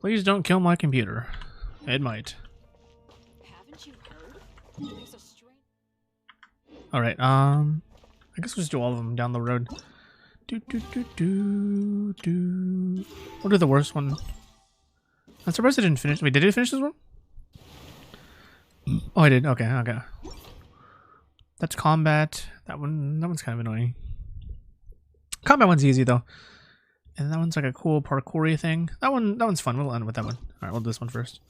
Please don't kill my computer. It might. Haven't you heard? There's a strange... Alright, I guess we'll just do all of them down the road. We'll do the worst one. I'm surprised I didn't finish. Wait, did I finish this one? Oh, I did. Okay, okay. That's combat. That one's kind of annoying. Combat one's easy though. And that one's like a cool parkour-y thing. That one's fun. We'll end with that one. Alright, we'll do this one first.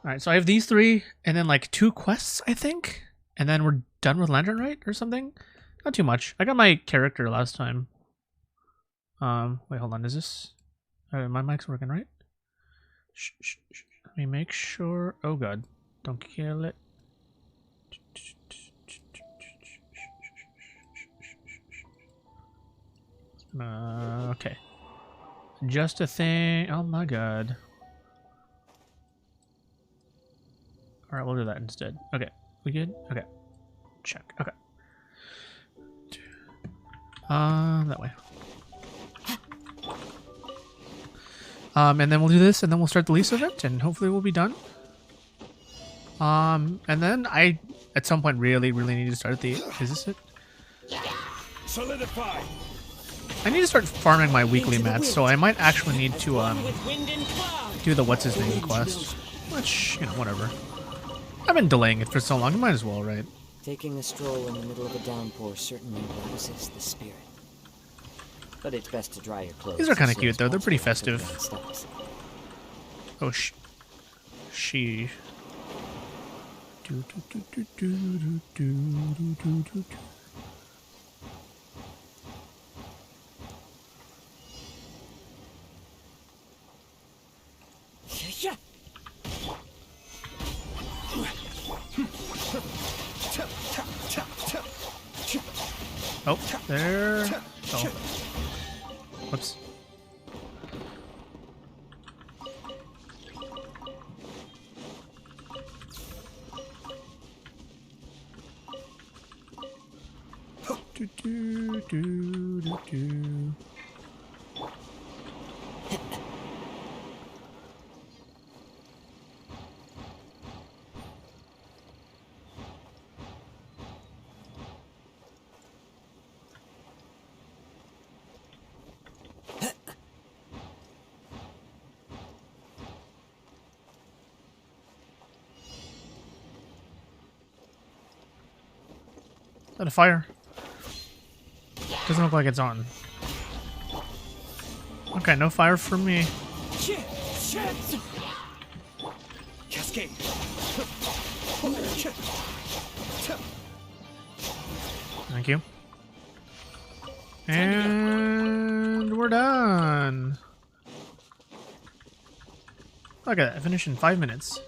Alright, so I have these three, and then like 2 quests, I think? And then we're done with Lantern Rite or something? Not too much. I got my character last time. Wait, hold on. Is this... my mic's working, right? Shh. Let me make sure... Oh god. Don't kill it. Okay. Just a thing. Oh my god. Alright, we'll do that instead. Okay. We good? Okay. Check. Okay. That way. And then we'll do this, and then we'll start the Lisa event, and hopefully we'll be done. And then I, at some point, really need to start the... Is this it? Solidify. I need to start farming my weekly mats, so I might actually need to, do the what's-his-name quest. Which, you know, whatever. I've been delaying it for so long, I might as well, right? Taking a stroll in the middle of a downpour certainly rouses the spirit. But it's best to dry your clothes. These are kind of cute, though. They're pretty festive. Oh, she. Oh, there. Oh. Whoops. Is that a fire? Doesn't look like it's on. Okay, no fire for me. Cascade. Thank you. And we're done. Look at that, I finished in 5 minutes.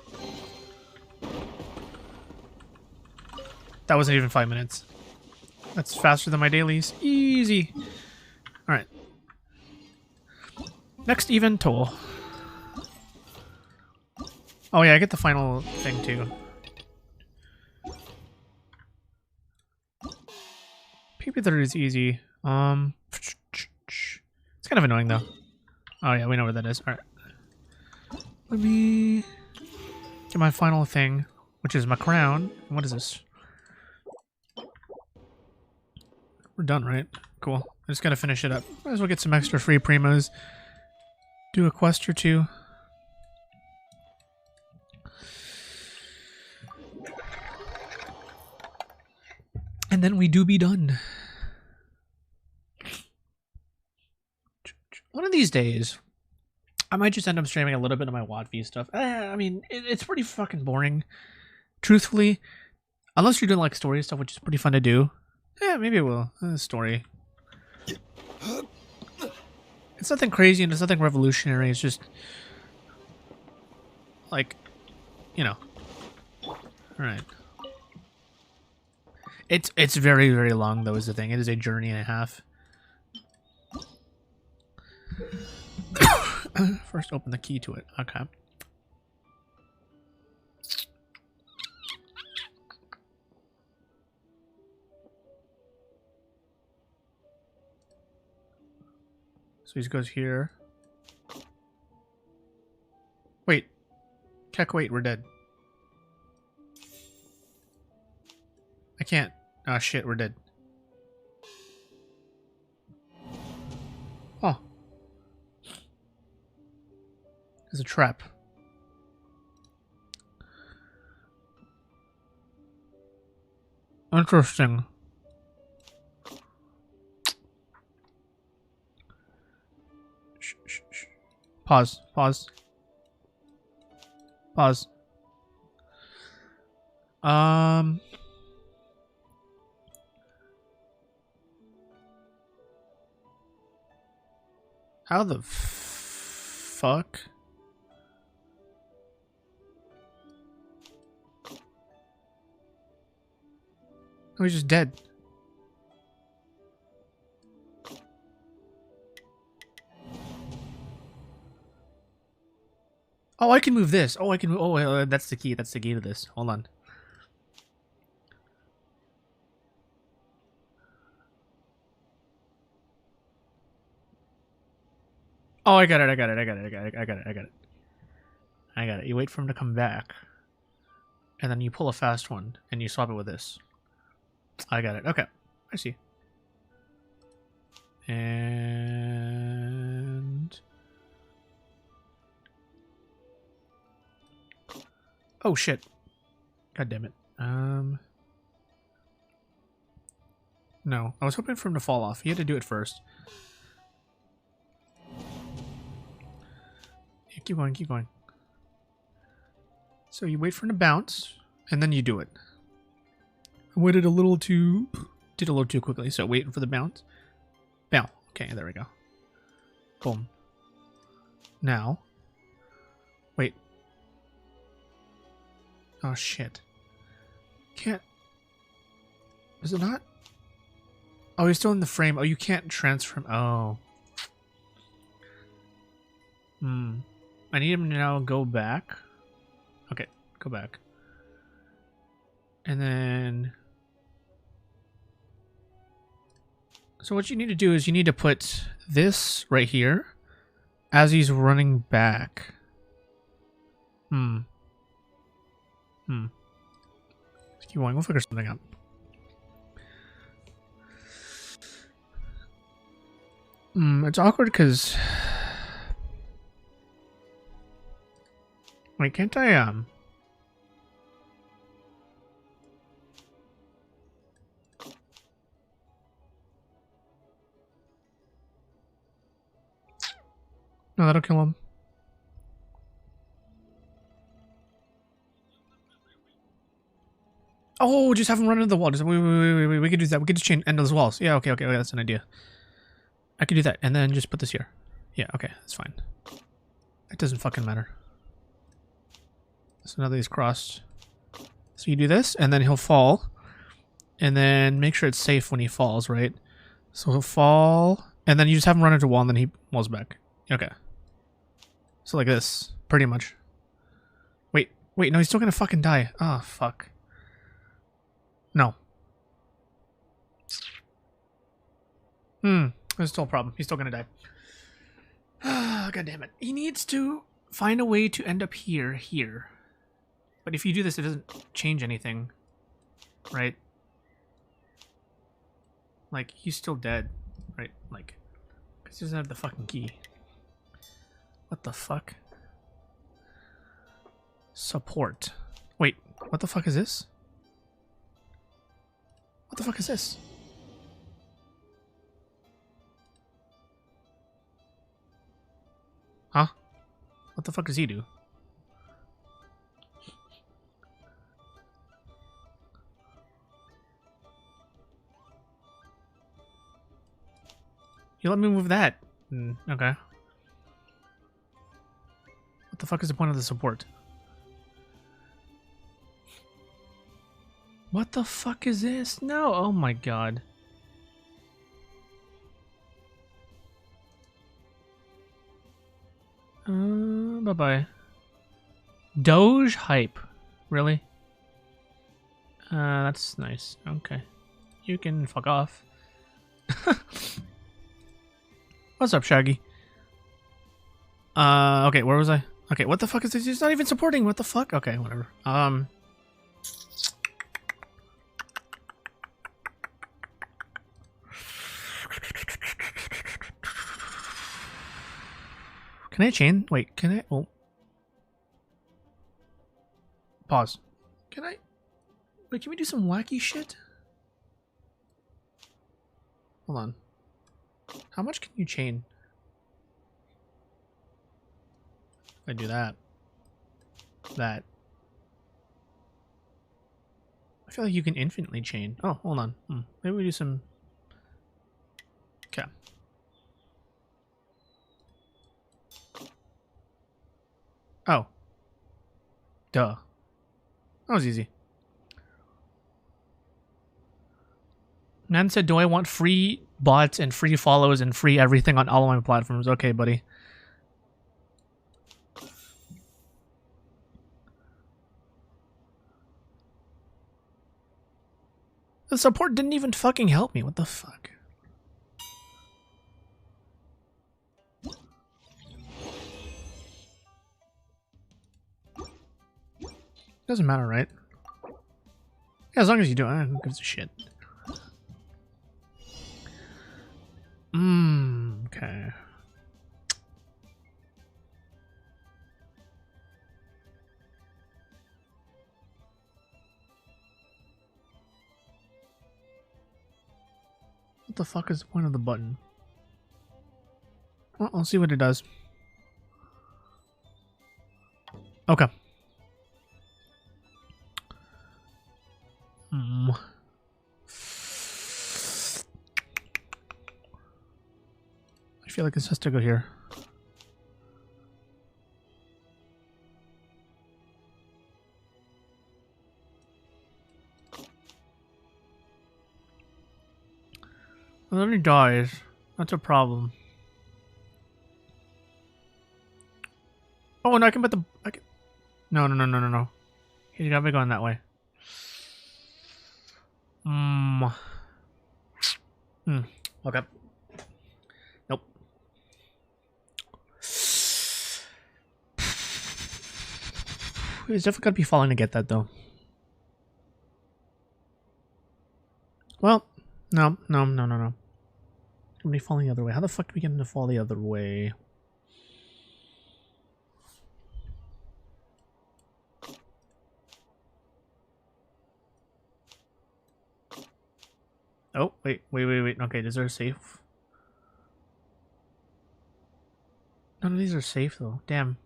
That wasn't even 5 minutes. That's faster than my dailies. Easy. Alright. Next event tool. Oh yeah, I get the final thing too. PP30 is easy. It's kind of annoying though. Oh yeah, we know where that is. Alright. Let me get my final thing, which is my crown. What is this? We're done, right? Cool. I just gotta finish it up. Might as well get some extra free primos. Do a quest or 2. And then we do be done. One of these days, I might just end up streaming a little bit of my WotV stuff. I mean, it's pretty fucking boring. Truthfully. Unless you're doing like story stuff, which is pretty fun to do. Yeah, maybe it will. Story. It's nothing crazy and it's nothing revolutionary. It's just like, you know. Alright. It's very, very long though is the thing. It is a journey and a half. First open the key to it. Okay. So he goes here. Wait. Keck, wait, we're dead. I can't. Ah, shit, we're dead. Oh. There's a trap. Interesting. Shh, shh, shh. Pause. Pause. Pause. How the fuck? Oh, he's just dead. Oh, I can move this. Oh, I can move. Oh, wait, that's the key. That's the key to this. Hold on. Oh, I got it. I got it. I got it. I got it. I got it. I got it. I got it. You wait for him to come back, and then you pull a fast one, and you swap it with this. I got it. Okay. I see. And... oh, shit. God damn it. No. I was hoping for him to fall off. He had to do it first. Yeah, keep going, keep going. So you wait for him to bounce, and then you do it. I waited a little too... did a little too quickly, so waiting for the bounce. Bow. Okay, there we go. Boom. Now. Wait. Oh, shit. Can't... is it not? Oh, he's still in the frame. Oh, you can't transfer him. Oh. I need him to now go back. Okay, go back. And then... so what you need to do is you need to put this right here as he's running back. Let's keep going. We'll figure something out. It's awkward because... wait, can't I, no, that'll kill him. Oh, just have him run into the wall. Just wait. We could do that. We could just end those walls. Yeah, okay, that's an idea. I could do that, and then just put this here. Yeah, okay, that's fine. It doesn't fucking matter. So now that he's crossed. So you do this, and then he'll fall. And then make sure it's safe when he falls, right? So he'll fall, and then you just have him run into a wall, and then he falls back. Okay. So like this, pretty much. Wait, no, he's still gonna fucking die. Oh, fuck. No. There's still a problem. He's still gonna die. God damn it. He needs to find a way to end up here. But if you do this, it doesn't change anything. Right? Like, he's still dead. Right? Like, because he doesn't have the fucking key. What the fuck? Support. Wait, what the fuck is this? What the fuck is this? Huh? What the fuck does he do? You let me move that. Okay. What the fuck is the point of the support? What the fuck is this? No, oh my god. Bye-bye. Doge hype. Really? That's nice. Okay. You can fuck off. What's up, Shaggy? Okay, where was I? Okay, what the fuck is this? He's not even supporting. What the fuck? Okay, whatever. Can I chain? Wait, can I? Oh. Pause. Can I? Wait, can we do some wacky shit? Hold on. How much can you chain? I do that. That. I feel like you can infinitely chain. Oh, hold on. Maybe we do some... Okay. Oh. Duh. That was easy. Man said, do I want free bots and free follows and free everything on all of my platforms? Okay, buddy. The support didn't even fucking help me. What the fuck? Doesn't matter, right? Yeah, as long as you do it, who gives a shit? Okay. What the fuck is the point of the button? Well, I'll see what it does. Okay. I feel like this has to go here. Well, then he dies. That's a problem. Oh, and I can put the... No. You got me going that way. Okay. Nope. It's definitely gotta be falling to get that, though. Well, no. Somebody falling the other way. How the fuck do we get him to fall the other way? Oh, wait. Okay, is there a safe? None of these are safe, though. Damn.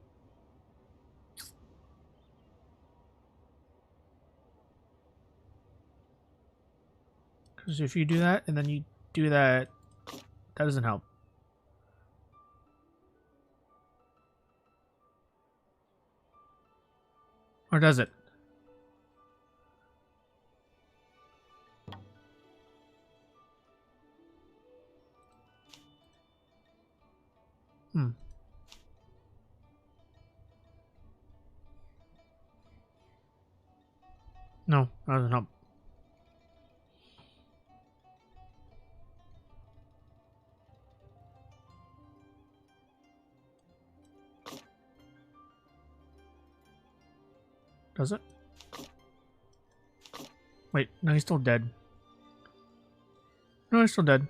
Because if you do that, and then you do that, that doesn't help. Or does it? No, that doesn't help. Does it? Wait, no, he's still dead. No, he's still dead.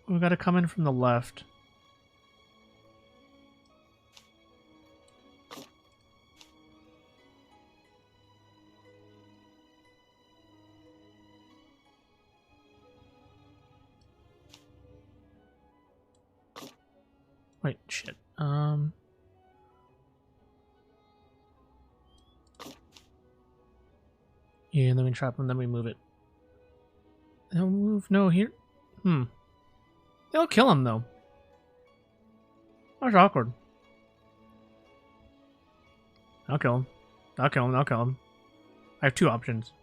We gotta come in from the left. Wait, shit. Yeah, and then we trap him, then we move it. They'll move, no, here. They'll kill him, though. That's awkward. I'll kill him. I'll kill him. I have two options.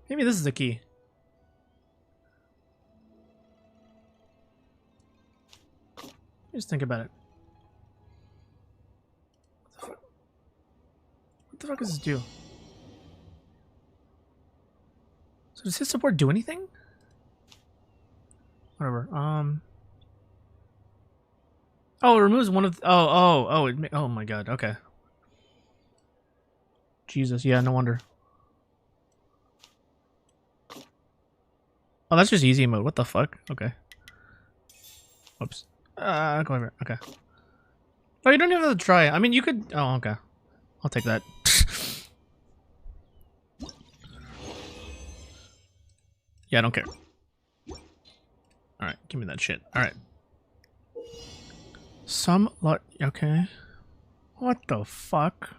Maybe this is the key. Just think about it. What the fuck does this do? So does his support do anything? Whatever. Oh, it removes one of. Oh my god. Okay. Jesus. Yeah. No wonder. Oh, that's just easy mode. What the fuck? Okay. Whoops. Go over. Okay. Oh, you don't even have to try. I mean, you could. Oh, okay. I'll take that. Yeah, I don't care. Alright, give me that shit. Alright. Some lot. Okay. What the fuck?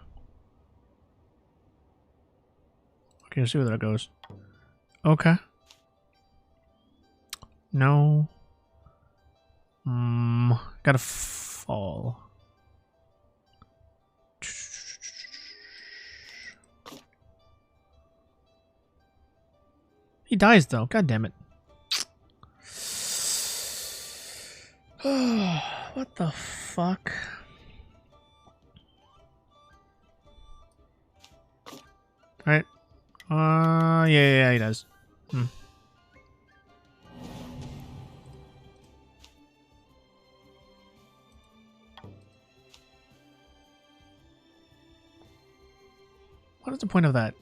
Okay, let's see where that goes. Okay. No. Gotta fall. He dies though. God damn it. What the fuck? Alright. Yeah, he does. What is the point of that?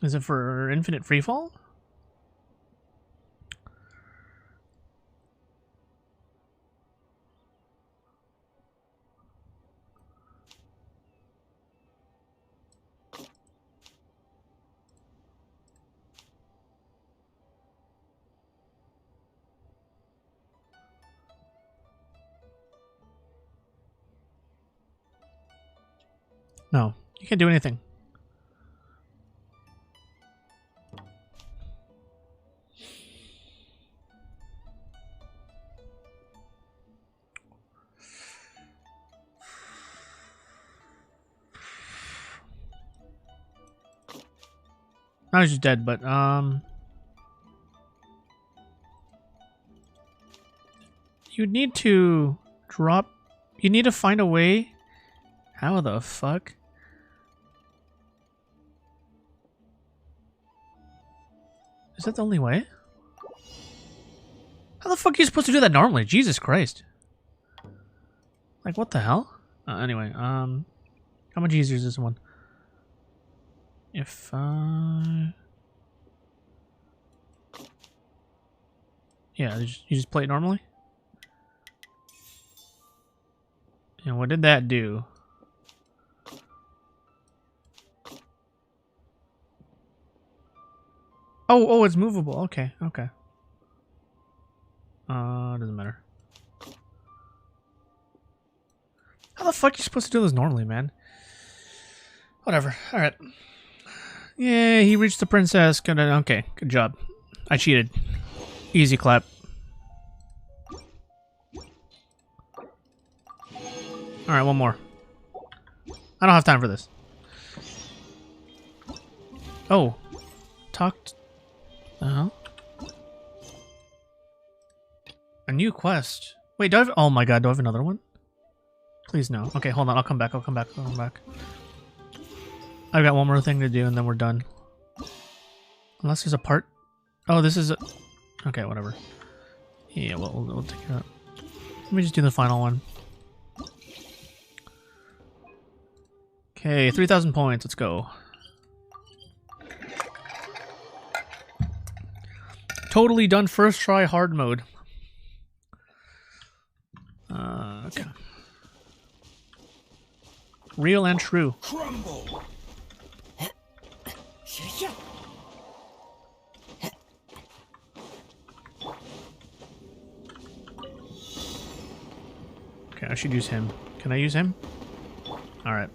Is it for infinite freefall? No, you can't do anything. Now he's just dead, but you need to drop. You need to find a way. How the fuck? Is that the only way? How the fuck are you supposed to do that normally? Jesus Christ. Like, what the hell? Anyway, how much easier is this one? If, yeah, you just play it normally? And what did that do? Oh, it's movable. Okay. Doesn't matter. How the fuck are you supposed to do this normally, man? Whatever. Alright. Yeah, he reached the princess. Okay, good job. I cheated. Easy clap. Alright, one more. I don't have time for this. Oh. Talked. A new quest. Wait, do I have... Oh my god, do I have another one? Please no. Okay, hold on. I'll come back. I've got one more thing to do and then we're done. Unless there's a part... Oh, this is a... Okay, whatever. Yeah, we'll take it out. Let me just do the final one. Okay, 3,000 points. Let's go. Totally done first try hard mode. Okay. Real and true. Crumble. Okay, I should use him. Can I use him? Alright.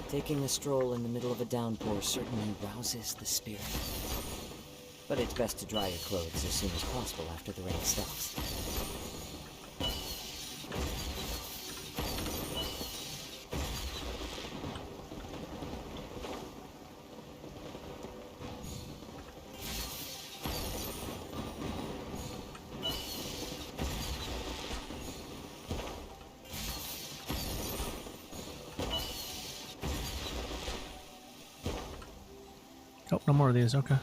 Taking a stroll in the middle of a downpour certainly rouses the spirit. But it's best to dry your clothes as soon as possible after the rain stops. Oh, no more of these. Okay.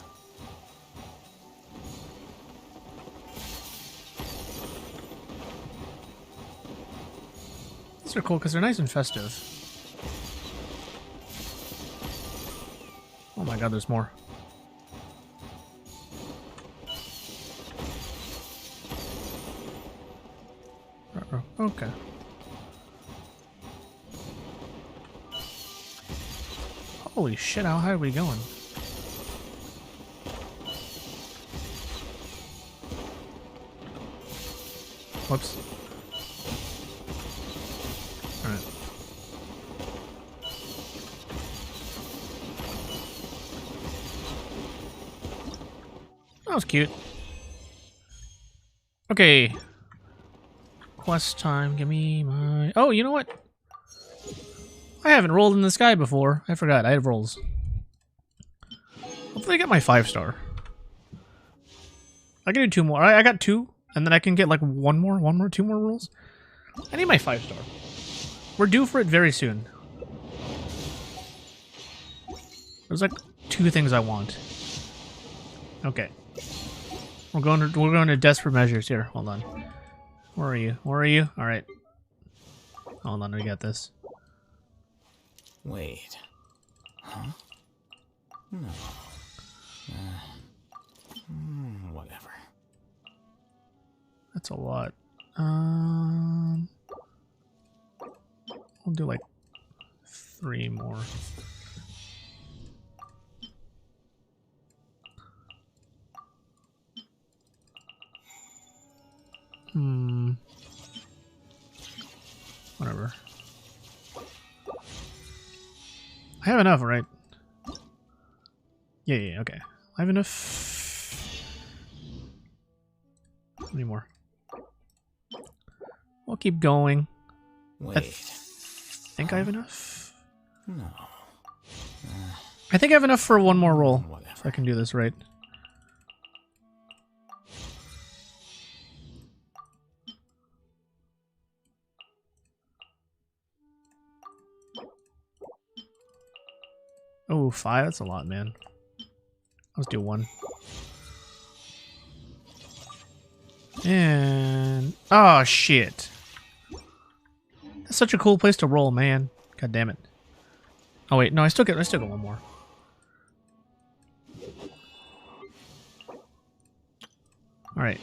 These are cool because they're nice and festive. Oh my god, there's more. Okay. Holy shit, how high are we going? Whoops. Alright. That was cute. Okay. Quest time. Give me my... Oh, you know what? I haven't rolled in the sky before. I forgot. I have rolls. Hopefully I get my 5-star. I can do 2 more. I got 2. And then I can get like 2 more rolls. I need my 5-star. We're due for it very soon. There's like 2 things I want. Okay. We're going to desperate measures here. Hold on. Where are you? Where are you? All right. Hold on, we got this. Wait. Huh? No. Whatever. That's a lot. We'll do like 3 more. Whatever. I have enough, right? Yeah, okay. I have enough. How many more? We'll keep going. Wait. I think I have enough. No. I think I have enough for 1 more roll. Whatever. If I can do this right. Oh, 5? That's a lot, man. Let's do 1. And... oh, shit. That's such a cool place to roll, man. God damn it. Oh, wait. No, I still get 1 more. Alright.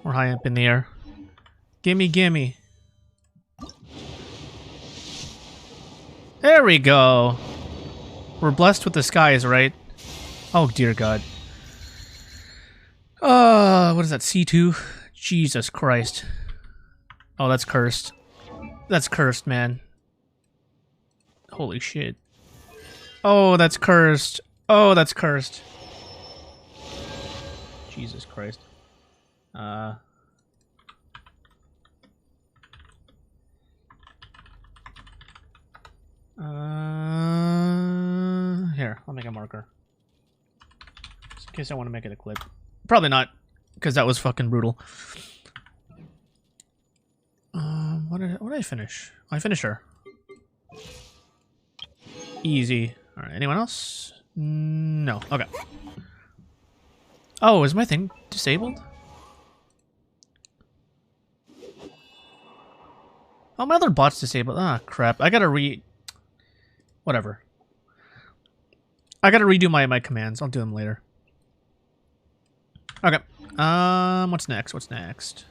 We're high up in the air. Gimme, gimme. There we go. We're blessed with the skies, right? Oh, dear God. What is that, C2? Jesus Christ. Oh, that's cursed. That's cursed, man. Holy shit. Oh, that's cursed. Oh, that's cursed. Jesus Christ. Here, I'll make a marker. Just in case I want to make it a clip. Probably not, because that was fucking brutal. What did I finish? I finished her. Easy. Alright, anyone else? No. Okay. Oh, is my thing disabled? Oh, my other bot's disabled. Ah, crap. I gotta whatever. I gotta redo my commands. I'll do them later. Okay. What's next? What's next?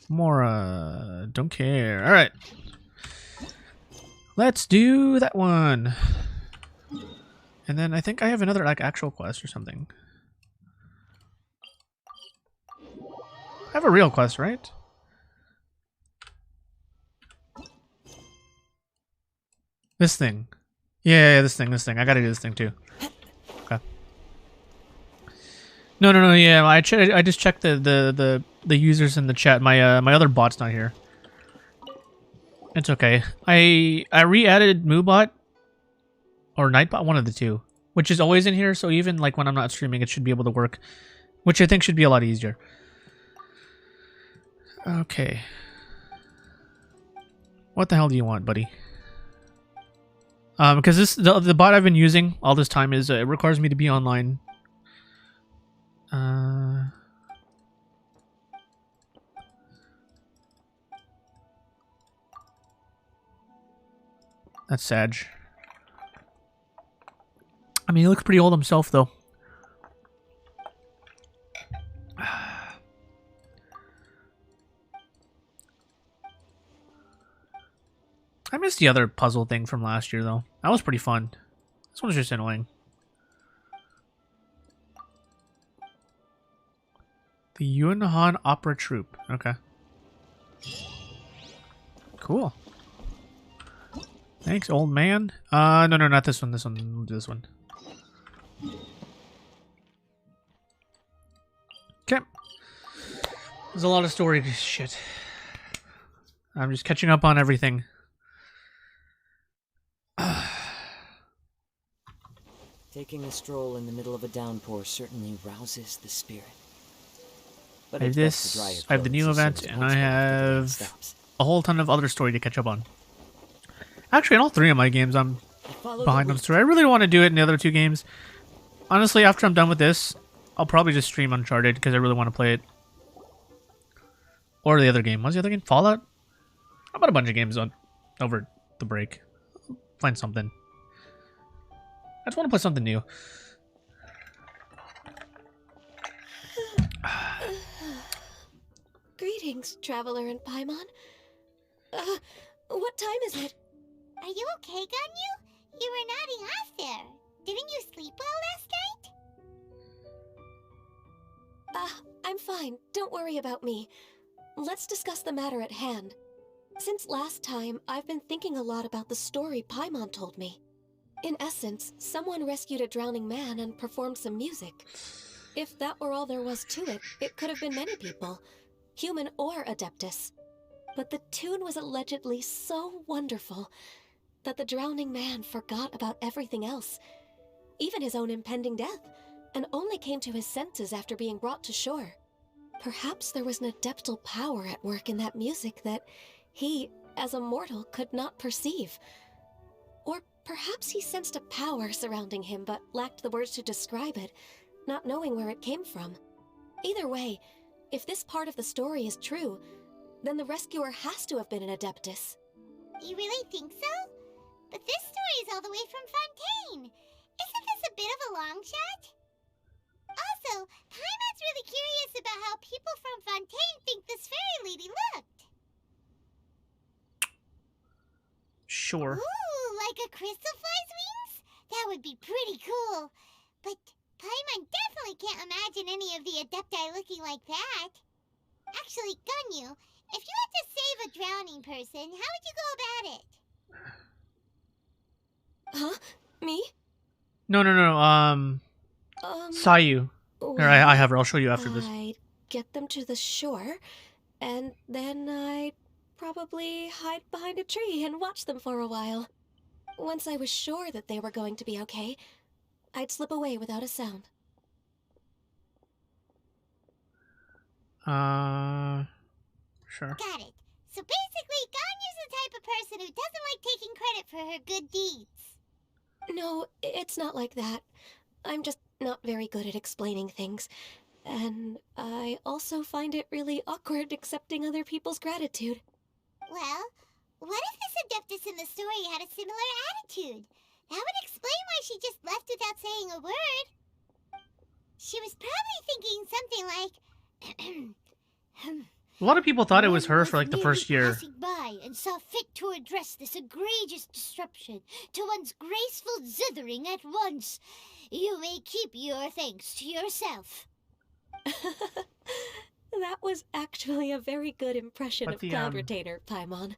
More, don't care. Alright. Let's do that one. And then I think I have another, like, actual quest or something. I have a real quest, right? This thing. Yeah, this thing. I gotta do this thing too. Okay. No, yeah, I just checked the users in the chat. My other bot's not here. It's okay. I re-added Moobot or Nightbot, one of the two, which is always in here, so even like when I'm not streaming, it should be able to work, which I think should be a lot easier. Okay. What the hell do you want, buddy? Because the bot I've been using all this time is it requires me to be online. That's sad. I mean, he looks pretty old himself, though. I missed the other puzzle thing from last year, though. That was pretty fun. This one's just annoying. The Yunhan Opera Troupe. Okay. Cool. Thanks, old man. No, not this one. This one. We'll do this one. Okay. There's a lot of story shit. I'm just catching up on everything. Taking a stroll in the middle of a downpour certainly rouses the spirit. But I have this, I have the new event, and I have a whole ton of other story to catch up on. Actually, in all three of my games, I'm behind on story. I really want to do it in the other two games. Honestly, after I'm done with this, I'll probably just stream Uncharted, because I really want to play it. Or the other game. What's the other game? Fallout? I bought a bunch of games over the break. Find something. I just want to play something new. Greetings, traveler in Paimon. What time is it? Are you okay, Ganyu? You were nodding off there. Didn't you sleep well last night? I'm fine. Don't worry about me. Let's discuss the matter at hand. Since last time, I've been thinking a lot about the story Paimon told me. In essence, someone rescued a drowning man and performed some music. If that were all there was to it, it could have been many people, human or Adeptus. But the tune was allegedly so wonderful that the drowning man forgot about everything else, even his own impending death, and only came to his senses after being brought to shore. Perhaps there was an adeptal power at work in that music that he, as a mortal, could not perceive. Or perhaps he sensed a power surrounding him but lacked the words to describe it, not knowing where it came from. Either way, if this part of the story is true, then the rescuer has to have been an Adeptus. You really think so? But this story is all the way from Fontaine. Isn't this a bit of a long shot? Also, Paimon's really curious about how people from Fontaine think this fairy lady looked. Sure. Ooh, like a crystal fly's wings? That would be pretty cool. But Paimon definitely can't imagine any of the Adepti looking like that. Actually, Ganyu, if you had to save a drowning person, how would you go about it? Huh? Me? No. Sayu. Here, I have her. I'll show you after this. I'd get them to the shore, and then I'd probably hide behind a tree and watch them for a while. Once I was sure that they were going to be okay, I'd slip away without a sound. Sure. Got it. So basically, Ganyu's the type of person who doesn't like taking credit for her good deeds. No, it's not like that. I'm just not very good at explaining things. And I also find it really awkward accepting other people's gratitude. Well, what if this Adeptus in the story had a similar attitude? That would explain why she just left without saying a word. She was probably thinking something like, A lot of people thought it was her for like the first year. Passing by and saw fit to address this egregious disruption to one's graceful zithering at once. You may keep your thanks to yourself. That was actually a very good impression of Cloud Retainer, Paimon.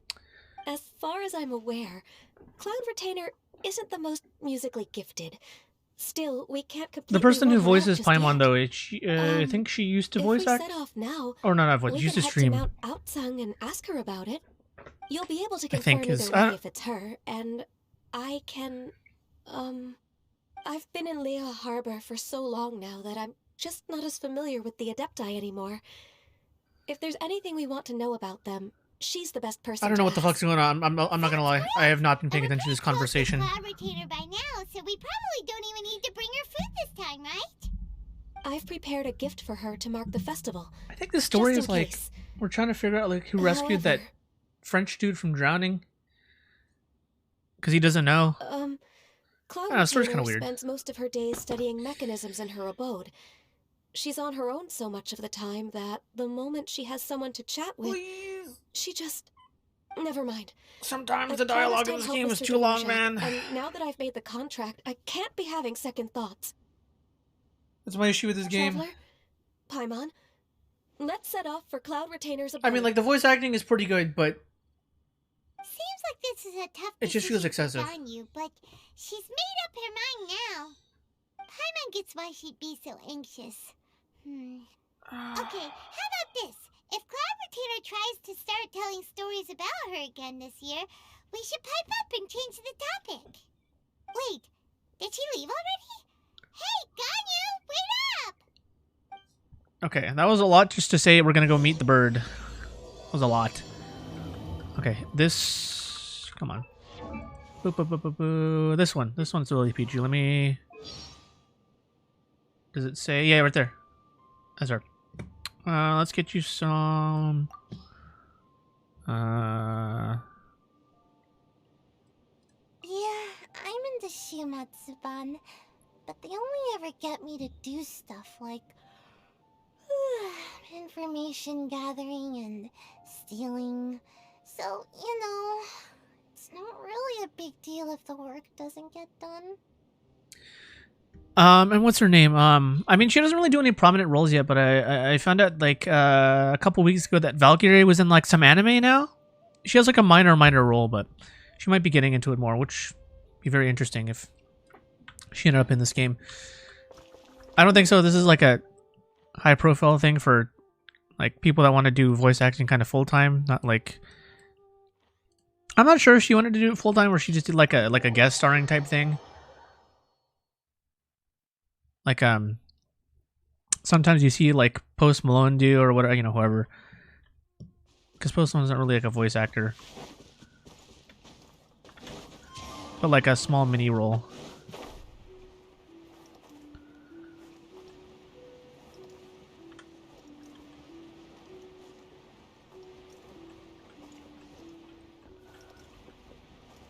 As far as I'm aware, Cloud Retainer isn't the most musically gifted. Still, we can't completely. The person who voices Paimon, yet. though, I think she used to voice act. If we set off now, or not voice, we used to could stream. head to Mount Outsung and ask her about it. You'll be able to confirm either way if it's her, and I can. I've been in Lea Harbor for so long now that I'm just not as familiar with the Adepti anymore. If there's anything we want to know about them, She's the best person. I don't know what the to fuck's ask. going on. I'm not gonna lie. I have not been paying And we're attention to this pretty close to conversation. Cloud Retainer by now, so we probably don't even need to bring her food this time, right? I've prepared a gift for her to mark the festival. I think the story just is in like case. we're trying to figure out like who rescued that However, French dude from drowning because he doesn't know. Cloud the story's Retainer kinda weird. spends most of her days studying mechanisms in her abode. She's on her own so much of the time that the moment she has someone to chat with, Please. she just... Never mind. Sometimes the A dialogue in clandestine this help game was is too long, Dvorak, man. And now that I've made the contract, I can't be having second thoughts. That's my issue with this game. Traveler, Paimon, let's set off for Cloud Retainer's abode. I mean, like the voice acting is pretty good, but Seems like this is a tough it just feels decision excessive. for Ganyu, but she's made up her mind now. Paimon gets why she'd be so anxious. Okay, how about this? If Cloud Retainer tries to start telling stories about her again this year, we should pipe up and change the topic. Wait, did she leave already? Hey, Ganyu, wait up! Okay, that was a lot just to say we're gonna go meet the bird. That was a lot. Okay, this... Come on. Boop, boop, boop, boop, boop. This one. This one's really PG. Let me... Does it say... Yeah, right there. That's her. Let's get you some... Yeah, I'm into Shimatsuban, but they only ever get me to do stuff like information gathering and stealing. So, you know, it's not really a big deal if the work doesn't get done. And what's her name? I mean, she doesn't really do any prominent roles yet, but I found out like a couple weeks ago that Valkyrie was in like some anime now. She has like a minor role, but she might be getting into it more, which would be very interesting if she ended up in this game. I don't think so. This is like a high profile thing for like people that want to do voice acting kind of full time, not like. I'm not sure if she wanted to do it full time or she just did like a guest starring type thing. Like sometimes you see like Post Malone do or whatever, you know, whoever. Because Post Malone's not really like a voice actor, but like a small mini role.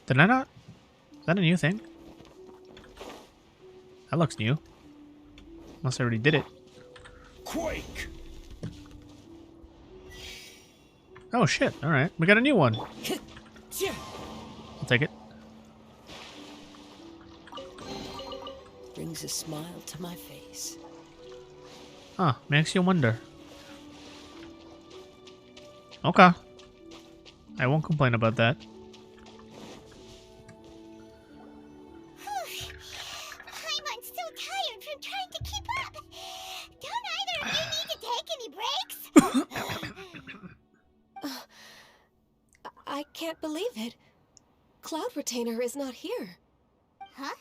Did I not? Is that a new thing? That looks new. Unless I already did it. Quake! Oh shit, alright. We got a new one. I'll take it. Brings a smile to my face. Huh, makes you wonder. Okay. I won't complain about that. Paimon's so tired from trying to keep up. Don't either of you need to take any breaks? I can't believe it. Cloud Retainer is not here. Huh?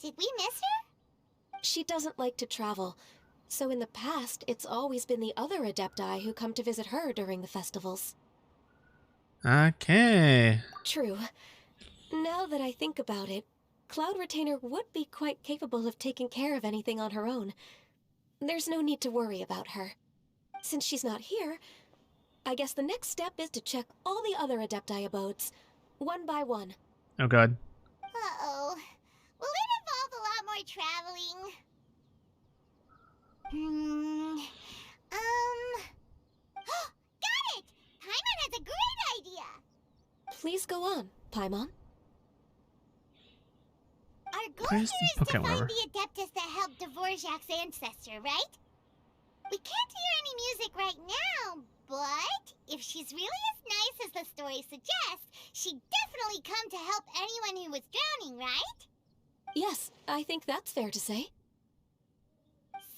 Did we miss her? She doesn't like to travel, so in the past, it's always been the other Adepti who come to visit her during the festivals. Okay. True. Now that I think about it, Cloud Retainer would be quite capable of taking care of anything on her own. There's no need to worry about her. Since she's not here, I guess the next step is to check all the other Adepti abodes, one by one. Oh god. Uh-oh. Will it involve a lot more traveling? Got it! Paimon has a great idea! Please go on, Paimon. Our goal Where's here is the- to okay, find whatever. the Adeptus that helped Dvorak's ancestor, right? We can't hear any music right now, but if she's really as nice as the story suggests, she'd definitely come to help anyone who was drowning, right? Yes, I think that's fair to say.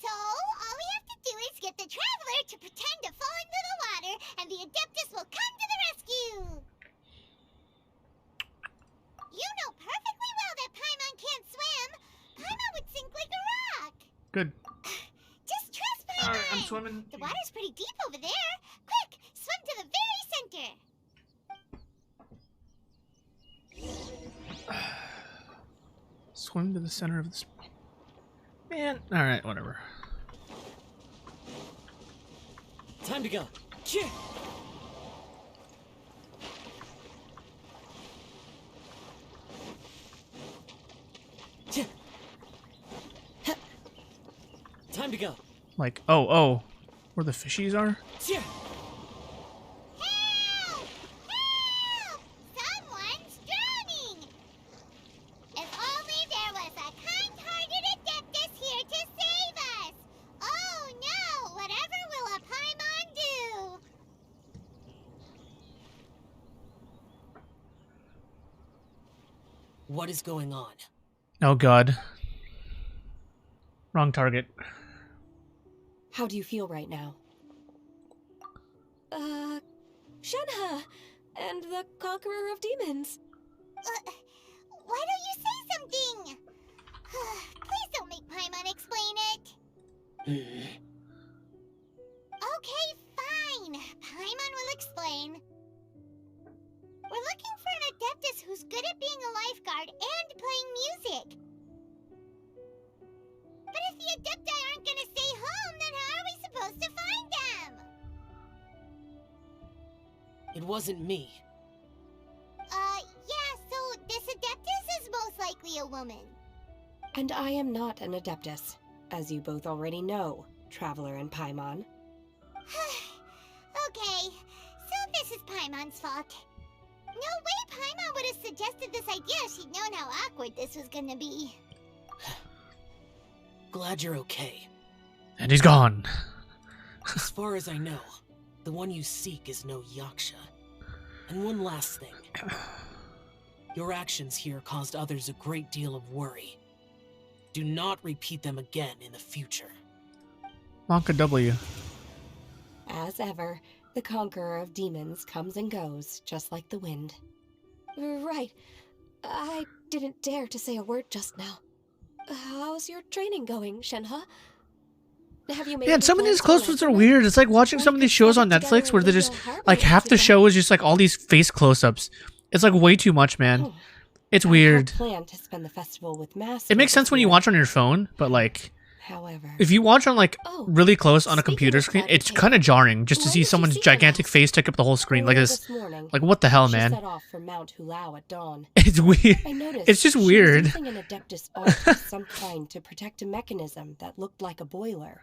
So, all we have to do is get the Traveler to pretend to fall into the water, and the Adeptus will come to the rescue! You know perfectly well that Paimon can't swim! Paimon would sink like a rock! Good. Just trust Paimon! Alright, I'm swimming. The water's pretty deep over there. Quick, swim to the very center. Swim to the center of this. Man, alright, whatever. Time to go. Cheer. Time to go. Like, oh, where the fishies are? Cheer. Help! Help! Someone's drowning! If only there was a kind-hearted Adeptus here to save us! Oh no! Whatever will a Paimon do? What is going on? Oh god. Wrong target. How do you feel right now? Shenhe! And the Conqueror of Demons. Why don't you say something? Please don't make Paimon explain it. Okay, fine. Paimon will explain. We're looking for an Adeptus who's good at being a lifeguard and playing music. But if the Adepti aren't gonna stay home, then how are we supposed to find them? It wasn't me. Yeah, so this Adeptus is most likely a woman. And I am not an Adeptus, as you both already know, Traveler and Paimon. Okay, so this is Paimon's fault. No way Paimon would have suggested this idea if she'd known how awkward this was gonna be. Glad you're okay. And he's gone. As far as I know, the one you seek is no Yaksha. And one last thing. Your actions here caused others a great deal of worry. Do not repeat them again in the future. Wonka W. As ever, the Conqueror of Demons comes and goes, just like the wind. Right. I didn't dare to say a word just now. How's your training going, Shenhe? Have you made Man, any some of plans these for close-ups are Lantern Rite? weird. It's like watching Or some you of these could shows put on it together Netflix where and they're go just, harbor like, half if the you show want. is just, like, all these face close-ups. It's, like, way too much, man. Oh, It's I weird. had planned to spend the festival with Master It makes sense this when you year. watch on your phone, but, like, However, if you watch on, like, Oh, really close on a speaking computer of screen, that, it's okay. kind of jarring just to When see did you someone's see her gigantic last? face take up the whole screen. Like, earlier this. this morning, Like, what the hell, she man? set off for Mount Hulao at dawn. It's weird. I noticed It's just she was weird. using an Adeptus art of some kind to protect a mechanism that looked like a boiler.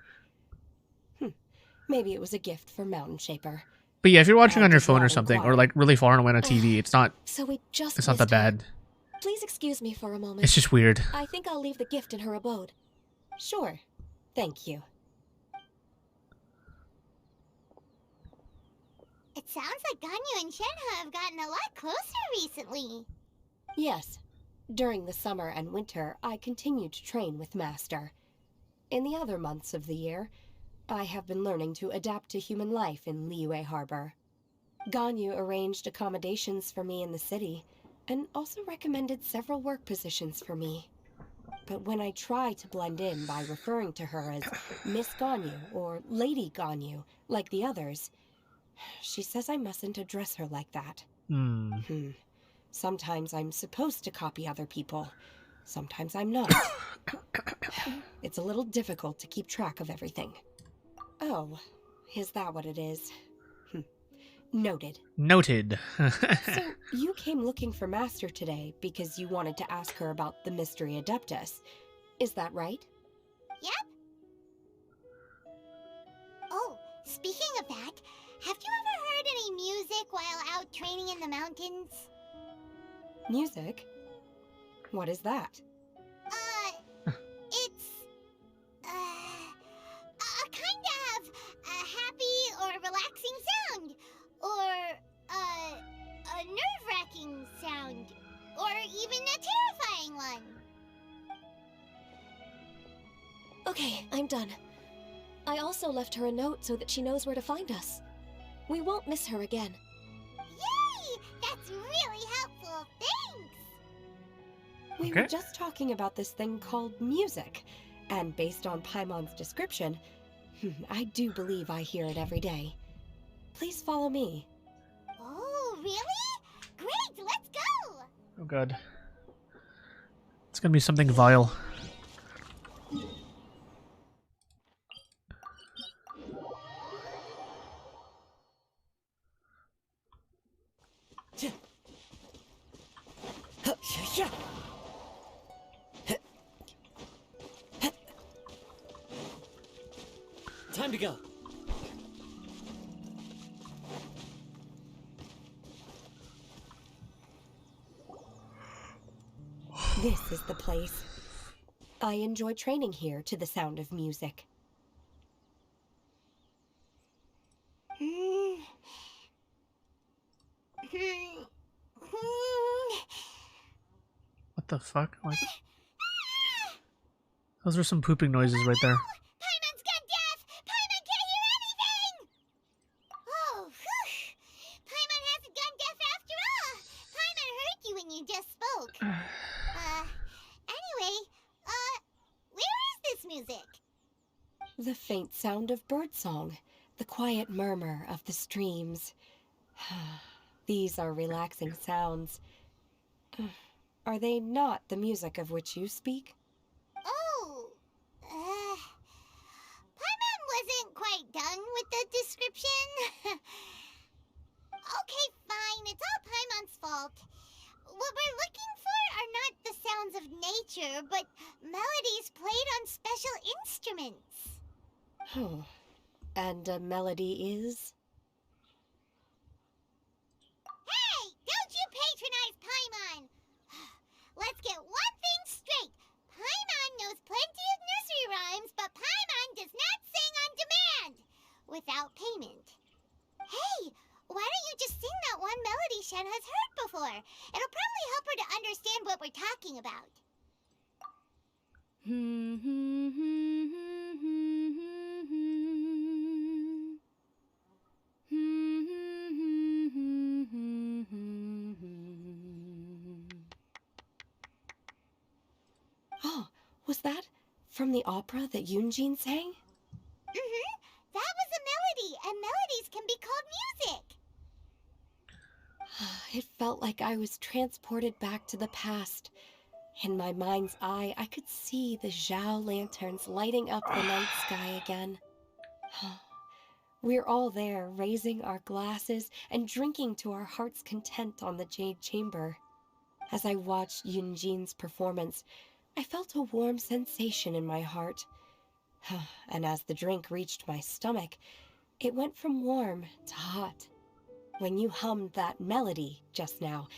Maybe it was a gift for Mountain Shaper. But yeah, if you're watching I on your did phone not or something, or inquire. like really far away on a TV, it's not So we just it's not that missed her. bad. Please excuse me for a moment. It's just weird. I think I'll leave the gift in her abode. Sure. Thank you. It sounds like Ganyu and Shenhe have gotten a lot closer recently. Yes. During the summer and winter, I continue to train with Master. In the other months of the year, I have been learning to adapt to human life in Liyue Harbor. Ganyu arranged accommodations for me in the city, and also recommended several work positions for me. But when I try to blend in by referring to her as Miss Ganyu or Lady Ganyu, like the others, she says I mustn't address her like that. Sometimes I'm supposed to copy other people. Sometimes I'm not. It's a little difficult to keep track of everything. Oh, is that what it is? Noted. Noted. So, you came looking for Master today because you wanted to ask her about the Mystery Adeptus. Is that right? Yep. Oh, speaking of that, have you ever heard any music while out training in the mountains? Music? What is that? It's a kind of a happy or relaxing sound, or a nerve-wracking sound, or even a terrifying one. Okay, I'm done. I also left her a note so that she knows where to find us. We won't miss her again. Yay! That's really helpful. Thanks! We Okay. were just talking about this thing called music, and based on Paimon's description, I do believe I hear it every day. Please follow me. Oh, really? Great, let's go! Oh god. It's gonna be something vile. Time to go. This is the place. I enjoy training here to the sound of music. What the fuck? Those are some pooping noises right there. Paimon's gone deaf! Paimon can't hear anything! Oh, whew! Paimon hasn't gone deaf after all! Paimon heard you when you just spoke. Anyway, where is this music? The faint sound of birdsong, the quiet murmur of the streams. These are relaxing sounds. Are they not the music of which you speak? Oh, Paimon wasn't quite done with the description. Okay, fine, it's all Paimon's fault. What we're looking for are not the sounds of nature, but melodies played on special instruments. Oh, and a melody is? Hey, don't you patronize Paimon! Let's get one thing straight. Paimon knows plenty of nursery rhymes, but Paimon does not sing on demand without payment. Hey, why don't you just sing that one melody Shen has heard before? It'll probably help her to understand what we're talking about. Oh, was that from the opera that Yunjin sang? That was a melody, and melodies can be called music. It felt like I was transported back to the past. In my mind's eye, I could see the Xiao lanterns lighting up the night sky again. We're all there, raising our glasses and drinking to our heart's content on the Jade Chamber. As I watched Yunjin's performance, I felt a warm sensation in my heart. And as the drink reached my stomach, it went from warm to hot. When you hummed that melody just now,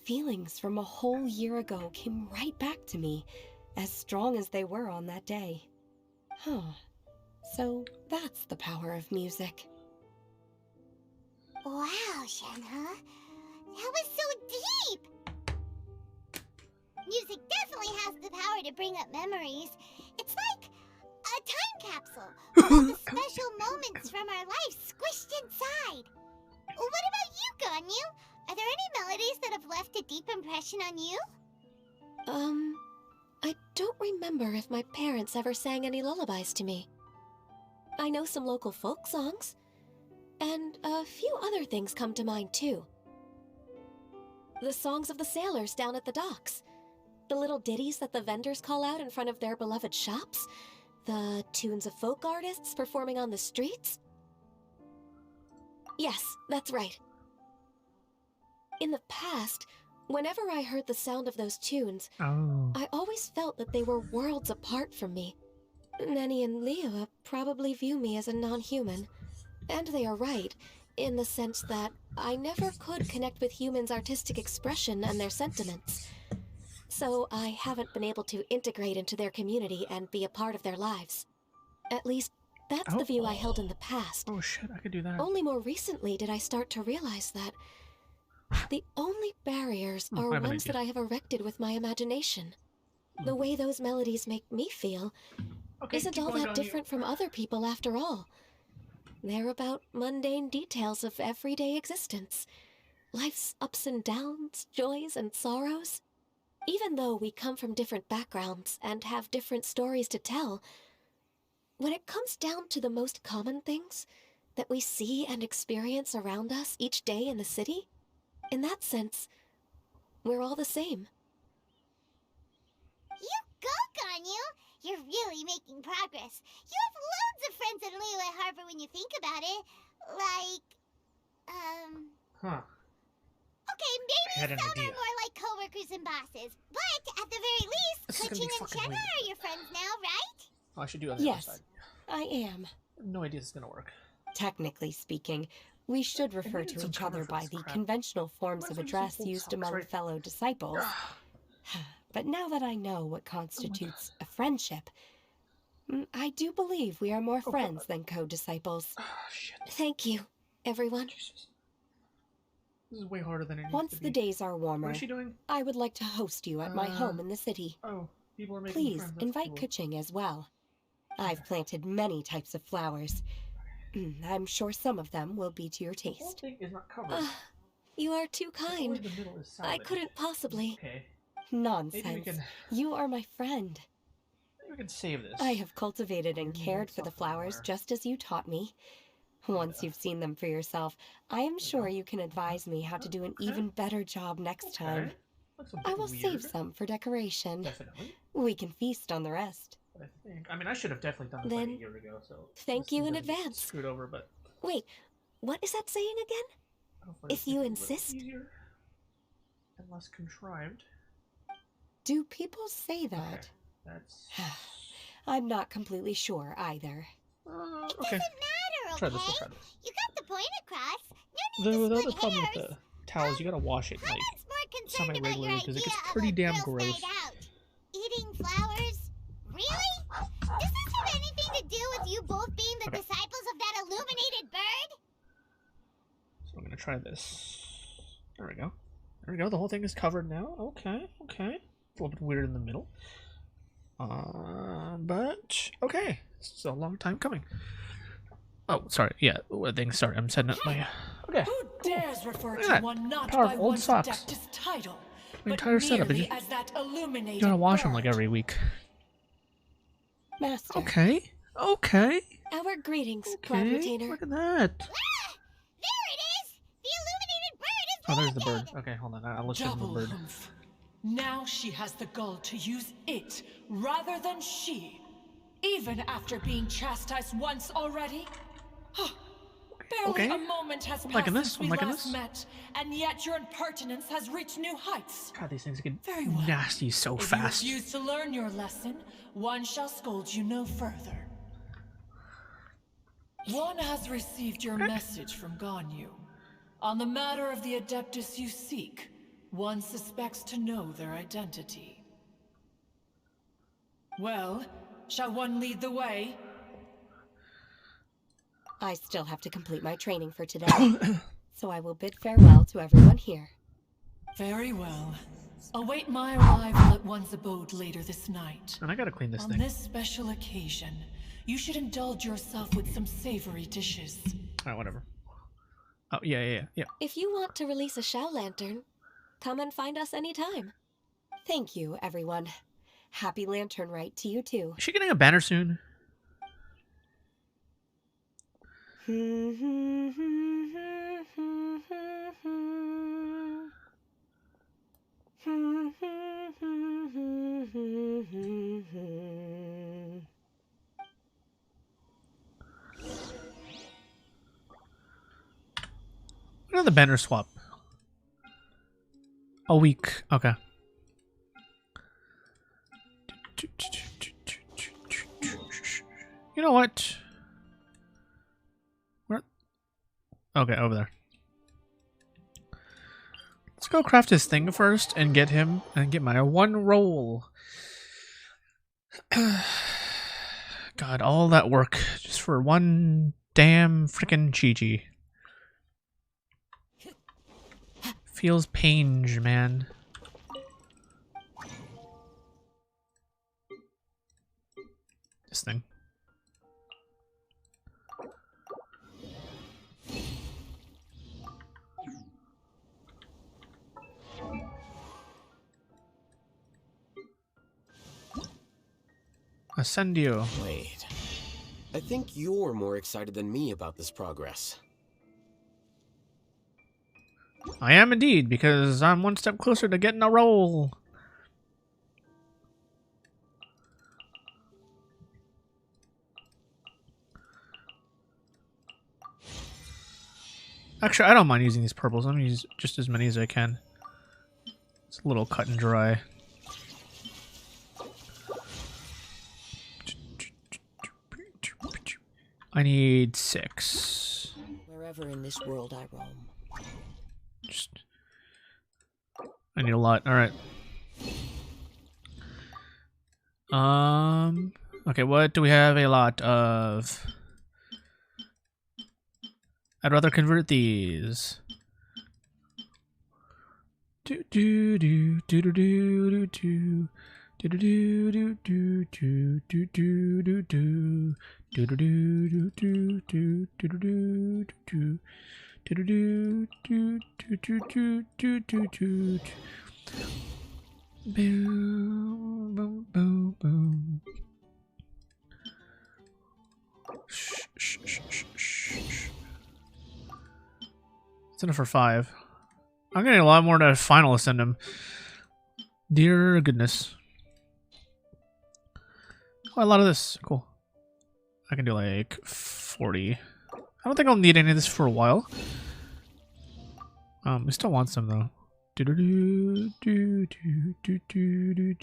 feelings from a whole year ago came right back to me, as strong as they were on that day. So that's the power of music. Wow, Shenhe. That was so deep! Music definitely has the power to bring up memories. It's like a time capsule with all the special moments from our life squished inside. What about you, Ganyu? Are there any melodies that have left a deep impression on you? I don't remember if my parents ever sang any lullabies to me. I know some local folk songs, and a few other things come to mind too. The songs of the sailors down at the docks, the little ditties that the vendors call out in front of their beloved shops, the tunes of folk artists performing on the streets. Yes, that's right. In the past, whenever I heard the sound of those tunes, I always felt that they were worlds apart from me. Nenny and Leah probably view me as a non-human. And they are right, in the sense that I never could connect with humans' artistic expression and their sentiments. So I haven't been able to integrate into their community and be a part of their lives. At least, that's the view I held in the past. Oh shit, I could do that. Only more recently did I start to realize that the only barriers I are have an ones idea. that I have erected with my imagination. The way those melodies make me feel isn't all that different from other people after all. They're about mundane details of everyday existence. Life's ups and downs, joys and sorrows. Even though we come from different backgrounds and have different stories to tell, when it comes down to the most common things that we see and experience around us each day in the city, in that sense, we're all the same. You go, Ganyu! You're really making progress. You have loads of friends in Liyue Harbor when you think about it. Like, Huh. Okay, I had maybe an some idea. are more like coworkers and bosses. But at the very least, This is gonna be Kuchin and fucking Shenhe weird. are your friends now, right? Oh, I should do it on the other Yes, side. I am. No idea this is gonna work. Technically speaking, we should refer needed to some each cover other for by this the crap. conventional forms Might of as well use address some old used socks, among right? fellow disciples. But now that I know what constitutes a friendship, I do believe we are more friends than co-disciples. Oh, shit. Thank you, everyone. Jesus. This is way harder than it needs Once to the be. days are What warmer, is she doing? I would like to host you at my home in the city. Oh, people are making Please friends. That's invite cool. Kuching as well. I've planted many types of flowers. I'm sure some of them will be to your The whole taste. thing is not covered. You are too Only kind. the middle is I salvaged. couldn't possibly. Okay. Nonsense. Maybe we can. You are my friend. Maybe we can save this. I have cultivated and Maybe cared for the something flowers more. just as you taught me. Once you've seen them for yourself, I am sure you can advise me how to do an even better job next time. Okay. Looks a I bit will weird. save some for decoration. Definitely. We can feast on the rest. But I mean, I should have definitely done this like Then, a year ago. So thank this you thing in doesn't get advance. Screwed over, but Wait, what is that saying again? hopefully If this makes you it a little insist. easier and less contrived. Do people say Okay, that? that's. I'm not completely sure either. Okay. Doesn't matter, Try okay? this. We'll try this. You got the point across. No The need to other split problem hairs. with the towels, you gotta wash it like Paimon's more concerned about your semi-regularly idea because it gets of pretty a damn girls' gross. night out. Eating flowers? Really? Does this have anything to do with you both being the Okay. disciples of that illuminated bird? So I'm gonna try this. There we go. There we go. The whole thing is covered now. Okay. Okay. It's a little bit weird in the middle. But okay. It's a long time coming. Oh, sorry. Yeah. Sorry. I'm setting up my. Okay. Who dares refer Look at to that. one not Power by of old one's socks. adeptus title, My but entire setup is merely just. as that illuminated You gotta wash them like bird? every week. Master. Okay. Okay. Our greetings, Okay. Cloud Retainer. Look at that. Ah! There it is! The illuminated bird is Oh, there's the planted! bird. Okay, hold on. I'll listen to the Double bird. humph. Now she has the gall to use it rather than she, even after being chastised once already. Barely Okay. a moment has I'm passed liking this. since I'm we liking last this. met, and yet your impertinence has reached new heights. God, these things get Very well. nasty so If fast. you refuse to learn your lesson, one shall scold you no further. One has received your message from Ganyu. On the matter of the Adeptus you seek, one suspects to know their identity. Well, shall one lead the way? I still have to complete my training for today, so I will bid farewell to everyone here. Very well. Await my arrival at one's abode later this night. And I gotta clean this On thing. this special occasion, you should indulge yourself with some savory dishes. Alright, whatever. Oh, yeah. If you want to release a Xiao lantern, come and find us anytime. Thank you, everyone. Happy Lantern Rite to you too. Is she getting a banner soon? Another banner swap. A week. Okay. You know what? Where? Okay, over there. Let's go craft his thing first and get him and get my one roll. God, all that work just for one damn freaking Chi-Chi. Feels pained, man. This thing. Ascendio. Wait. I think you're more excited than me about this progress. I am indeed, because I'm one step closer to getting a roll. Actually, I don't mind using these purples. I'm gonna use just as many as I can. It's a little cut and dry. I need 6. Wherever in this world I roam. I need a lot. All right. Okay, what do we have a lot of? I'd rather convert these. Do do do do do do do do do do do do do do do do. Do do do do do do do do do do do do do do do do do. Boom boom boom boom. Shh shh shh shh shh. It's enough for 5. I'm getting a lot more to final ascend him. Dear goodness. Oh, a lot of this. Cool. I can do like 40. I don't think I'll need any of this for a while. We still want some though. Do do do do do do do do do do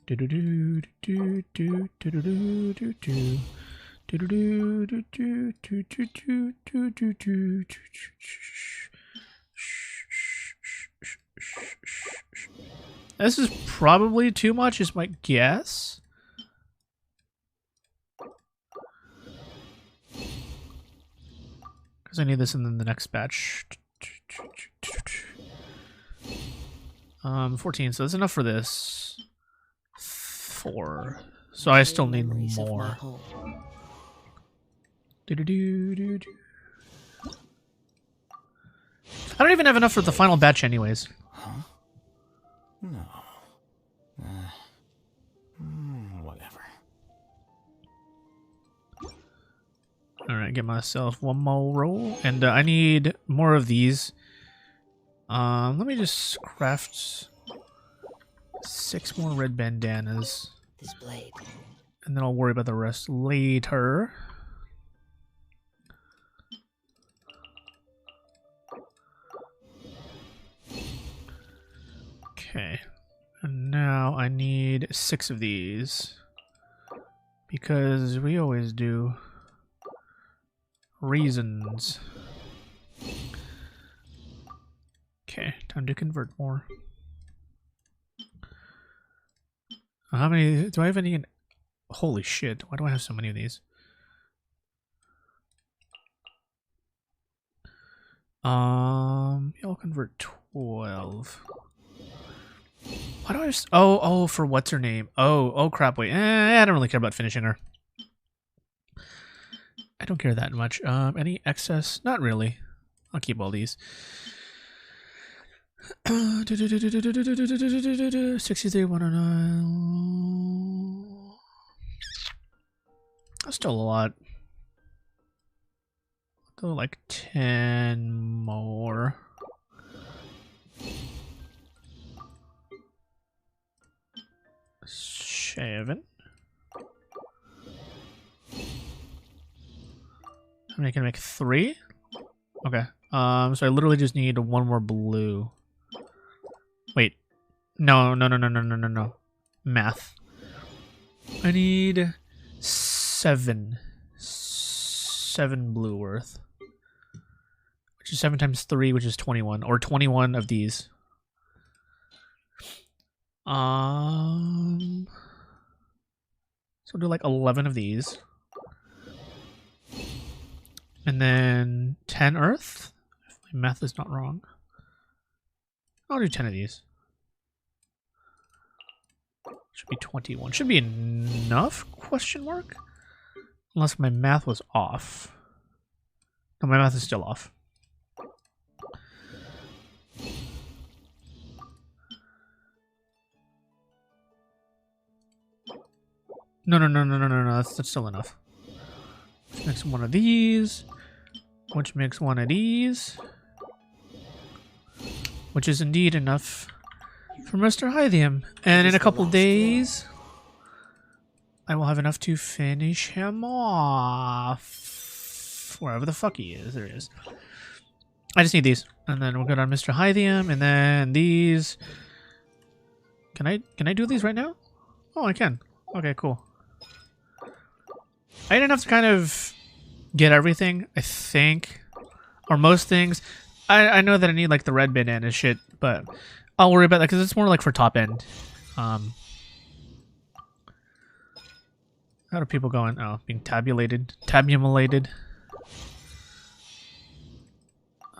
do do do do do do do do. This is probably too much, is my guess. Because I need this in the next batch. 14, so that's enough for this. 4. So I still need more. I don't even have enough for the final batch anyways. Huh? No. Whatever. Alright, get myself one more roll. And I need more of these. Let me just craft 6 more red bandanas. This blade. And then I'll worry about the rest later. Okay. And now I need 6 of these. Because we always do. Reasons. Okay, time to convert more. How many do I have any in? Holy shit, why do I have so many of these? I'll convert 12. Why do I just oh for what's her name? Oh crap, wait. I don't really care about finishing her. I don't care that much. Any excess? Not really. I'll keep all these. 63, 109. That's still a lot. Go like 10 more. Seven. How many can I make? 3? Okay. So I literally just need 1 more blue. Wait. No. Math. I need 7 blue worth. Which is 7 times 3, which is 21. Or 21 of these. So we'll do like 11 of these. And then 10 earth, if my math is not wrong. I'll do 10 of these. Should be 21. Should be enough? Question mark? Unless my math was off. No, my math is still off. No. That's still enough. Which makes 1 of these. Which makes 1 of these. Which is indeed enough for Mr. Hythium. And in a couple days, I will have enough to finish him off. Wherever the fuck he is, there he is. I just need these, and then we'll go down Mr. Hythium, and then these. Can I do these right now? Oh, I can. Okay, cool. I didn't have to kind of get everything, I think, or most things. I know that I need like the red banana shit, but I'll worry about that because it's more like for top end. How are people going? Oh, being tabulated.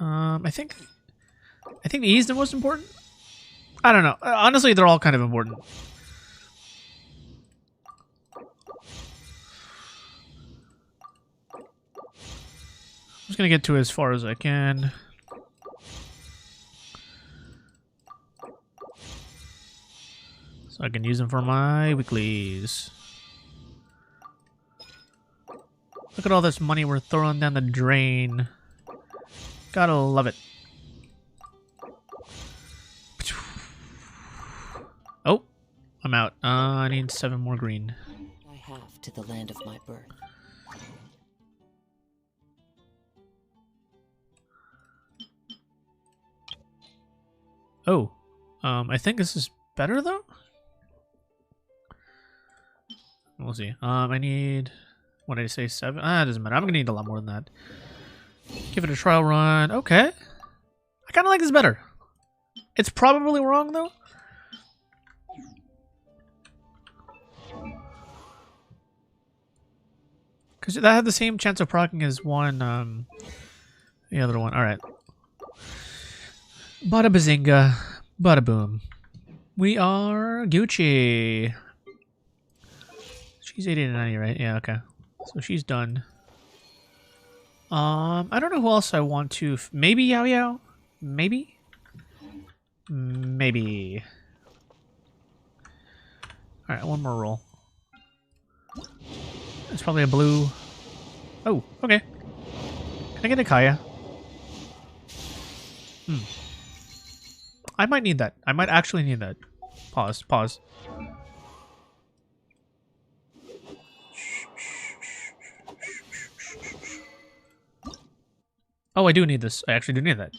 I think the E's the most important. I don't know. Honestly, they're all kind of important. I'm just gonna get to as far as I can. So I can use them for my weeklies. Look at all this money we're throwing down the drain. Gotta love it. Oh, I'm out. I need 7 more green. I have to the land of my birth. Oh, I think this is better though. We'll see. I need, what did I say, 7? It doesn't matter. I'm gonna need a lot more than that. Give it a trial run. Okay. I kind of like this better. It's probably wrong though. Because that had the same chance of proccing as one, the other one. Alright. Bada bazinga. Bada boom. We are Gucci. She's 80 to 90, right? Yeah, okay. So she's done. I don't know who else I want to... Maybe Yao Yao? Maybe? Maybe. Alright, one more roll. It's probably a blue... Oh, okay. Can I get a Kaya? I might need that. I might actually need that. Pause. Oh, I do need this. I actually do need that.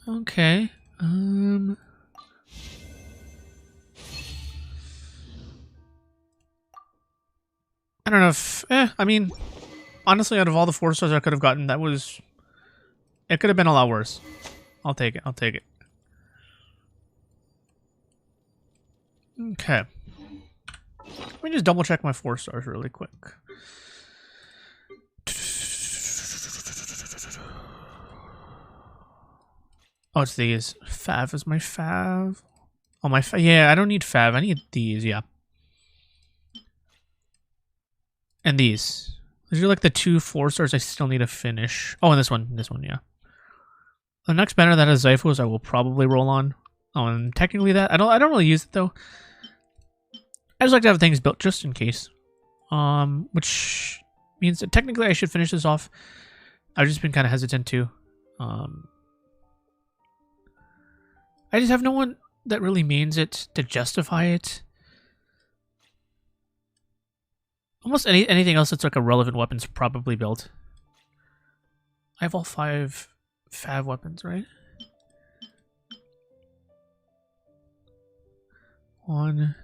Okay. I don't know if... I mean, honestly, out of all the 4 stars I could have gotten, that was... It could have been a lot worse. I'll take it. Okay. Let me just double check my 4 stars really quick. Oh, it's these. Fav is my fav. Oh, my yeah, I don't need fav. I need these, yeah. And these. These are like the 2 4 stars I still need to finish. Oh, and this one, yeah. The next banner that has Zaifus, I will probably roll on. Oh, and technically that I don't really use it though. I just like to have things built just in case. Which means that technically I should finish this off. I've just been kind of hesitant to. I just have no one that really means it to justify it. Almost anything else that's like a relevant weapon's probably built. I have all 5 fav weapons, right? 1,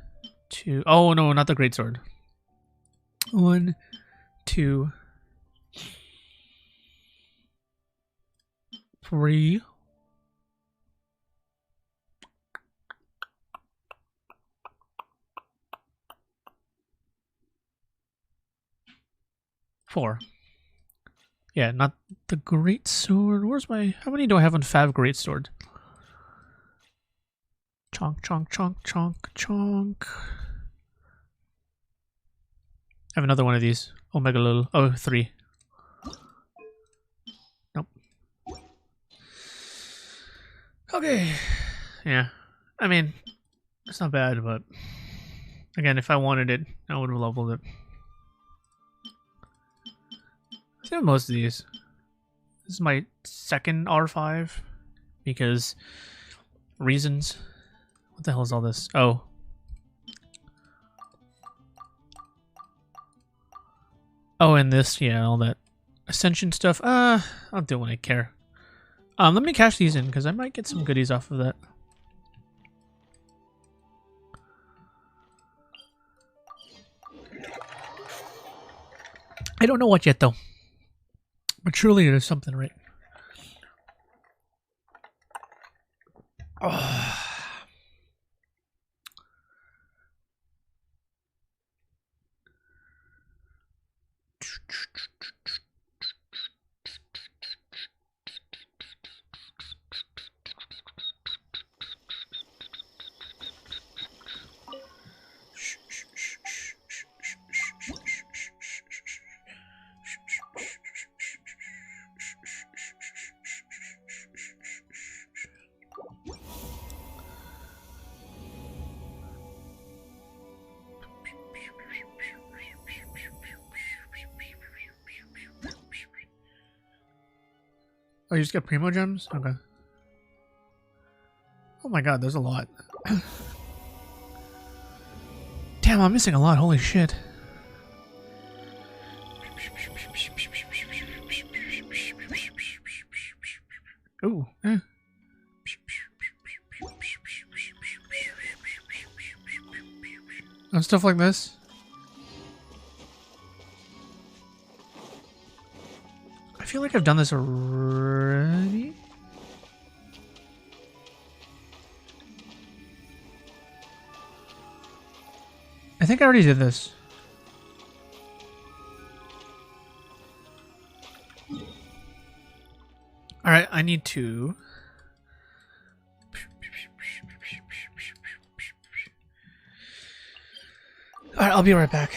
2. Oh no, not the greatsword. 1, 2, 3. 4. Yeah, not the greatsword. Where's my... How many do I have on fav greatsword? Chonk, chonk, chonk, chonk, chonk. I have another one of these. Omega little. Oh, 3. Nope. Okay. Yeah. I mean, it's not bad, but... Again, if I wanted it, I would have leveled it. Same with most of these. This is my second R5 because reasons. What the hell is all this? Oh. Oh, and this, yeah, all that Ascension stuff. I'll do it when I care. Let me cash these in because I might get some goodies off of that. I don't know what yet though. But surely there's something, right? Oh. Oh, you just got Primo gems? Okay. Oh my god, there's a lot. Damn, I'm missing a lot. Holy shit. Ooh. And stuff like this. I feel like I've done this already. I think I already did this. Alright, I need to... Alright, I'll be right back.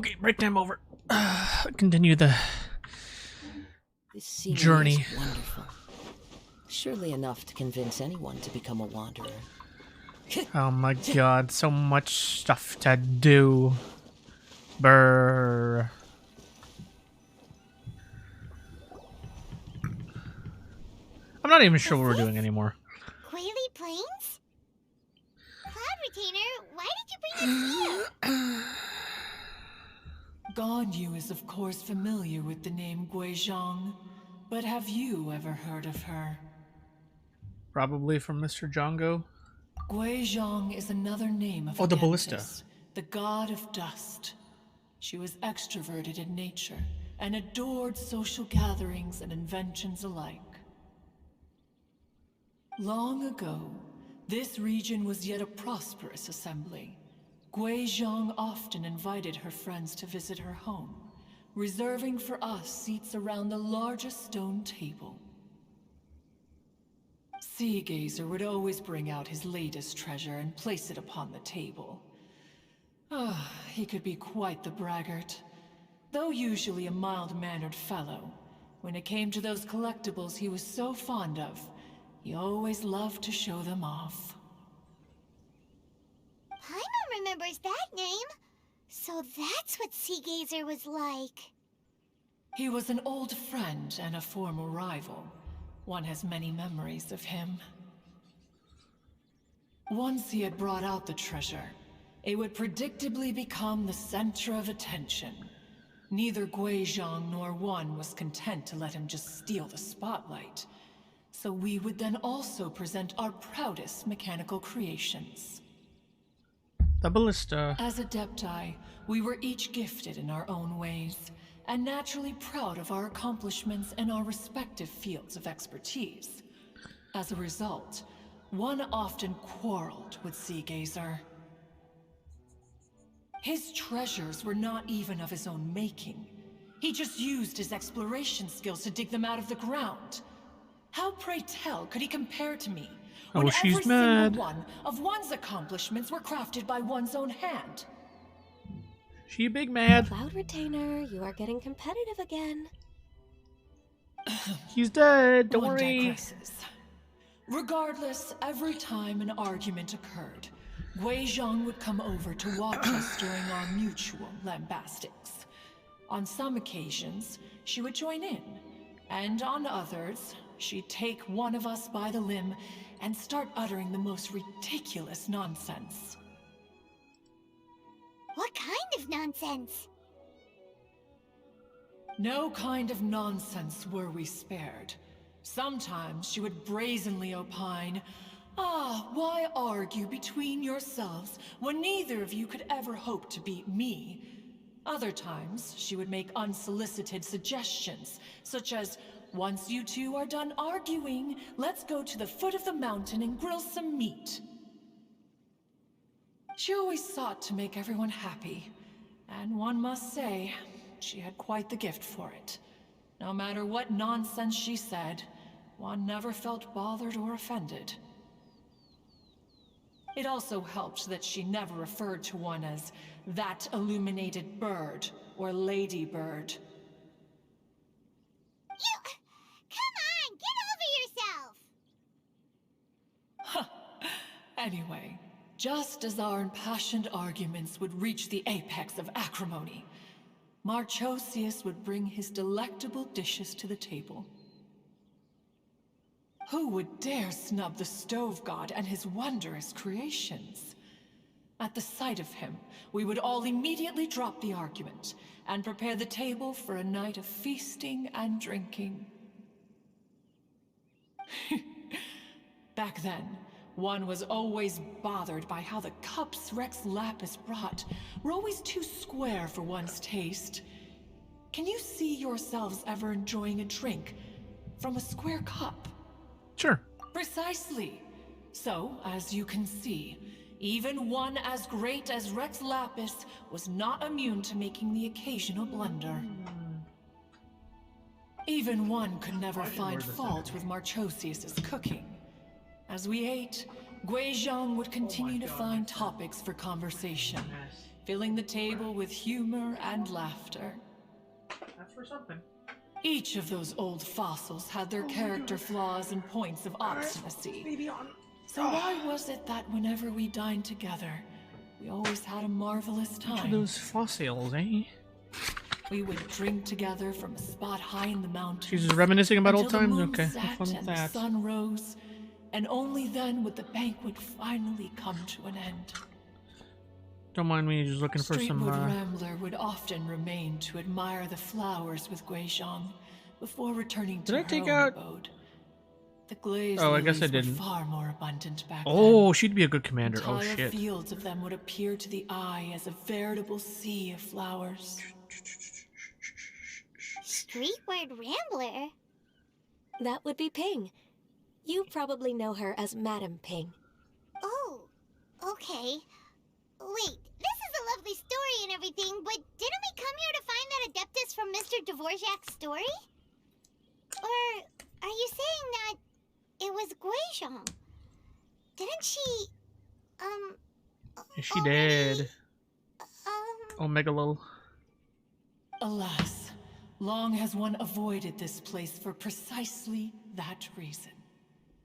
Okay, break time over. Continue the This scenery journey. is wonderful. Surely enough to convince anyone to become a wanderer. Oh my god, so much stuff to do. Brr. I'm not even sure what we're doing anymore. Quaily Plains? Cloud Retainer, why did you bring us here? Ganyu is of course familiar with the name Guizhong, but have you ever heard of her? Probably from Mr. Jongo. Guizhong is another name of Oh, the ballista. Agentis, the god of dust. She was extroverted in nature and adored social gatherings and inventions alike. Long ago, this region was yet a prosperous assembly. Guizhong often invited her friends to visit her home, reserving for us seats around the largest stone table. Sea Gazer would always bring out his latest treasure and place it upon the table. He could be quite the braggart. Though usually a mild-mannered fellow, when it came to those collectibles he was so fond of, he always loved to show them off. Paimon remembers that name. So that's what Sea Gazer was like. He was an old friend and a former rival. One has many memories of him. Once he had brought out the treasure, it would predictably become the center of attention. Neither Guizhong nor one was content to let him just steal the spotlight. So we would then also present our proudest mechanical creations. The ballista. As Adepti, we were each gifted in our own ways, and naturally proud of our accomplishments in our respective fields of expertise. As a result, one often quarreled with Sea Gazer. His treasures were not even of his own making. He just used his exploration skills to dig them out of the ground. How, pray tell, could he compare to me, when she's every mad. single one of one's accomplishments were crafted by one's own hand? She big mad. Cloud Retainer, you are getting competitive again. He's dead, don't One worry. digresses. Regardless, every time an argument occurred, Guizhong would come over to watch us during our mutual lambastics. On some occasions, she would join in, and on others, she'd take one of us by the limb and start uttering the most ridiculous nonsense. What kind of nonsense? No kind of nonsense were we spared. Sometimes she would brazenly opine, why argue between yourselves when neither of you could ever hope to beat me? Other times, she would make unsolicited suggestions, such as, once you two are done arguing, let's go to the foot of the mountain and grill some meat. She always sought to make everyone happy, and one must say, she had quite the gift for it. No matter what nonsense she said, one never felt bothered or offended. It also helped that she never referred to one as that illuminated bird or ladybird. Come on, get over yourself! Anyway, just as our impassioned arguments would reach the apex of acrimony, Marchosius would bring his delectable dishes to the table. Who would dare snub the stove god and his wondrous creations? At the sight of him, we would all immediately drop the argument and prepare the table for a night of feasting and drinking. Back then, one was always bothered by how the cups Rex Lapis brought were always too square for one's taste. Can you see yourselves ever enjoying a drink from a square cup? Sure. Precisely. So, as you can see, even one as great as Rex Lapis was not immune to making the occasional blunder. Even one could never find fault with Marchosius's cooking. As we ate, Guizhong would continue to find topics for conversation, filling the table with humor and laughter. That's for something. Each of those old fossils had their character flaws and points of obstinacy. Baby on. So why was it that whenever we dined together, we always had a marvelous Each of time? those fossils, eh? We would drink together from a spot high in the mountains. She's just reminiscing about old until the times? moon Okay, have set fun with and that. the sun rose, and only then would the banquet finally come to an end. Don't mind me just looking for some. Streetwood Rambler would often remain to admire the flowers with Guizhong before returning to Did I her take own out? abode. The glazed Oh, I guess I lilies didn't. were far more abundant back Oh, then. she'd be a good commander. Oh Entire shit. fields of them would appear to the eye as a veritable sea of flowers. Streetward Rambler? That would be Ping. You probably know her as Madam Ping. Oh, okay. Wait, this is a lovely story and everything, but didn't we come here to find that Adeptus from Mr. Dvorak's story? Or are you saying that it was Guizhong? Didn't she, Is she already, dead? Omega lol. Alas, long has one avoided this place for precisely that reason.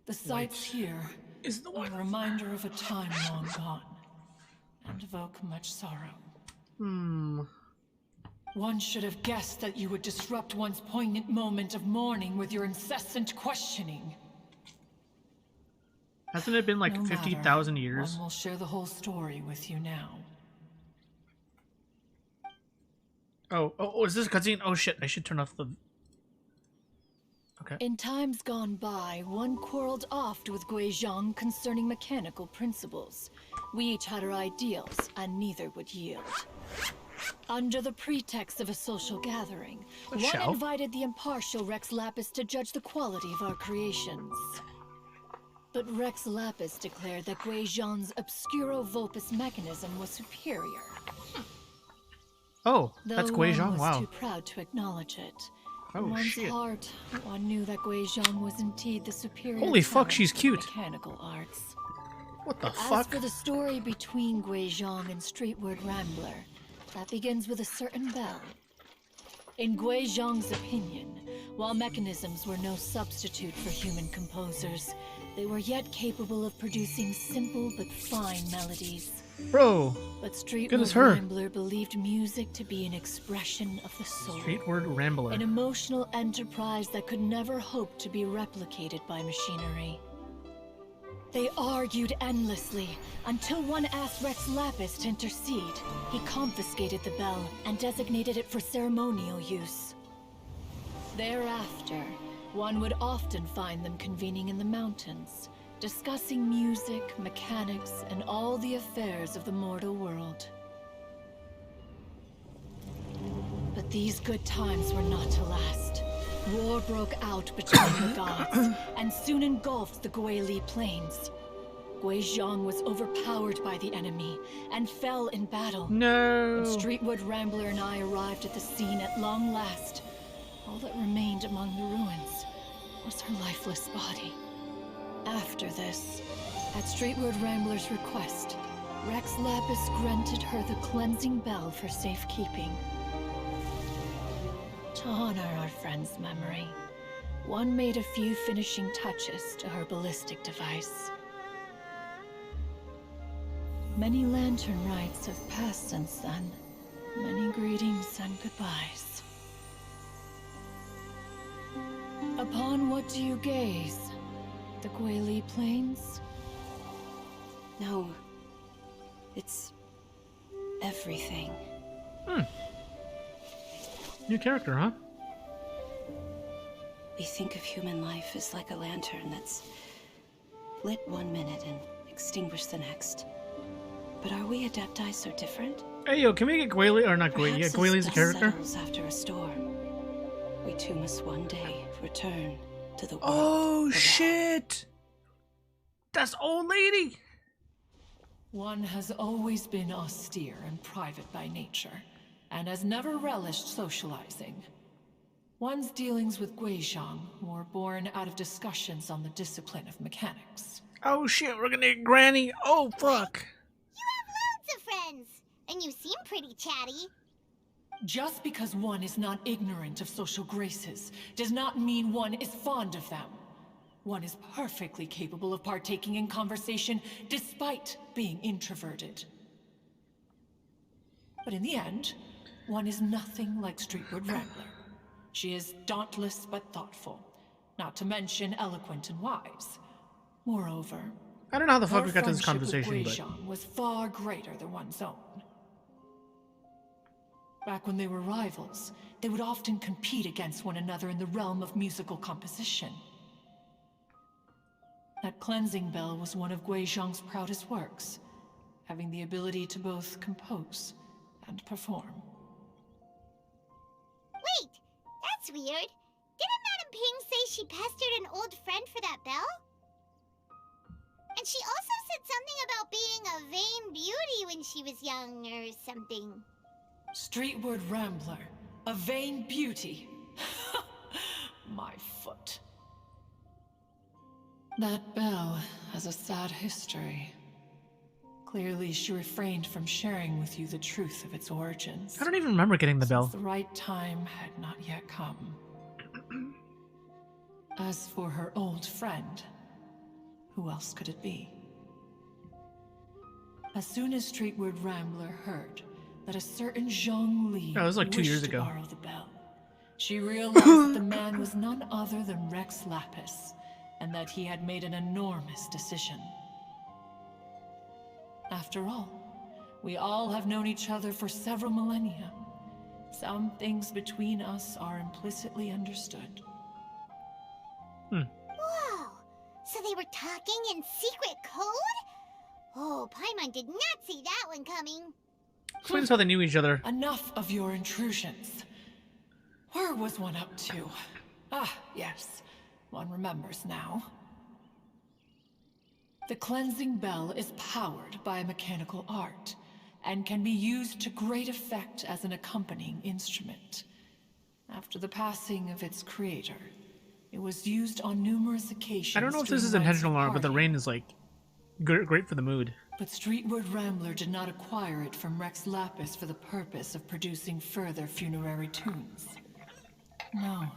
The sights here Is the are a reminder of a time long gone, and evoke much sorrow. One should have guessed that you would disrupt one's poignant moment of mourning with your incessant questioning. Hasn't it been like No 50,000 matter, years? One will share the whole story with you now. Oh, is this a cutscene? Oh shit, I should turn off the... Okay. In times gone by, one quarreled oft with Guizhong concerning mechanical principles. We each had our ideals, and neither would yield. Under the pretext of a social gathering, one Xiao? invited the impartial Rex Lapis to judge the quality of our creations. But Rex Lapis declared that Guizhong's Obscuro Vulpus mechanism was superior. Oh, that's Though Guizhong? one was Wow. too proud to acknowledge it. Oh, In one's shit. heart, one knew that Guizhong was indeed the superior. Holy fuck, talent she's of cute. Mechanical arts. What the As fuck? for the story between Guizhong and Streetward Rambler, that begins with a certain Bell. In Guizhong's opinion, while mechanisms were no substitute for human composers, they were yet capable of producing simple but fine melodies. Bro, But good Streetward as her. Rambler believed music to be an expression of the soul. Streetward Rambler. An emotional enterprise that could never hope to be replicated by machinery. They argued endlessly, until one asked Rex Lapis to intercede. He confiscated the bell and designated it for ceremonial use. Thereafter, one would often find them convening in the mountains, discussing music, mechanics, and all the affairs of the mortal world. But these good times were not to last. War broke out between the gods, and soon engulfed the Guili Plains. Guizhong was overpowered by the enemy, and fell in battle. No. When Streetwood Rambler and I arrived at the scene at long last, all that remained among the ruins was her lifeless body. After this, at Streetwood Rambler's request, Rex Lapis granted her the cleansing bell for safekeeping. To honor our friend's memory, one made a few finishing touches to her ballistic device. Many Lantern Rites have passed since then. Many greetings and goodbyes. Upon what do you gaze? The Guili Plains? No. It's everything. New character, huh? We think of human life as like a lantern that's lit one minute and extinguished the next. But are we Adepti so different? Hey, yo, can we get Guili? Or not Guili? Yeah, Perhaps as Guili's a dust character. settles after a storm, we too must one day return to the world. Oh, below. shit! That's old lady! One has always been austere and private by nature, and has never relished socializing. One's dealings with Guizhong were born out of discussions on the discipline of mechanics. Oh shit, we're gonna get Granny! Oh fuck! You have loads of friends! and you seem pretty chatty. Just because one is not ignorant of social graces does not mean one is fond of them. One is perfectly capable of partaking in conversation despite being introverted. But in the end, one is nothing like Streetward Rambler. She is dauntless but thoughtful, not to mention eloquent and wise. Moreover, I don't know how the fuck her we got to this friendship with conversation, but Guizhang was far greater than one's own. Back when they were rivals, they would often compete against one another in the realm of musical composition. That cleansing bell was one of Guizhang's proudest works, having the ability to both compose and perform. Wait, that's weird. Didn't Madame Ping say she pestered an old friend for that bell? And she also said something about being a vain beauty when she was young or something. Streetward Rambler, a vain beauty. My foot. That bell has a sad history. Clearly, she refrained from sharing with you the truth of its origins. I don't even remember getting the bell. Since the right time had not yet come. As for her old friend, who else could it be? As soon as Streetward Rambler heard that a certain Zhongli that was like 2 years wished to ago. borrow the bell, she realized the man was none other than Rex Lapis, and that he had made an enormous decision. After all, we all have known each other for several millennia. Some things between us are implicitly understood. Whoa! So they were talking in secret code? Oh, Paimon did not see that one coming. Explains how they knew each other. Enough of your intrusions. Where was one up to? Ah, yes. One remembers now. The cleansing bell is powered by a mechanical art, and can be used to great effect as an accompanying instrument. After the passing of its creator, it was used on numerous occasions. I don't know if this is during rites of intentional or not, but the party. rain is like great for the mood. But Streetward Rambler did not acquire it from Rex Lapis for the purpose of producing further funerary tunes. No.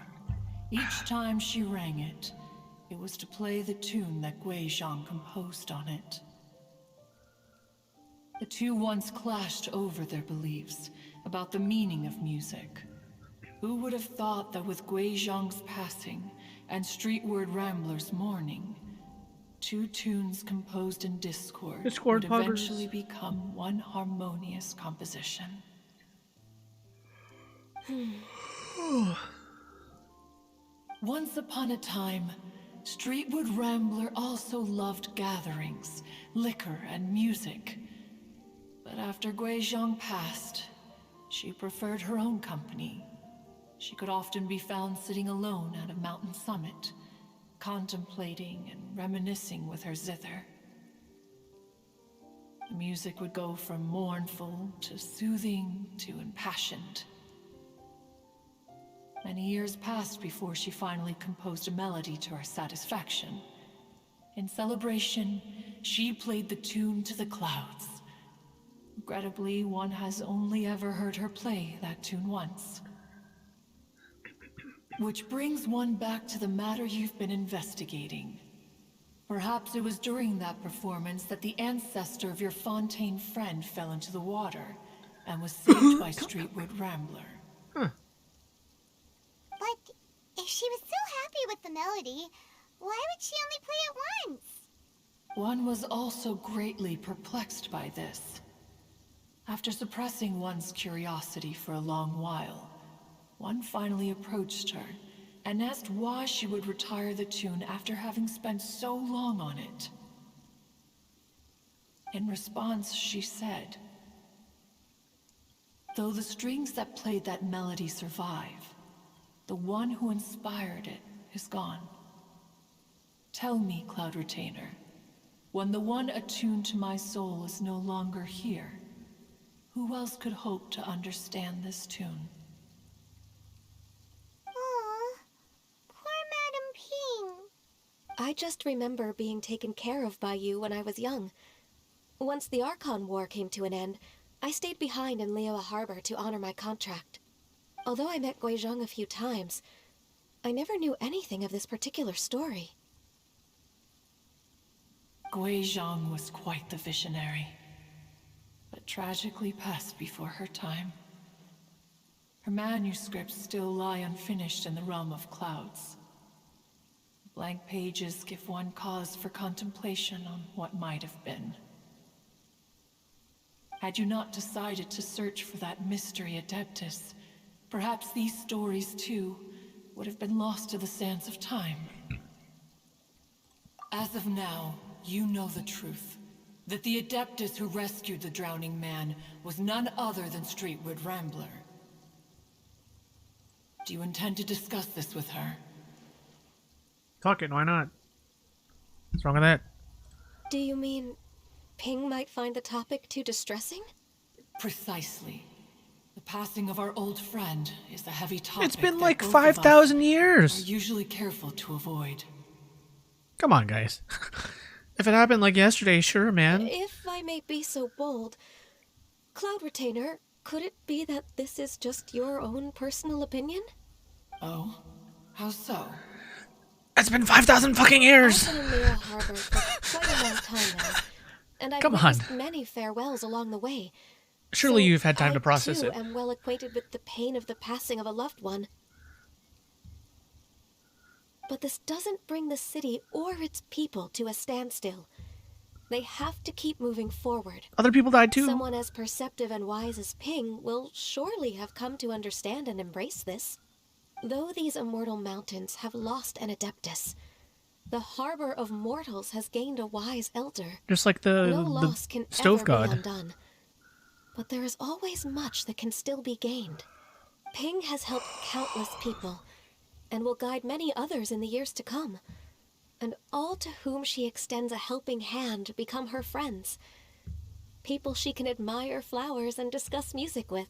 Each time she rang it, it was to play the tune that Guizhang composed on it. The two once clashed over their beliefs about the meaning of music. Who would have thought that with Guizhang's passing and Streetward Rambler's mourning, two tunes composed in discord would eventually become one harmonious composition? Once upon a time, Streetward Rambler also loved gatherings, liquor, and music. But after Guizhang passed, she preferred her own company. She could often be found sitting alone at a mountain summit, contemplating and reminiscing with her zither. The music would go from mournful to soothing to impassioned. Many years passed before she finally composed a melody to her satisfaction. In celebration, she played the tune to the clouds. Regrettably, one has only ever heard her play that tune once. Which brings one back to the matter you've been investigating. Perhaps it was during that performance that the ancestor of your Fontaine friend fell into the water and was saved by Streetward Rambler. But if she was so happy with the melody, why would she only play it once? One was also greatly perplexed by this. After suppressing one's curiosity for a long while, one finally approached her and asked why she would retire the tune after having spent so long on it. In response, she said, "Though the strings that played that melody survive, the one who inspired it is gone. Tell me, Cloud Retainer, when the one attuned to my soul is no longer here, who else could hope to understand this tune?" Aw, poor Madame Ping. I just remember being taken care of by you when I was young. Once the Archon War came to an end, I stayed behind in Liyue Harbor to honor my contract. Although I met Guizhong a few times, I never knew anything of this particular story. Guizhong was quite the visionary, but tragically passed before her time. Her manuscripts still lie unfinished in the realm of clouds. Blank pages give one cause for contemplation on what might have been. Had you not decided to search for that mystery Adeptus, perhaps these stories too would have been lost to the sands of time. As of now, you know the truth. That the Adeptus who rescued the drowning man was none other than Streetwood Rambler. Do you intend to discuss this with her? Fuck it, why not? What's wrong with that? Do you mean Ping might find the topic too distressing? Precisely. The passing of our old friend is a heavy topic. It's been that like both of 5,000 us years. are usually careful to avoid. Come on, guys. If it happened like yesterday, sure, man. If I may be so bold, Cloud Retainer, could it be that this is just your own personal opinion? Oh? How so? It's been 5,000 fucking years. I've been in Liyue Harbor for quite a long time now, and I've witnessed many farewells along the way. Surely So you've had time to process I, too, it. am well acquainted with the pain of the passing of a loved one. But this doesn't bring the city or its people to a standstill. They have to keep moving forward. Other people died too. Someone as perceptive and wise as Ping will surely have come to understand and embrace this. Though these immortal mountains have lost an Adeptus, the harbor of mortals has gained a wise elder. Just like No the loss can stove ever god. be undone. But there is always much that can still be gained. Ping has helped countless people, and will guide many others in the years to come. And all to whom she extends a helping hand become her friends. People she can admire flowers and discuss music with.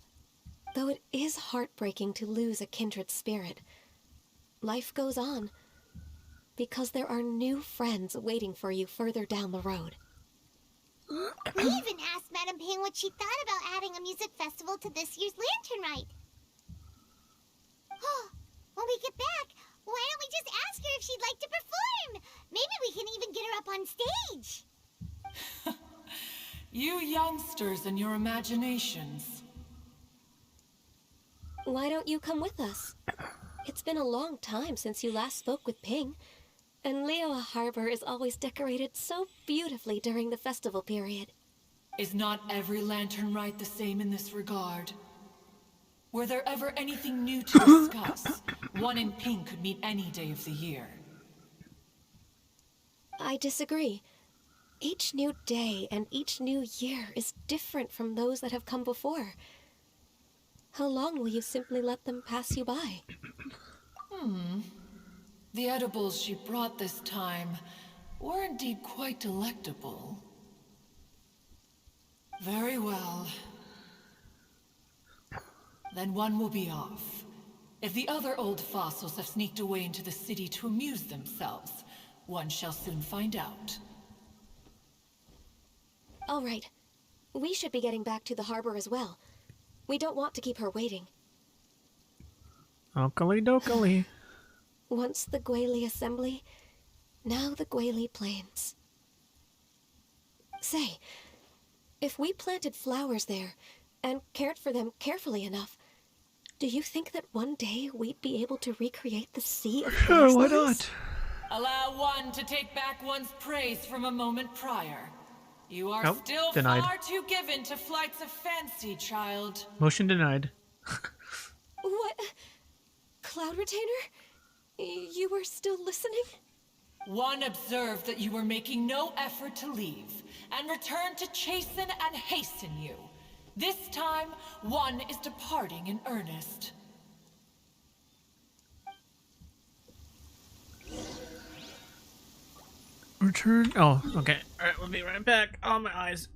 Though it is heartbreaking to lose a kindred spirit, life goes on, because there are new friends waiting for you further down the road. We even asked Madame Ping what she thought about adding a music festival to this year's Lantern Rite. When we get back, why don't we just ask her if she'd like to perform? Maybe we can even get her up on stage. You youngsters and your imaginations. Why don't you come with us? It's been a long time since you last spoke with Ping, and Liyue Harbor is always decorated so beautifully during the festival period. Is not every Lantern Rite the same in this regard? Were there ever anything new to discuss? One in Pink could meet any day of the year. I disagree. Each new day and each new year is different from those that have come before. How long will you simply let them pass you by? The edibles she brought this time were indeed quite delectable. Very well. Then one will be off. If the other old fossils have sneaked away into the city to amuse themselves, one shall soon find out. All right. We should be getting back to the harbor as well. We don't want to keep her waiting. Okally dokally. Once the Guili Assembly, now the Guili Plains. Say, if we planted flowers there and cared for them carefully enough, do you think that one day we'd be able to recreate the sea of Sure, why grasslands? not? Allow one to take back one's praise from a moment prior. You are Nope, still denied. far too given to flights of fancy, child. Motion denied. What? Cloud Retainer? You were still listening? One observed that you were making no effort to leave, and returned to chasten and hasten you. This time, one is departing in earnest. Return. Oh, okay. Alright, we'll be right back. Oh, my eyes.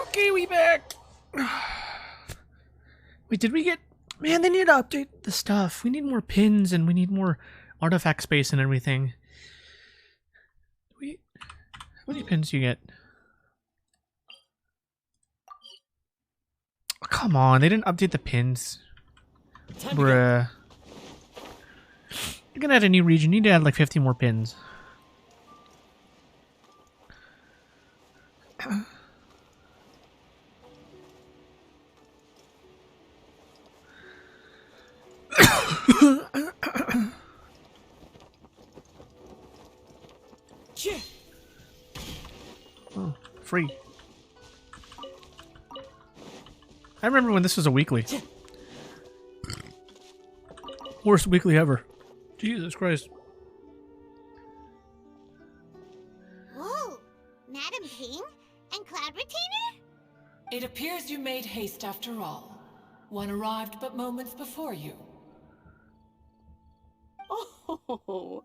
Okay, we back. Wait, did we get... Man, they need to update the stuff. We need more pins and we need more artifact space and everything. How many pins do you get? Oh, come on, they didn't update the pins. Bruh. You're gonna add a new region. You need to add like 50 more pins. Oh, free. I remember when this was a weekly. Worst weekly ever. Jesus Christ. Whoa! Madam Ping? And Cloud Retainer? It appears you made haste after all. One arrived but moments before you. Oh,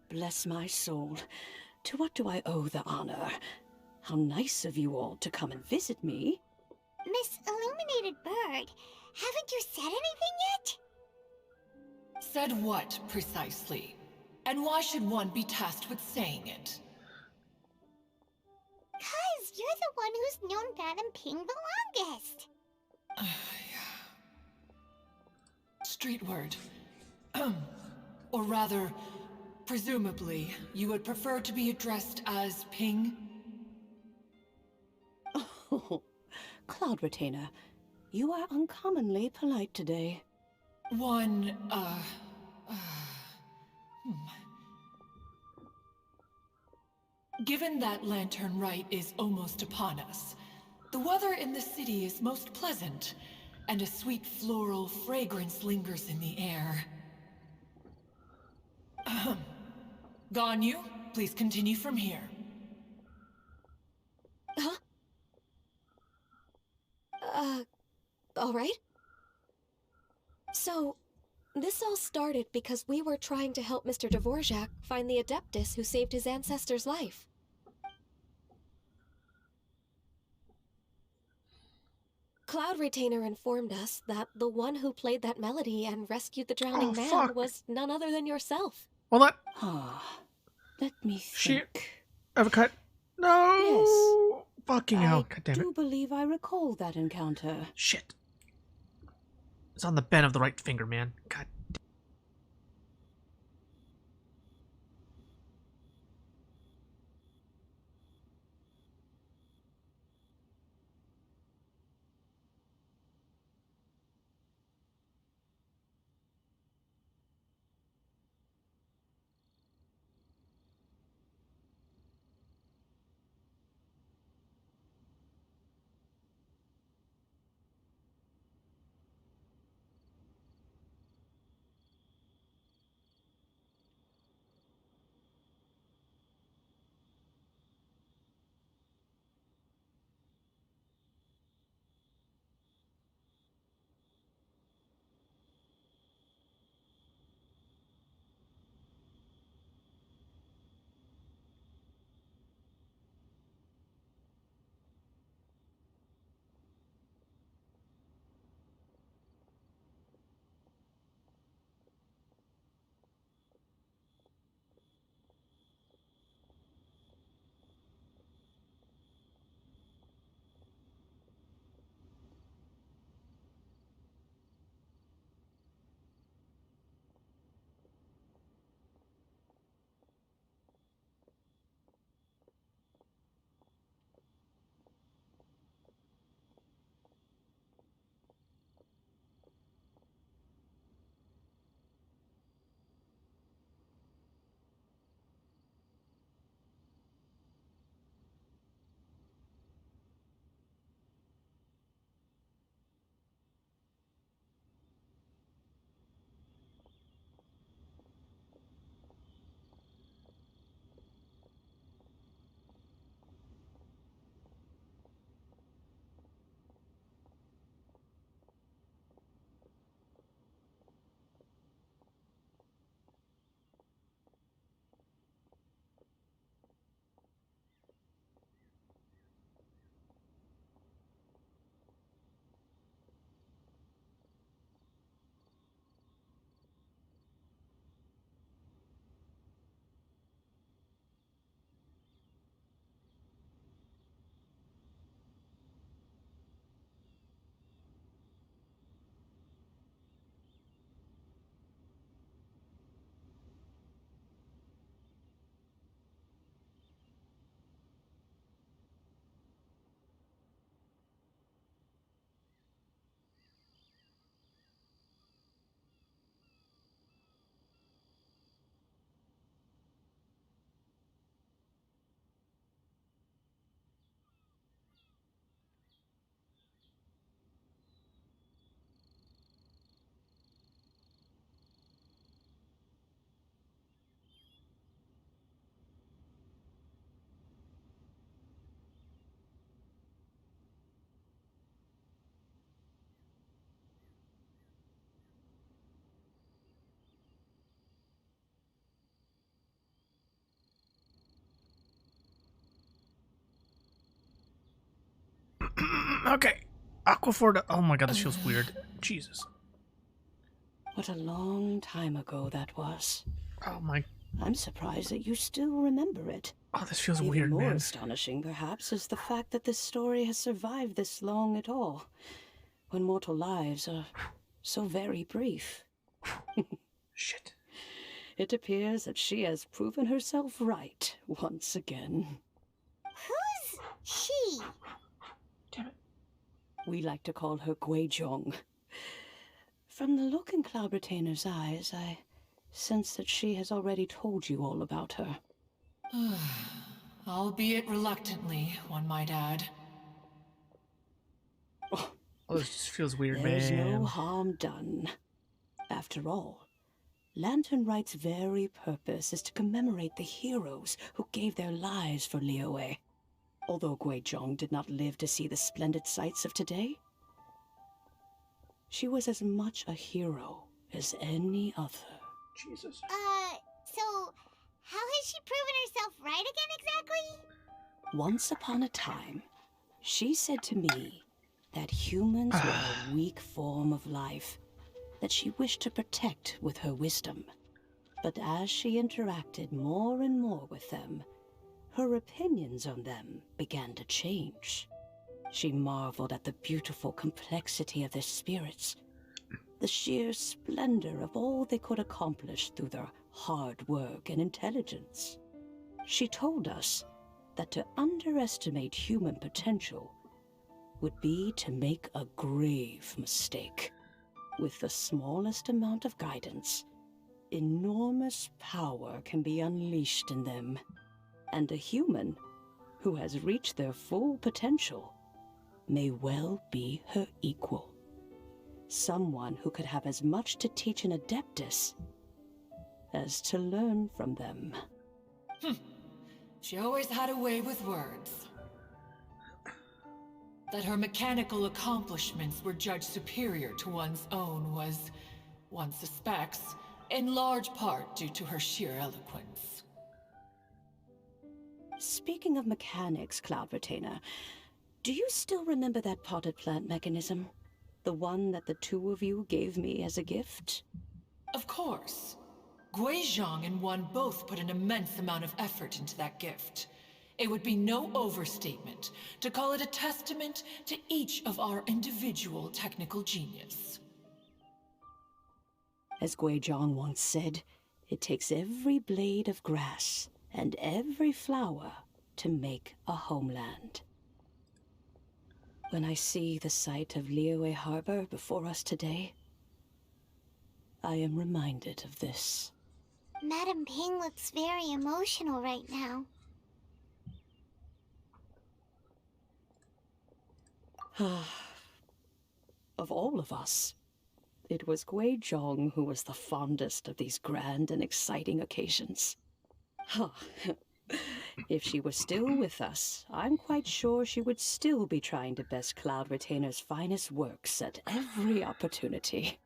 bless my soul. To what do I owe the honor? How nice of you all to come and visit me. Miss Illuminated Bird, haven't you said anything yet? Said what, precisely? And why should one be tasked with saying it? 'Cause you're the one who's known Madam Ping the longest. Street word. Or rather, presumably, you would prefer to be addressed as Ping? Oh, Cloud Retainer, you are uncommonly polite today. One, Given that Lantern Rite is almost upon us, the weather in the city is most pleasant, and a sweet floral fragrance lingers in the air. Ganyu, please continue from here. Huh? Alright. So, this all started because we were trying to help Mr. Dvorak find the Adeptus who saved his ancestor's life. Cloud Retainer informed us that the one who played that melody and rescued the drowning man was none other than yourself. Well, that... Let me think. Shit. I have a cut. No! Yes. Fucking hell. God damn it. I do believe I recall that encounter. Shit. It's on the bend of the right finger, man. God. Okay. Aquaforte. Oh my god, this feels weird. Jesus. What a long time ago that was. Oh my. I'm surprised that you still remember it. Oh, this feels Even weird, more man. astonishing, perhaps, is the fact that this story has survived this long at all, when mortal lives are so very brief. Shit. It appears that she has proven herself right once again. Who's she? Damn it. We like to call her Guizhong. From the look in Cloud Retainer's eyes, I sense that she has already told you all about her. Albeit reluctantly, one might add. Oh, this just feels weird, There's man. no harm done. After all, Lantern Rite's very purpose is to commemorate the heroes who gave their lives for Liyue. Although Guizhong did not live to see the splendid sights of today, she was as much a hero as any other. Jesus. So how has she proven herself right again exactly? Once upon a time, she said to me that humans were a weak form of life that she wished to protect with her wisdom. But as she interacted more and more with them, her opinions on them began to change. She marveled at the beautiful complexity of their spirits, the sheer splendor of all they could accomplish through their hard work and intelligence. She told us that to underestimate human potential would be to make a grave mistake. With the smallest amount of guidance, enormous power can be unleashed in them. And a human who has reached their full potential may well be her equal. Someone who could have as much to teach an Adeptus as to learn from them. She always had a way with words. That her mechanical accomplishments were judged superior to one's own was, one suspects, in large part due to her sheer eloquence. Speaking of mechanics, Cloud Retainer, do you still remember that potted plant mechanism? The one that the two of you gave me as a gift? Of course. Guizhong and one both put an immense amount of effort into that gift. It would be no overstatement to call it a testament to each of our individual technical genius. As Guizhong once said, it takes every blade of grass and every flower to make a homeland. When I see the sight of Liyue Harbor before us today, I am reminded of this. Madame Ping looks very emotional right now. Of all of us, it was Guizhong who was the fondest of these grand and exciting occasions. If she was still with us, I'm quite sure she would still be trying to best Cloud Retainer's finest works at every opportunity.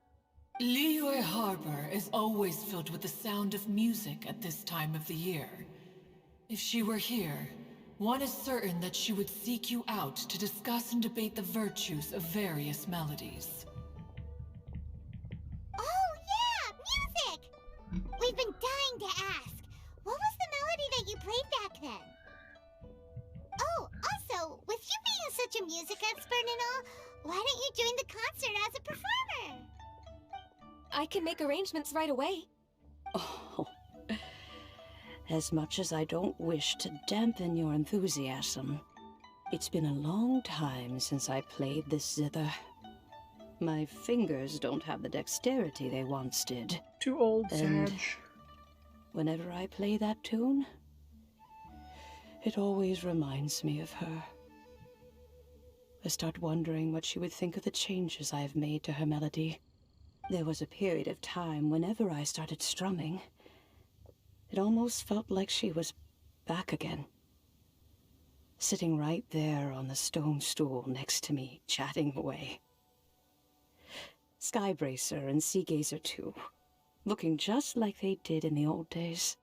Liyue Harbor is always filled with the sound of music at this time of the year. If she were here, one is certain that she would seek you out to discuss and debate the virtues of various melodies. Oh yeah, music! We've been dying to ask. What was the melody that you played back then? Oh, also, with you being such a music expert and all, why don't you join the concert as a performer? I can make arrangements right away. Oh, as much as I don't wish to dampen your enthusiasm, it's been a long time since I played this zither. My fingers don't have the dexterity they once did. Too old, And Sag. whenever I play that tune, it always reminds me of her. I start wondering what she would think of the changes I have made to her melody. There was a period of time whenever I started strumming, it almost felt like she was back again. Sitting right there on the stone stool next to me, chatting away. Skybracer and Seagazer too, looking just like they did in the old days.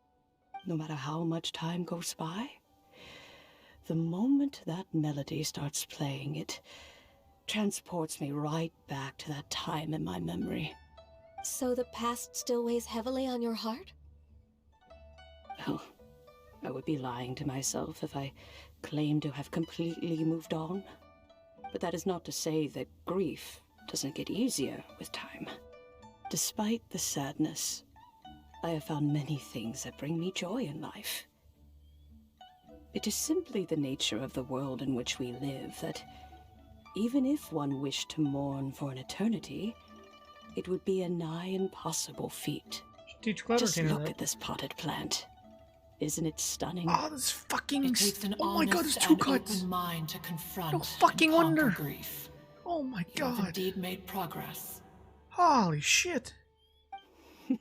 No matter how much time goes by, the moment that melody starts playing, it transports me right back to that time in my memory. So the past still weighs heavily on your heart? Oh, I would be lying to myself if I claimed to have completely moved on. But that is not to say that grief doesn't get easier with time. Despite the sadness, I have found many things that bring me joy in life. It is simply the nature of the world in which we live that, even if one wished to mourn for an eternity, it would be a nigh impossible feat. Teach Just look at this potted plant. Isn't it stunning? Oh, this fucking... It takes an oh my god, honest there's two and cuts. open mind to confront No fucking and conquer wonder. grief. Oh my You have god. indeed made progress. Holy shit. I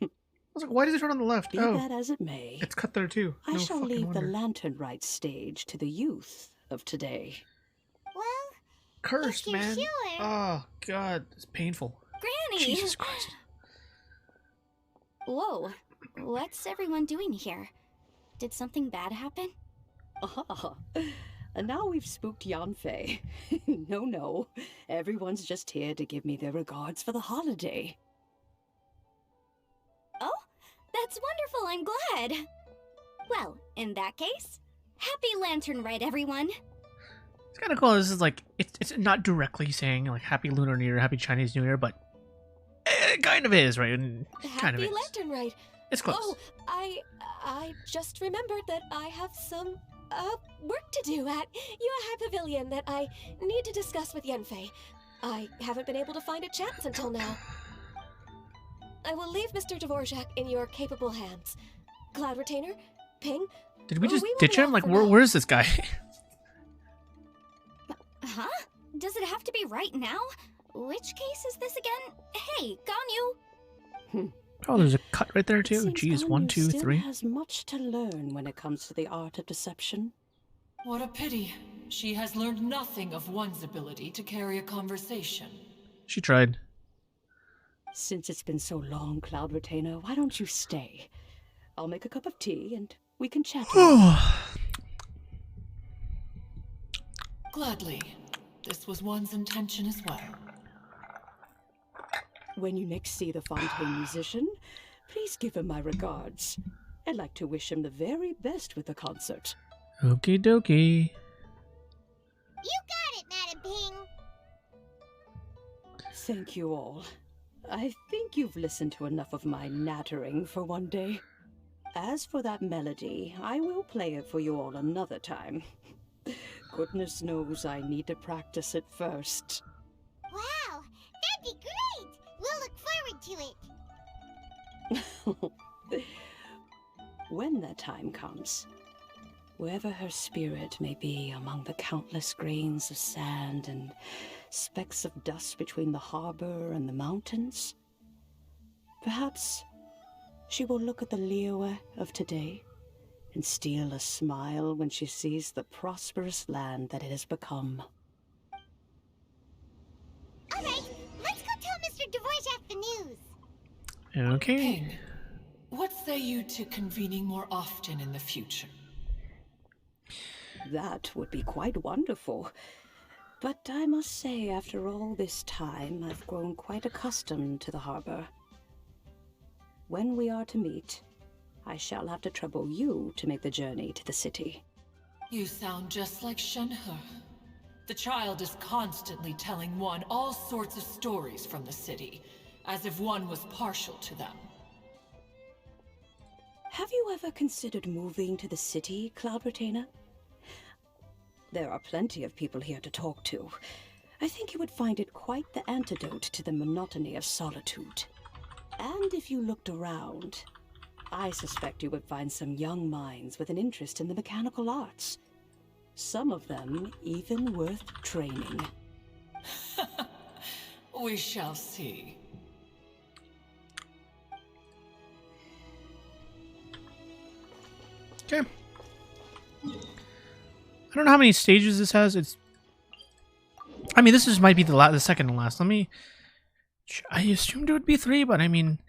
was like, why does it turn on the left? Be that as it may, it's cut there too. I No shall fucking leave wonder. the Lantern Rite stage to the youth of today. Well, Cursed, if you're man. sure. Oh god, it's painful. Granny! Jesus Christ. Whoa, what's everyone doing here? Did something bad happen? Ah, and now we've spooked Yanfei. No, everyone's just here to give me their regards for the holiday. Oh, that's wonderful, I'm glad. Well, in that case, happy Lantern Rite, everyone. It's kind of cool. This is like, it's not directly saying like Happy Lunar New Year, Happy Chinese New Year, but it kind of is, right? Kind of Happy is. Lantern Rite. It's close. Oh, I just remembered that I have some work to do at Yuehai Pavilion that I need to discuss with Yanfei. I haven't been able to find a chance until now. I will leave Mr. Dvorak in your capable hands. Cloud Retainer, Ping. Did we just will ditch be him? off Like, for now. where is this guy? Huh? Does it have to be right now? Which case is this again? Hey, Ganyu! Oh, there's a cut right there It too. seems Jeez, 1, Ganyu 2, still 3. has much to learn when it comes to the art of deception. What a pity. She has learned nothing of one's ability to carry a conversation. She tried. Since it's been so long, Cloud Retainer, why don't you stay? I'll make a cup of tea and we can chat. Gladly. This was one's intention as well. When you next see the Fontaine musician, please give him my regards. I'd like to wish him the very best with the concert. Okie dokie. You got it, Madam Ping. Thank you all. I think you've listened to enough of my nattering for one day. As for that melody, I will play it for you all another time. Goodness knows I need to practice it first. Wow, that'd be great. We'll look forward to it. When that time comes, wherever her spirit may be among the countless grains of sand and specks of dust between the harbor and the mountains, perhaps she will look at the Liyue of today and steal a smile when she sees the prosperous land that it has become. All right, let's go tell Mr. Dvorak the news. Okay. Ping, what say you to convening more often in the future? That would be quite wonderful. But I must say, after all this time, I've grown quite accustomed to the harbor. When we are to meet, I shall have to trouble you to make the journey to the city. You sound just like Shenhe. The child is constantly telling one all sorts of stories from the city, as if one was partial to them. Have you ever considered moving to the city, Cloud Retainer? There are plenty of people here to talk to. I think you would find it quite the antidote to the monotony of solitude. And if you looked around, I suspect you would find some young minds with an interest in the mechanical arts. Some of them even worth training. We shall see. Okay. I don't know how many stages this has. I mean, this might be the second to last. I assumed it would be 3, but I mean,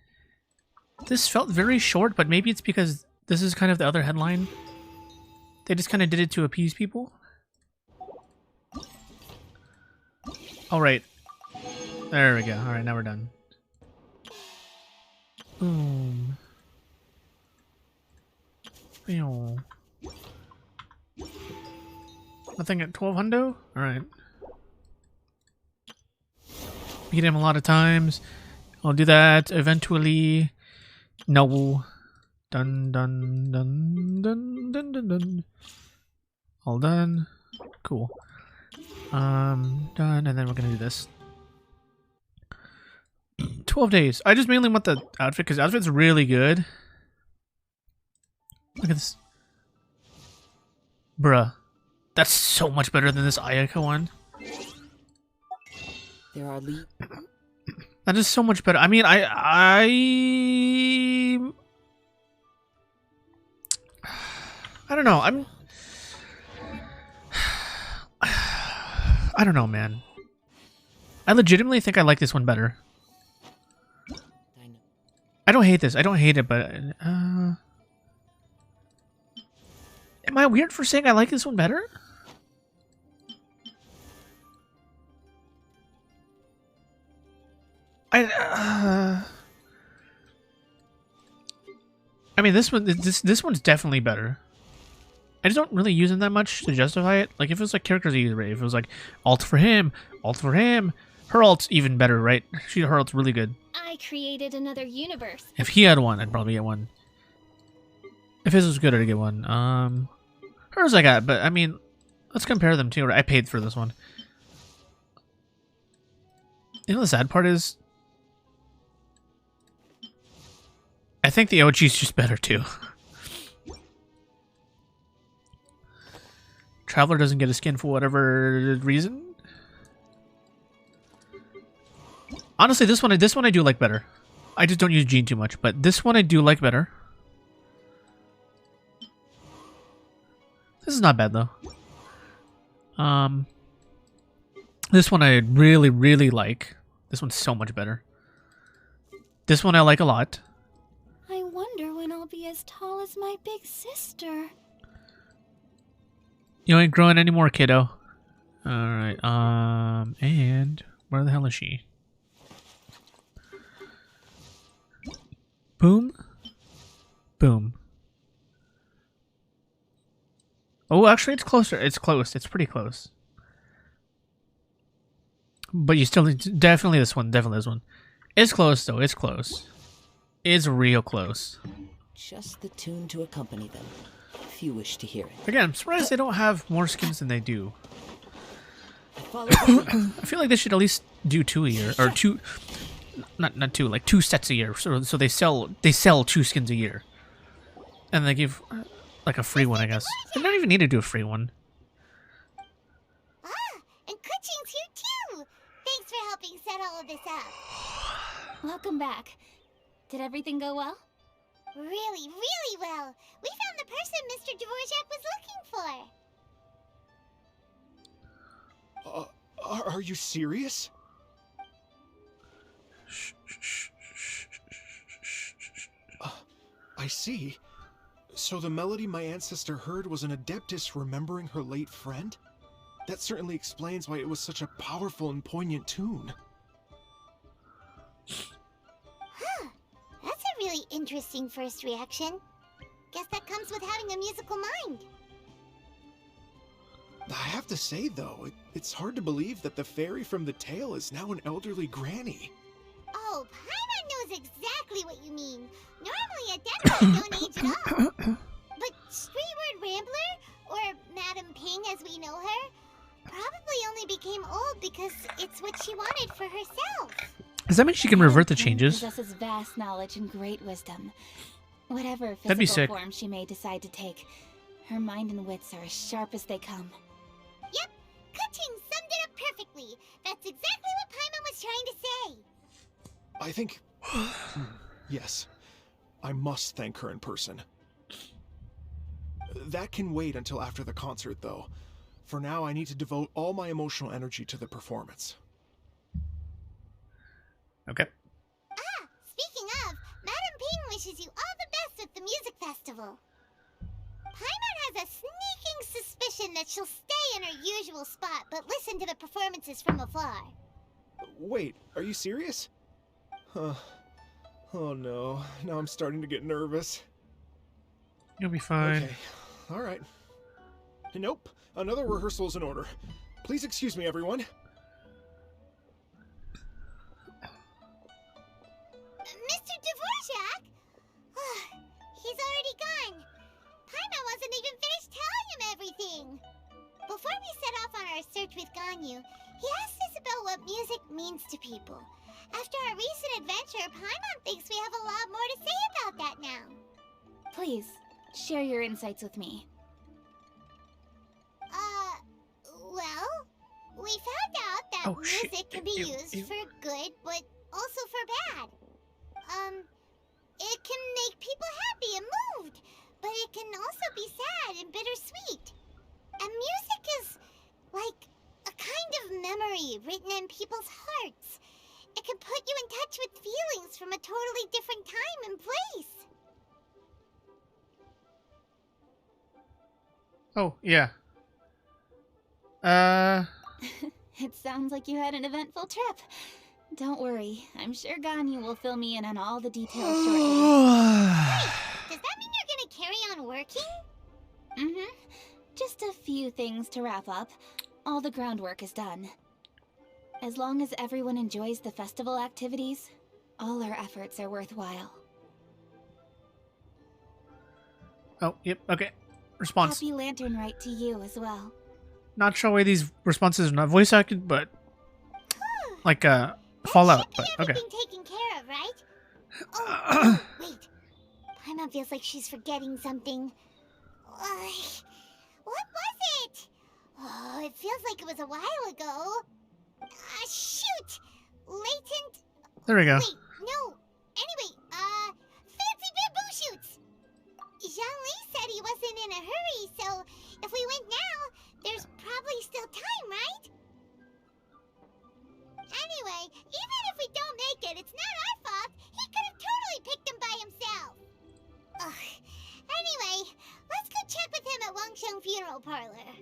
this felt very short, but maybe it's because this is kind of the other headline. They just kind of did it to appease people. All right. There we go. All right, now we're done. Boom. Pew. Nothing at 12 hundo? All right. Beat him a lot of times. I'll do that eventually. No. Dun dun dun dun dun dun dun. All done. Cool. Done, and then we're gonna do this. 12 days. I just mainly want the outfit because the outfit's really good. Look at this. Bruh. That's so much better than this Ayaka one. There are That is so much better. I mean, I don't know. I don't know, man. I legitimately think I like this one better. I don't hate this. I don't hate it, but am I weird for saying I like this one better? I mean, this one's definitely better. I just don't really use them that much to justify it. Like, if it was like characters I use, right? If it was like alt for him, her alt's even better, right? Her alt's really good. I created another universe. If he had one, I'd probably get one. If his was good, I'd get one. Hers I got, but I mean, let's compare them too. I paid for this one. You know, the sad part is, I think the OG's just better too. Traveler doesn't get a skin for whatever reason. Honestly, this one I do like better. I just don't use Jean too much, but this one I do like better. This is not bad though. This one I really, really like. This one's so much better. This one I like a lot. I wonder when I'll be as tall as my big sister. You ain't growing anymore, kiddo. Alright, and where the hell is she? Boom. Boom. Oh, actually, it's closer. It's close. It's pretty close. But you still definitely this one. Definitely this one. It's close though. It's close. It's real close. Just the tune to accompany them, if you wish to hear it. Again, I'm surprised they don't have more skins than they do. I feel like they should at least do 2 a year, or two, not two, like 2 sets a year. So they sell 2 skins a year, and they give like a free one, I guess. They don't even need to do a free one. Ah, and Kuching's here too. Thanks for helping set all of this up. Welcome back. Did everything go well? Really, really well. We found the person Mr. Dvorak was looking for. Are you serious? I see. So the melody my ancestor heard was an adeptus remembering her late friend? That certainly explains why it was such a powerful and poignant tune. Huh. That's a really interesting first reaction. Guess that comes with having a musical mind. I have to say, though, it's hard to believe that the fairy from the tale is now an elderly granny. Oh, Paimon knows exactly what you mean. Normally, adeptus don't age at all. But Streetward Rambler, or Madam Ping as we know her, probably only became old because it's what she wanted for herself. Does that mean she can revert the changes? Possesses vast knowledge and great wisdom. Whatever That'd be physical sick. form she may decide to take, her mind and wits are as sharp as they come. Yep, Kuching summed it up perfectly. That's exactly what Paimon was trying to say. I think... yes. I must thank her in person. That can wait until after the concert, though. For now, I need to devote all my emotional energy to the performance. Okay. Ah, speaking of, Madam Ping wishes you all the best at the music festival. Paimon has a sneaking suspicion that she'll stay in her usual spot, but listen to the performances from afar. Wait, are you serious? Huh. Oh no, now I'm starting to get nervous. You'll be fine. Okay, alright. Nope, another rehearsal is in order. Please excuse me, everyone. Mr. Dvorak? He's already gone. Paimon wasn't even finished telling him everything. Before we set off on our search with Ganyu, he asked us about what music means to people. After our recent adventure, Paimon thinks we have a lot more to say about that now. Please, share your insights with me. Well, we found out that music can be used for good, but also for bad. It can make people happy and moved, but it can also be sad and bittersweet. And music is like a kind of memory written in people's hearts. It can put you in touch with feelings from a totally different time and place. Oh, yeah. It sounds like you had an eventful trip. Don't worry, I'm sure Ganyu will fill me in on all the details shortly. Wait, does that mean you're gonna carry on working? Mm-hmm. Just a few things to wrap up. All the groundwork is done. As long as everyone enjoys the festival activities, all our efforts are worthwhile. Oh, yep, okay. Response. Happy Lantern Rite to you as well. Not sure why these responses are not voice acted, but like Fallout. But okay. Taken care of, right? Oh, wait. Paimon feels like she's forgetting something. What was it? Oh, it feels like it was a while ago. Shoot! Latent... There we go. Wait, no. Anyway, fancy bamboo shoots! Zhongli said he wasn't in a hurry, so if we went now, there's probably still time, right? Anyway, even if we don't make it, it's not our fault. He could have totally picked them by himself. Ugh. Anyway, let's go check with him at Wangsheng Funeral Parlor.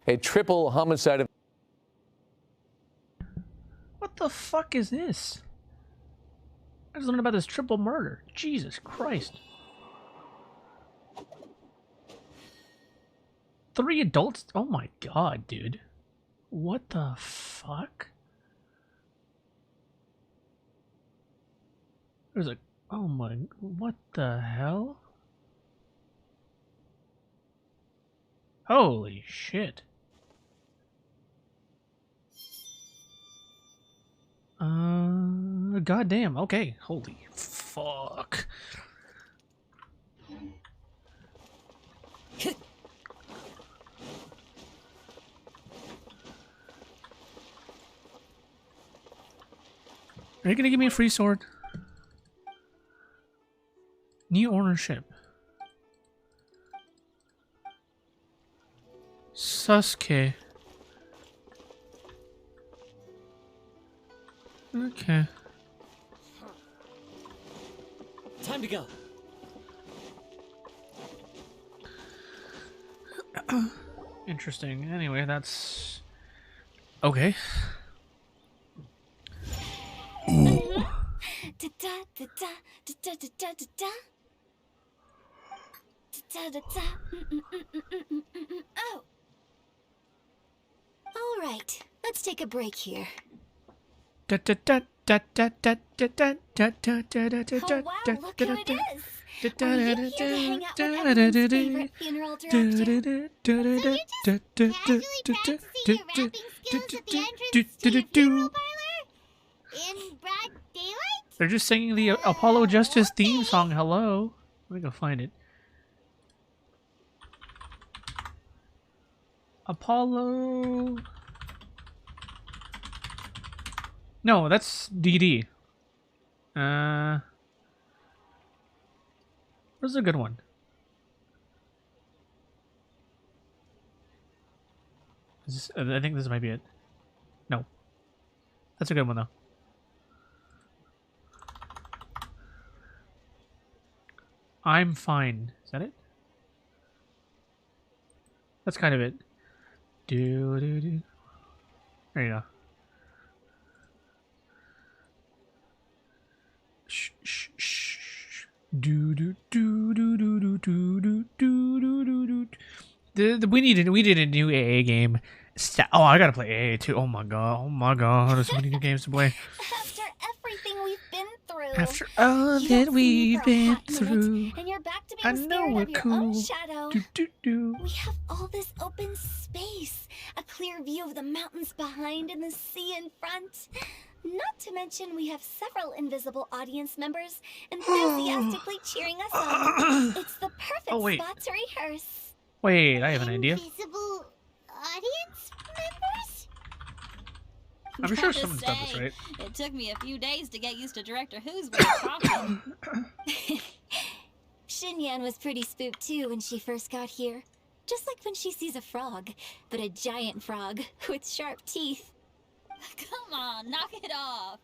A triple homicide of... What the fuck is this? I just learned about this triple murder. Jesus Christ. 3 adults? Oh my god, dude. What the fuck? There's a... Oh my... What the hell? Holy shit. Goddamn. Okay. Holy fuck. Are you gonna give me a free sword? New ownership. Sasuke. Okay. Time to go. Interesting. Anyway, that's okay. Ooh. Oh. All right. Let's take a break here. Oh wow, look who it is! Are you here to hang out with everyone's favorite funeral director? So you're just casually practicing your rapping skills at the entrance to your funeral parlor? In broad daylight? They're just singing the Apollo Justice theme song. Hello. Let me go find it. Apollo. No, that's DD. Where's a good one? Is this, I think this might be it. No. That's a good one, though. I'm fine. Is that it? That's kind of it. Do. There you go. Shh. Do. We needed a new AA game. Oh, I gotta play AA too. Oh my god, there's so many new games to play. After everything we've been through. After all that we've been through. And you're back to I being know scared we're of your cool. own shadow. Do. We have all this open space, a clear view of the mountains behind and the sea in front. Not to mention we have several invisible audience members enthusiastically cheering us on. It's the perfect spot to rehearse. Wait, I have an idea. Invisible audience members? I'm sure someone's done this, right? It took me a few days to get used to Director Who's way of talking. Xinyan was pretty spooked too when she first got here. Just like when she sees a frog, but a giant frog with sharp teeth. Come on, knock it off.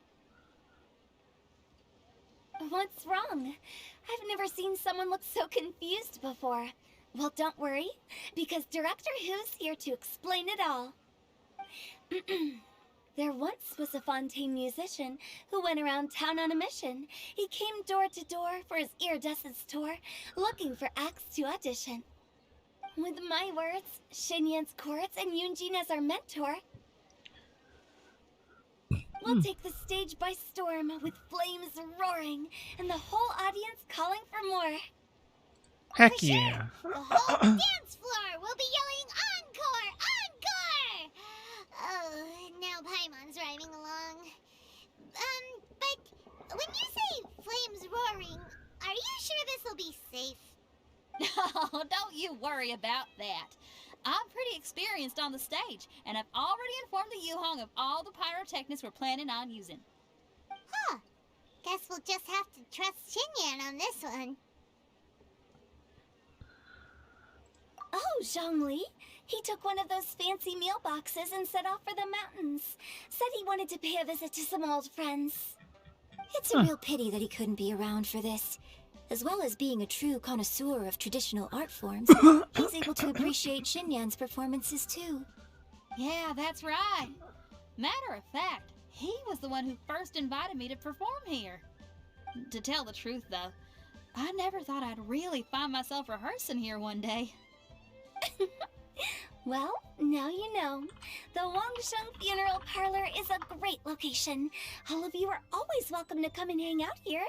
What's wrong? I've never seen someone look so confused before. Well, don't worry, because Director Who's here to explain it all. There once was a Fontaine musician who went around town on a mission. He came door to door for his iridescence tour, looking for acts to audition. With my words, Xinyan's chords, and Yunjin as our mentor, we'll take the stage by storm with flames roaring and the whole audience calling for more. Heck yeah. The whole dance floor will be yelling encore! Encore! Oh, now Paimon's rhyming along. But when you say flames roaring, are you sure this'll be safe? No, don't you worry about that. I'm pretty experienced on the stage, and I've already informed the Yuhong of all the pyrotechnics we're planning on using. Huh. Guess we'll just have to trust Xinyan on this one. Oh, Zhongli. He took one of those fancy meal boxes and set off for the mountains. Said he wanted to pay a visit to some old friends. It's a real pity that he couldn't be around for this. As well as being a true connoisseur of traditional art forms, he's able to appreciate Xinyan's performances too. Yeah, that's right. Matter of fact, he was the one who first invited me to perform here. To tell the truth, though, I never thought I'd really find myself rehearsing here one day. Well, now you know. The Wangsheng Funeral Parlor is a great location. All of you are always welcome to come and hang out here,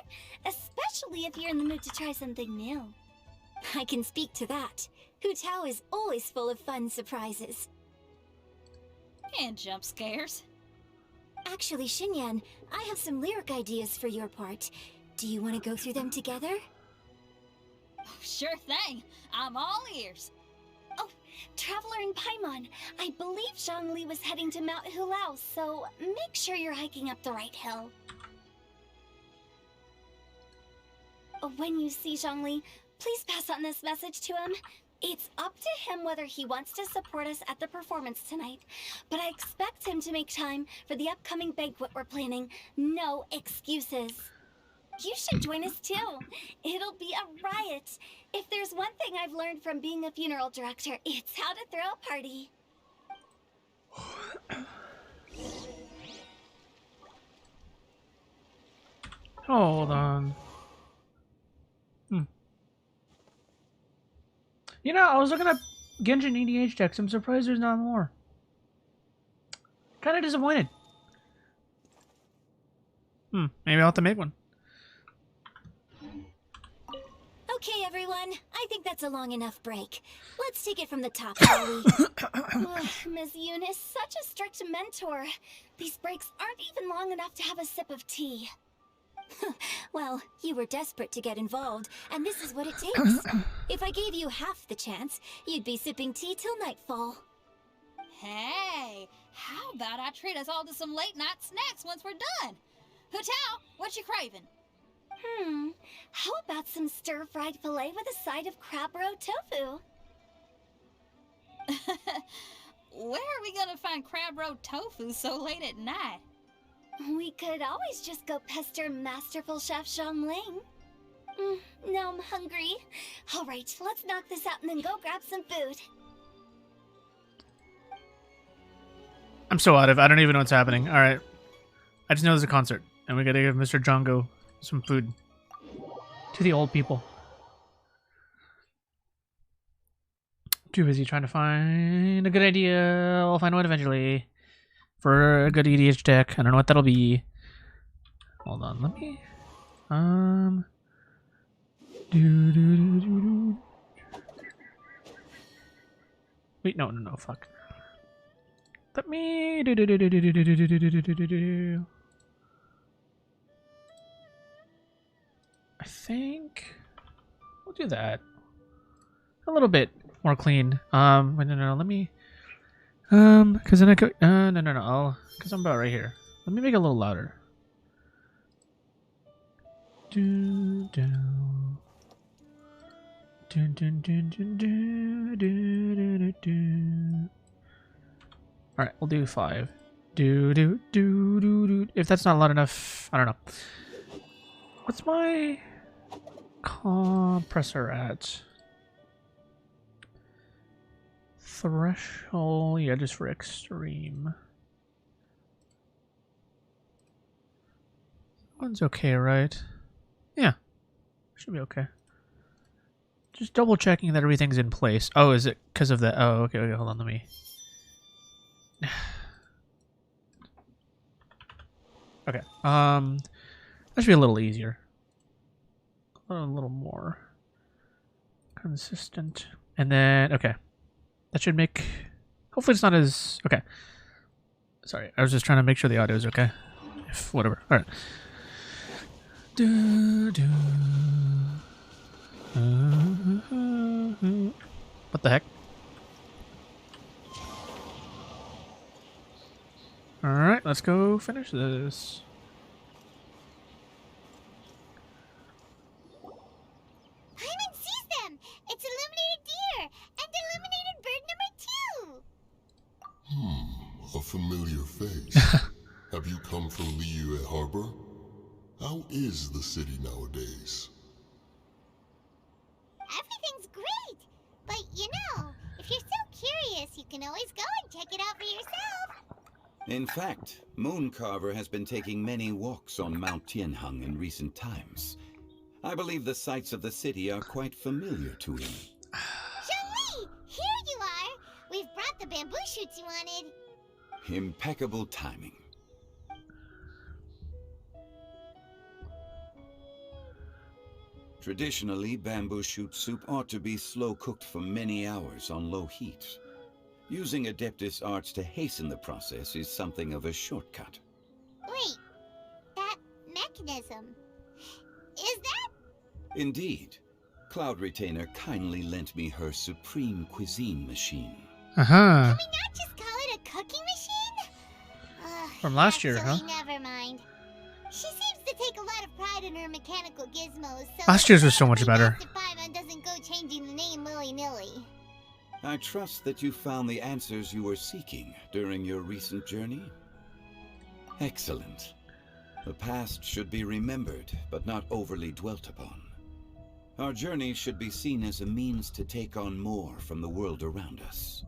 especially if you're in the mood to try something new. I can speak to that. Hu Tao is always full of fun surprises. And jump scares. Actually, Xinyan, I have some lyric ideas for your part. Do you want to go through them together? Oh, sure thing. I'm all ears. Oh, Traveler in Paimon, I believe Zhongli was heading to Mount Hulao, so make sure you're hiking up the right hill. When you see Zhongli, please pass on this message to him. It's up to him whether he wants to support us at the performance tonight, but I expect him to make time for the upcoming banquet we're planning. No excuses. You should join us too. It'll be a riot. If there's one thing I've learned from being a funeral director, it's how to throw a party. Hold on. You know, I was looking at Genshin EDH decks. I'm surprised there's not more. Kind of disappointed. Maybe I'll have to make one. Okay, everyone. I think that's a long enough break. Let's take it from the top, shall we? Ms. Eunice, such a strict mentor. These breaks aren't even long enough to have a sip of tea. Well, you were desperate to get involved, and this is what it takes. If I gave you half the chance, you'd be sipping tea till nightfall. Hey, how about I treat us all to some late night snacks once we're done? Hu Tao, what you craving? How about some stir-fried filet with a side of crab roe tofu? Where are we gonna find crab roe tofu so late at night? We could always just go pester masterful chef Zhongling. Now I'm hungry. All right, let's knock this out and then go grab some food. I'm so out of it. I don't even know what's happening. All right. I just know there's a concert, and we gotta give Mr. Django some food. To the old people. Too busy trying to find a good idea. I'll find one eventually. For a good EDH deck. I don't know what that'll be. Hold on, let me... Wait, no, fuck. Let me... I think... We'll do that. A little bit more clean. Wait, no, let me... Cause then I could, no, cause I'm about right here. Let me make it a little louder. Alright, we'll do 5. If that's not loud enough, I don't know. What's my compressor at? Threshold, yeah, just for extreme. One's okay, right? Yeah, should be okay. Just double checking that everything's in place. Oh, is it because of that? Oh, okay, hold on, let me. Okay, that should be a little easier. A little more consistent, and then okay. That should make... Hopefully it's not as... Okay. Sorry, I was just trying to make sure the audio is okay. If whatever. Alright. What the heck? Alright, let's go finish this. Paimon sees them! It's illuminated deer! And illuminated bird number 2! A familiar face. Have you come from Liyue Harbor? How is the city nowadays? Everything's great! But you know, if you're so curious, you can always go and check it out for yourself! In fact, Mooncarver has been taking many walks on Mount Tianheng in recent times. I believe the sights of the city are quite familiar to him. Zhongli! Here you are! We've brought the bamboo shoots you wanted. Impeccable timing. Traditionally, bamboo shoot soup ought to be slow cooked for many hours on low heat. Using Adeptus arts to hasten the process is something of a shortcut. Wait, that mechanism, is that? Indeed. Cloud Retainer kindly lent me her supreme cuisine machine. Uh-huh. Can we not just call it a cooking machine? From last year, huh? Never mind. She seems to take a lot of pride in her mechanical gizmos, so Last year's was so much better. Master Paimon doesn't go changing the name willy-nilly. I trust that you found the answers you were seeking during your recent journey. Excellent. The past should be remembered, but not overly dwelt upon. Our journey should be seen as a means to take on more from the world around us.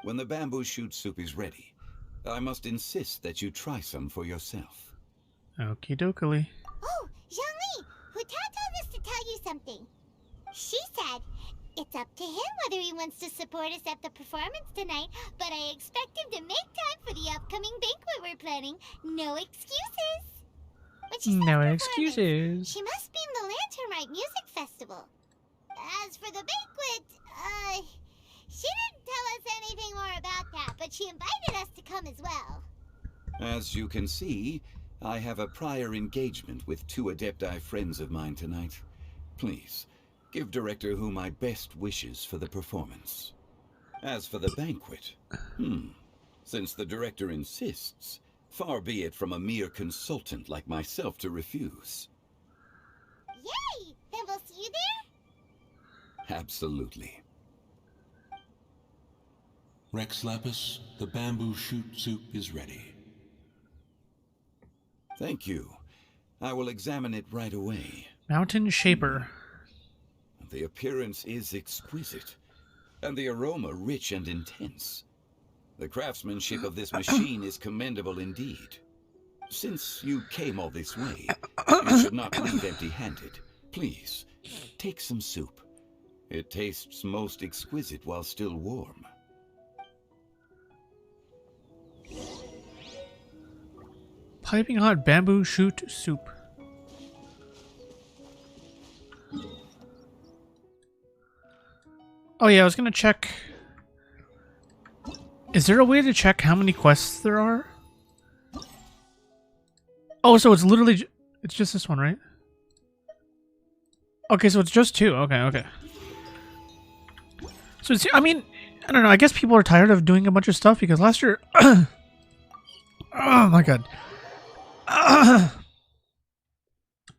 When the bamboo shoot soup is ready, I must insist that you try some for yourself. Okie dokie. Oh, Zhongli! Huta told us to tell you something. She said, it's up to him whether he wants to support us at the performance tonight, but I expect him to make time for the upcoming banquet we're planning. No excuses! No excuses. She must be in the Lantern Rite Music Festival. As for the banquet, she didn't tell us anything more about that, but she invited us to come as well. As you can see, I have a prior engagement with 2 Adepti friends of mine tonight. Please, give Director Hu my best wishes for the performance. As for the banquet, since the Director insists, far be it from a mere consultant like myself to refuse. Yay! Then we'll see you there? Absolutely. Rex Lapis, the bamboo shoot soup is ready. Thank you. I will examine it right away. Mountain Shaper. The appearance is exquisite, and the aroma rich and intense. The craftsmanship of this machine is commendable indeed. Since you came all this way, you should not leave empty-handed. Please, take some soup. It tastes most exquisite while still warm. Piping hot bamboo shoot soup. Oh yeah, I was gonna check. Is there a way to check how many quests there are? Oh, so it's literally it's just this one, right? Okay, so it's just 2. Okay. So it's, I mean, I don't know. I guess people are tired of doing a bunch of stuff because last year. Oh my god.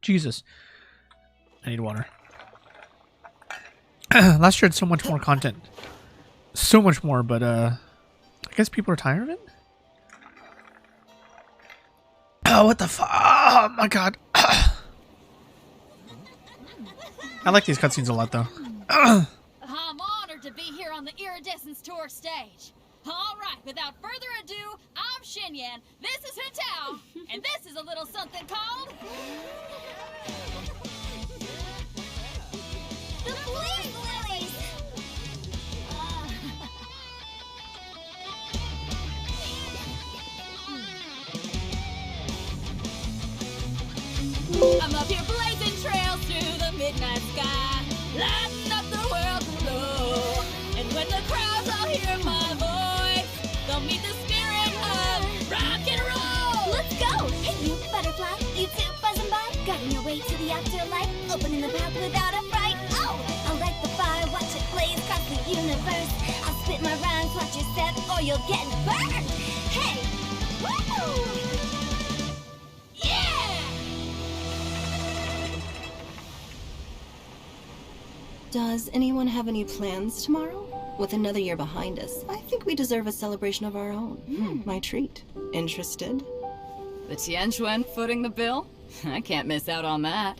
Jesus. I need water. Last year had so much more content. So much more, but I guess people are tired of it? Oh, what the fuck? Oh my god. I like these cutscenes a lot, though. I'm honored to be here on the Iridescence Tour stage. All right, without further ado, I'm Shenhe, this is Hitao, and this is a little something called... The Flame Lilies! I'm up here blazing trails through the midnight sky, lighting up the world below. And when the crowds all hear my voice, they'll meet the spirit of rock and roll. Let's go! Hey, you butterfly, you too buzzing by, guiding your way to the afterlife, opening the path without a fright. Oh, I'll light the fire, watch it blaze across the universe. I'll spit my rhymes, watch your step, or you'll get burned. Hey, woo! Does anyone have any plans tomorrow? With another year behind us, I think we deserve a celebration of our own. My treat. Interested? The Tianquan footing the bill? I can't miss out on that.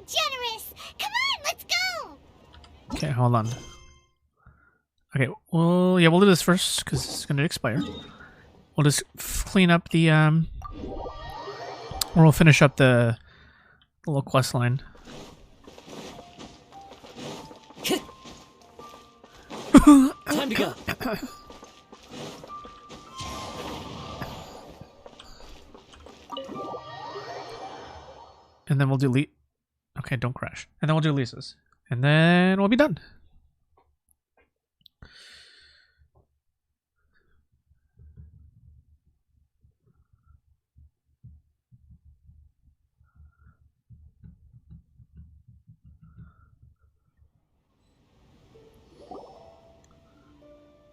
generous! Come on, let's go! Okay, hold on. Okay, well, yeah, we'll do this first because it's going to expire. We'll just clean up the, or we'll finish up the little quest line. Time to go. And then we'll do okay, don't crash. And then we'll do Lisa's. And then we'll be done.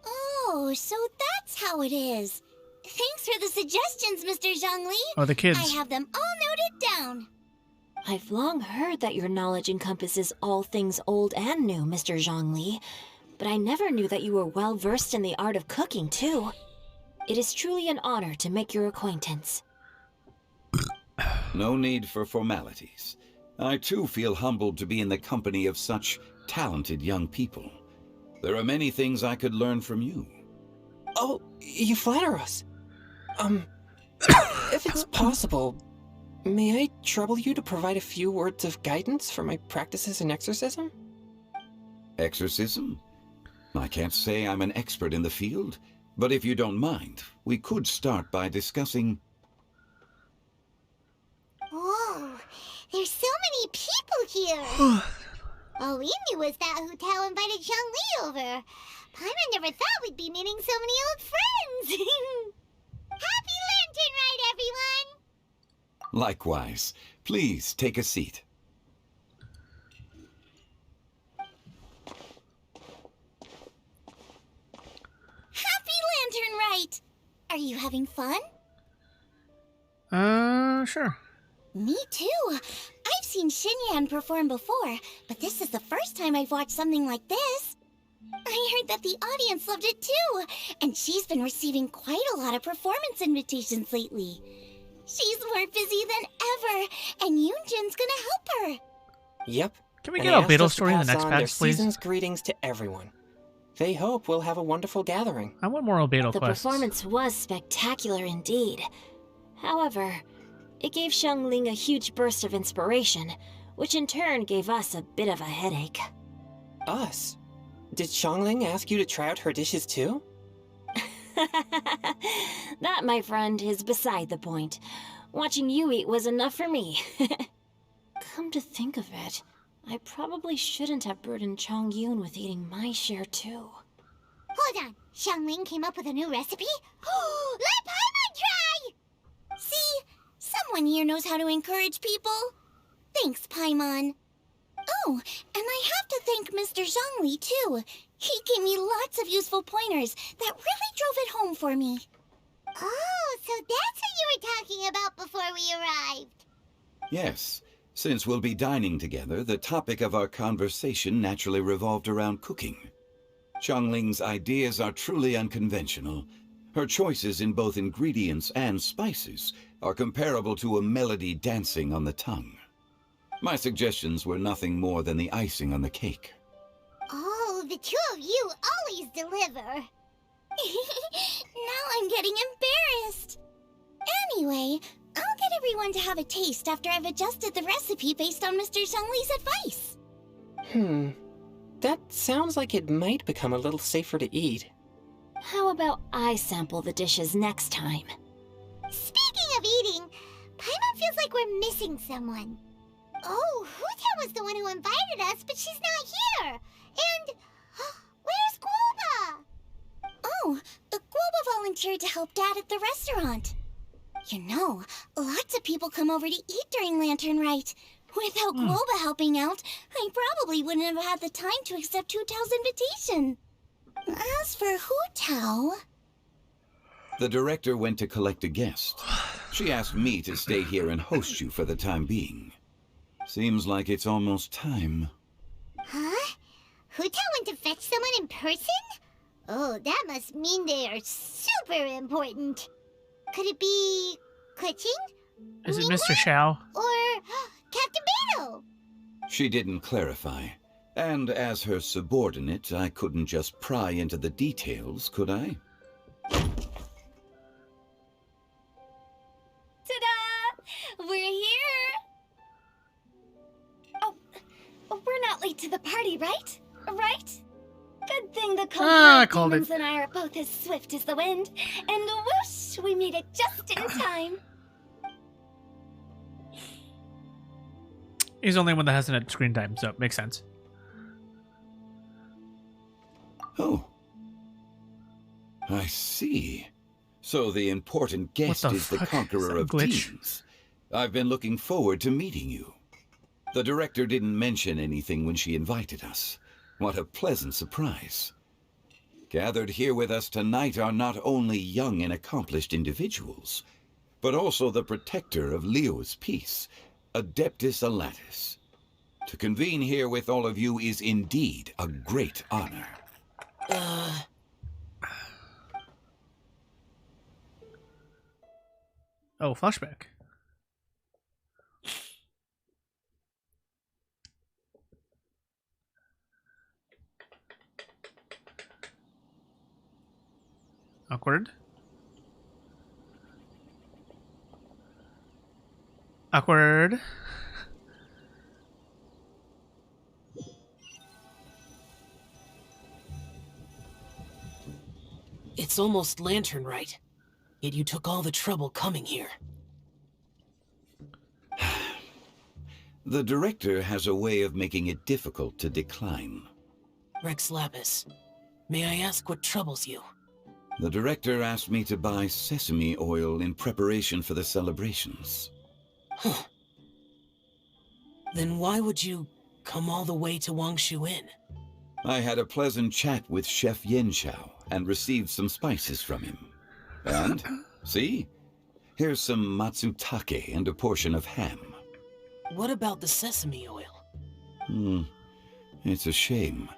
Oh, so that's how it is. Thanks for the suggestions, Mr. Zhongli. Oh, the kids. I have them all noted down. I've long heard that your knowledge encompasses all things old and new, Mr. Zhongli, but I never knew that you were well versed in the art of cooking, too. It is truly an honor to make your acquaintance. No need for formalities. I too feel humbled to be in the company of such talented young people. There are many things I could learn from you. Oh, you flatter us. If it's possible, may I trouble you to provide a few words of guidance for my practices in exorcism? Exorcism? I can't say I'm an expert in the field, but if you don't mind, we could start by discussing... Whoa, there's so many people here! All we knew was that Hu Tao invited Zhongli over. Paimon never thought we'd be meeting so many old friends! Happy Lantern Rite, everyone! Likewise. Please take a seat. Happy Lantern Rite! Are you having fun? Sure. Me too. I've seen Xinyan perform before, but this is the first time I've watched something like this. I heard that the audience loved it too, and she's been receiving quite a lot of performance invitations lately. She's more busy than ever, and Yoonjin's gonna help her. Yep. Can we And get they asked Albedo's us to story in the pass next on packs, their please? season's greetings to everyone. They hope we'll have a wonderful gathering. I want more Albedo The quests. performance was spectacular indeed. However, it gave Xiangling a huge burst of inspiration, which in turn gave us a bit of a headache. Us? Did Xiangling ask you to try out her dishes too? That, my friend, is beside the point. Watching you eat was enough for me. Come to think of it, I probably shouldn't have burdened Chongyun with eating my share too. Hold on, Xiangling came up with a new recipe? Let Paimon try! See? Someone here knows how to encourage people. Thanks, Paimon. Oh, and I have to thank Mr. Zhongli, too. He gave me lots of useful pointers that really drove it home for me. Oh, so that's what you were talking about before we arrived. Yes. Since we'll be dining together, the topic of our conversation naturally revolved around cooking. Xiangling's ideas are truly unconventional. Her choices in both ingredients and spices are comparable to a melody dancing on the tongue. My suggestions were nothing more than the icing on the cake. Oh, the two of you always deliver. Now I'm getting embarrassed. Anyway, I'll get everyone to have a taste after I've adjusted the recipe based on Mr. Zhongli's advice. That sounds like it might become a little safer to eat. How about I sample the dishes next time? Speaking of eating, Paimon feels like we're missing someone. Oh, Hu was the one who invited us, but she's not here. And where's Guoba? Oh, Guoba volunteered to help Dad at the restaurant. You know, lots of people come over to eat during Lantern Rite. Without Guoba helping out, I probably wouldn't have had the time to accept Hu Tao's invitation. As for Hu Tao... The director went to collect a guest. She asked me to stay here and host you for the time being. Seems like it's almost time. Huh? Hu Tao went to fetch someone in person? Oh, that must mean they are super important. Could it be... Kuching? Is it Mr. Xiao? Or Captain Beto? She didn't clarify. And as her subordinate, I couldn't just pry into the details, could I? Ta-da! We're here! Oh, we're not late to the party, right? Right? Good thing the I Conqueror called Demons it. and I are both as swift as the wind. And whoosh, we made it just in time. He's the only one that hasn't had screen time, so it makes sense. Oh. I see. So the important guest is the Conqueror of Demons. I've been looking forward to meeting you. The director didn't mention anything when she invited us. What a pleasant surprise. Gathered here with us tonight are not only young and accomplished individuals, but also the protector of Leo's peace, Adeptus Alatus. To convene here with all of you is indeed a great honor. Oh, flashback. Awkward. Awkward. It's almost Lantern Rite, yet you took all the trouble coming here. The director has a way of making it difficult to decline. Rex Lapis, may I ask what troubles you? The director asked me to buy sesame oil in preparation for the celebrations. Huh. Then why would you come all the way to Wangshu Inn? I had a pleasant chat with Chef Xiao and received some spices from him. And, see? Here's some matsutake and a portion of ham. What about the sesame oil? It's a shame.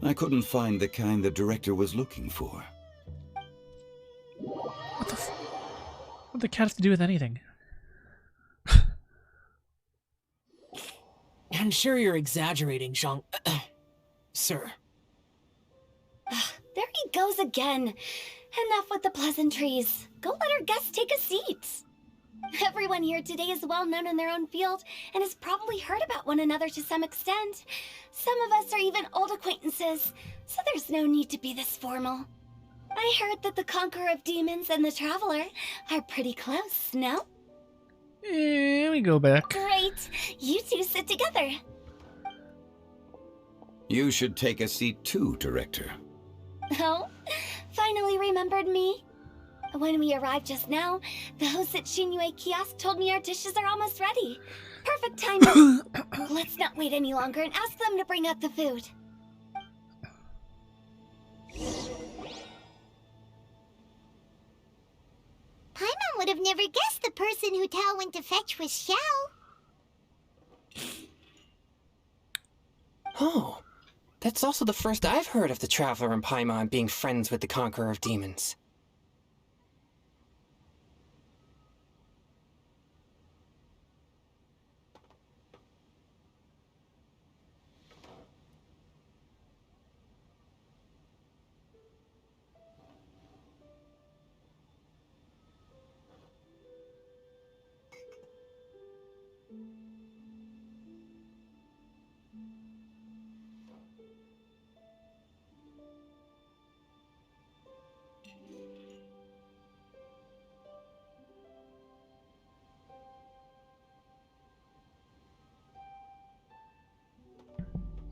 I couldn't find the kind the director was looking for. What the what the cat have to do with anything? I'm sure you're exaggerating, Sir. There he goes again. Enough with the pleasantries. Go let our guests take a seat. Everyone here today is well known in their own field and has probably heard about one another to some extent. Some of us are even old acquaintances, so there's no need to be this formal. I heard that the Conqueror of Demons and the Traveler are pretty close, no? Here we go back. Great. You two sit together. You should take a seat too, Director. Oh, finally remembered me? When we arrived just now, the host at Shinue Kiosk told me our dishes are almost ready. Perfect timing. Let's not wait any longer and ask them to bring out the food. Paimon would have never guessed the person who Tao went to fetch was Xiao. Oh, that's also the first I've heard of the Traveler and Paimon being friends with the Conqueror of Demons.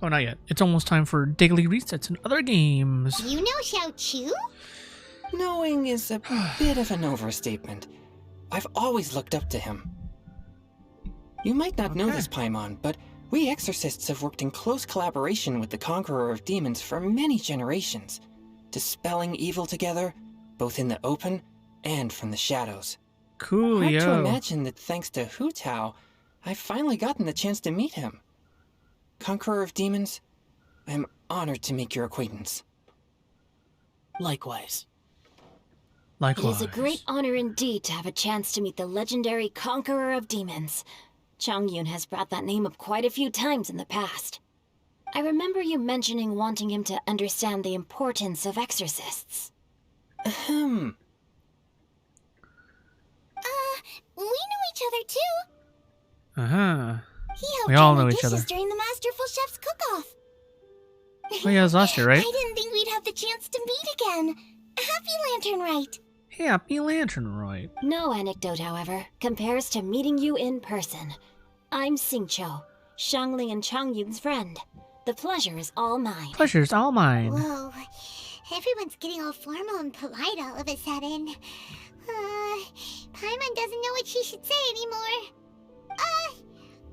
Oh, not yet. It's almost time for daily resets and other games. You know Xiao Chu? Knowing is a bit of an overstatement. I've always looked up to him. You might not know this, Paimon, but we exorcists have worked in close collaboration with the Conqueror of Demons for many generations, dispelling evil together, both in the open and from the shadows. Cool, Hard to imagine that thanks to Hu Tao, I've finally gotten the chance to meet him. Conqueror of Demons, I'm honored to make your acquaintance. Likewise. It is a great honor indeed to have a chance to meet the legendary Conqueror of Demons. Chongyun has brought that name up quite a few times in the past. I remember you mentioning wanting him to understand the importance of exorcists. Ahem. We know each other too. Uh-huh. He helped We all try my know each dishes other. during the Masterful Chef's cook-off. Oh yeah, it was last year, right? I didn't think we'd have the chance to meet again. Happy Lantern Rite. Happy Lantern Rite. No anecdote, however, compares to meeting you in person. I'm Xingqiu, Zhongli and Chongyun's friend. The pleasure is all mine. Pleasure's all mine. Whoa. Everyone's getting all formal and polite all of a sudden. Paimon doesn't know what she should say anymore.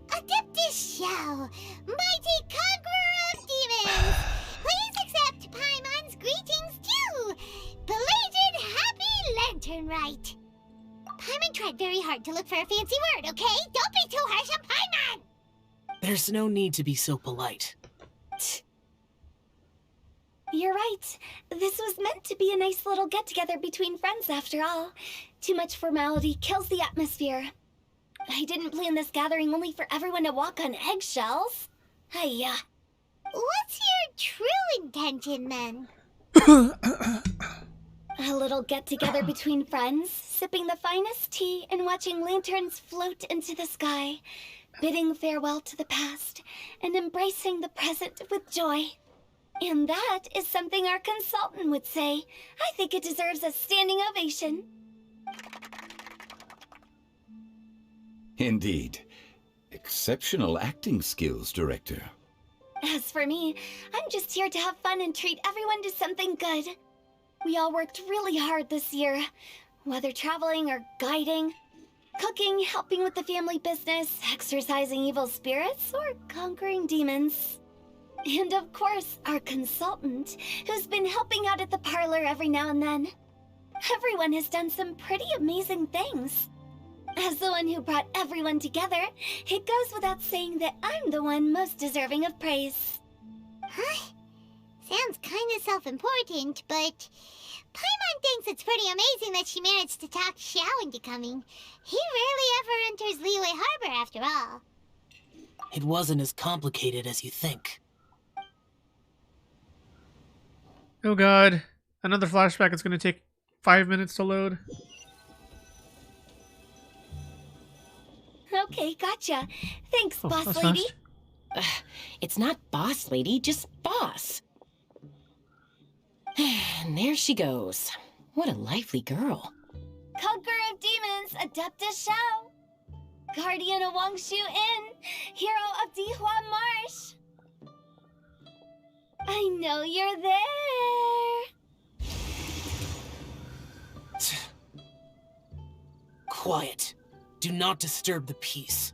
Adeptus Xiao, mighty conqueror of demons, please accept Paimon's greetings too. Belated Happy Lantern Rite. Paimon tried very hard to look for a fancy word, okay? Don't be too harsh on Paimon! There's no need to be so polite. You're right. This was meant to be a nice little get-together between friends after all. Too much formality kills the atmosphere. I didn't plan this gathering only for everyone to walk on eggshells. Hiya. What's your true intention, then? A little get-together between friends, sipping the finest tea and watching lanterns float into the sky, bidding farewell to the past and embracing the present with joy. And that is something our consultant would say. I think it deserves a standing ovation. Indeed. Exceptional acting skills, Director. As for me, I'm just here to have fun and treat everyone to something good. We all worked really hard this year, whether traveling or guiding, cooking, helping with the family business, exorcising evil spirits, or conquering demons. And of course, our consultant, who's been helping out at the parlor every now and then. Everyone has done some pretty amazing things. As the one who brought everyone together, it goes without saying that I'm the one most deserving of praise. Huh? Sounds kinda self-important, but Paimon thinks it's pretty amazing that she managed to talk Xiao into coming. He rarely ever enters Liyue Harbor after all. It wasn't as complicated as you think. Oh god. Another flashback. It's going to take 5 minutes to load. Okay, gotcha. Thanks, Oh, boss that's lady. fast. It's not boss lady, just boss. And there she goes. What a lively girl. Conqueror of demons, Adeptus Xiao. Guardian of Wangshu Inn, hero of Dihua Marsh. I know you're there. Quiet. Do not disturb the peace.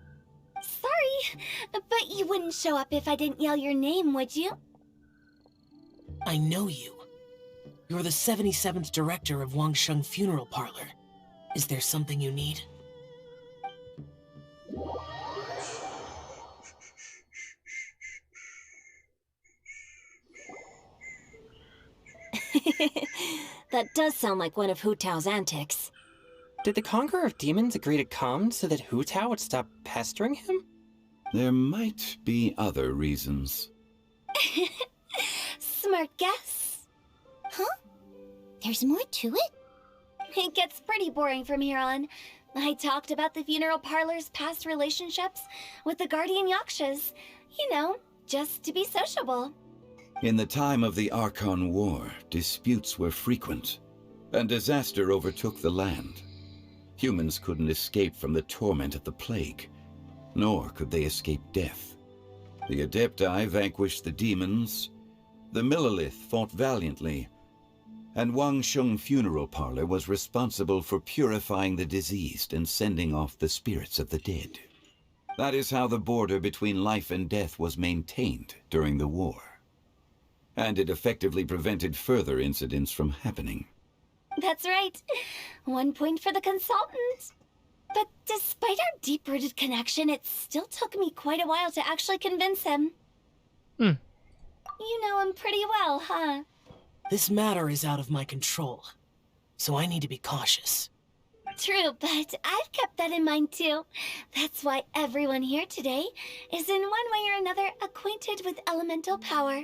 Sorry, but you wouldn't show up if I didn't yell your name, would you? I know you. You're the 77th director of Wangsheng Funeral Parlor. Is there something you need? That does sound like one of Hu Tao's antics. Did the Conqueror of Demons agree to come so that Hu Tao would stop pestering him? There might be other reasons. Smart guess. Huh? There's more to it? It gets pretty boring from here on. I talked about the funeral parlor's past relationships with the guardian yakshas. You know, just to be sociable. In the time of the Archon War, disputes were frequent, and disaster overtook the land. Humans couldn't escape from the torment of the plague, nor could they escape death. The Adepti vanquished the demons, the Millelith fought valiantly, and Wangsheng Funeral Parlor was responsible for purifying the diseased and sending off the spirits of the dead. That is how the border between life and death was maintained during the war. And it effectively prevented further incidents from happening. That's right. 1 point for the consultant. But despite our deep-rooted connection, it still took me quite a while to actually convince him. You know him pretty well, huh? This matter is out of my control, so I need to be cautious. True, but I've kept that in mind too. That's why everyone here today is in one way or another acquainted with elemental power.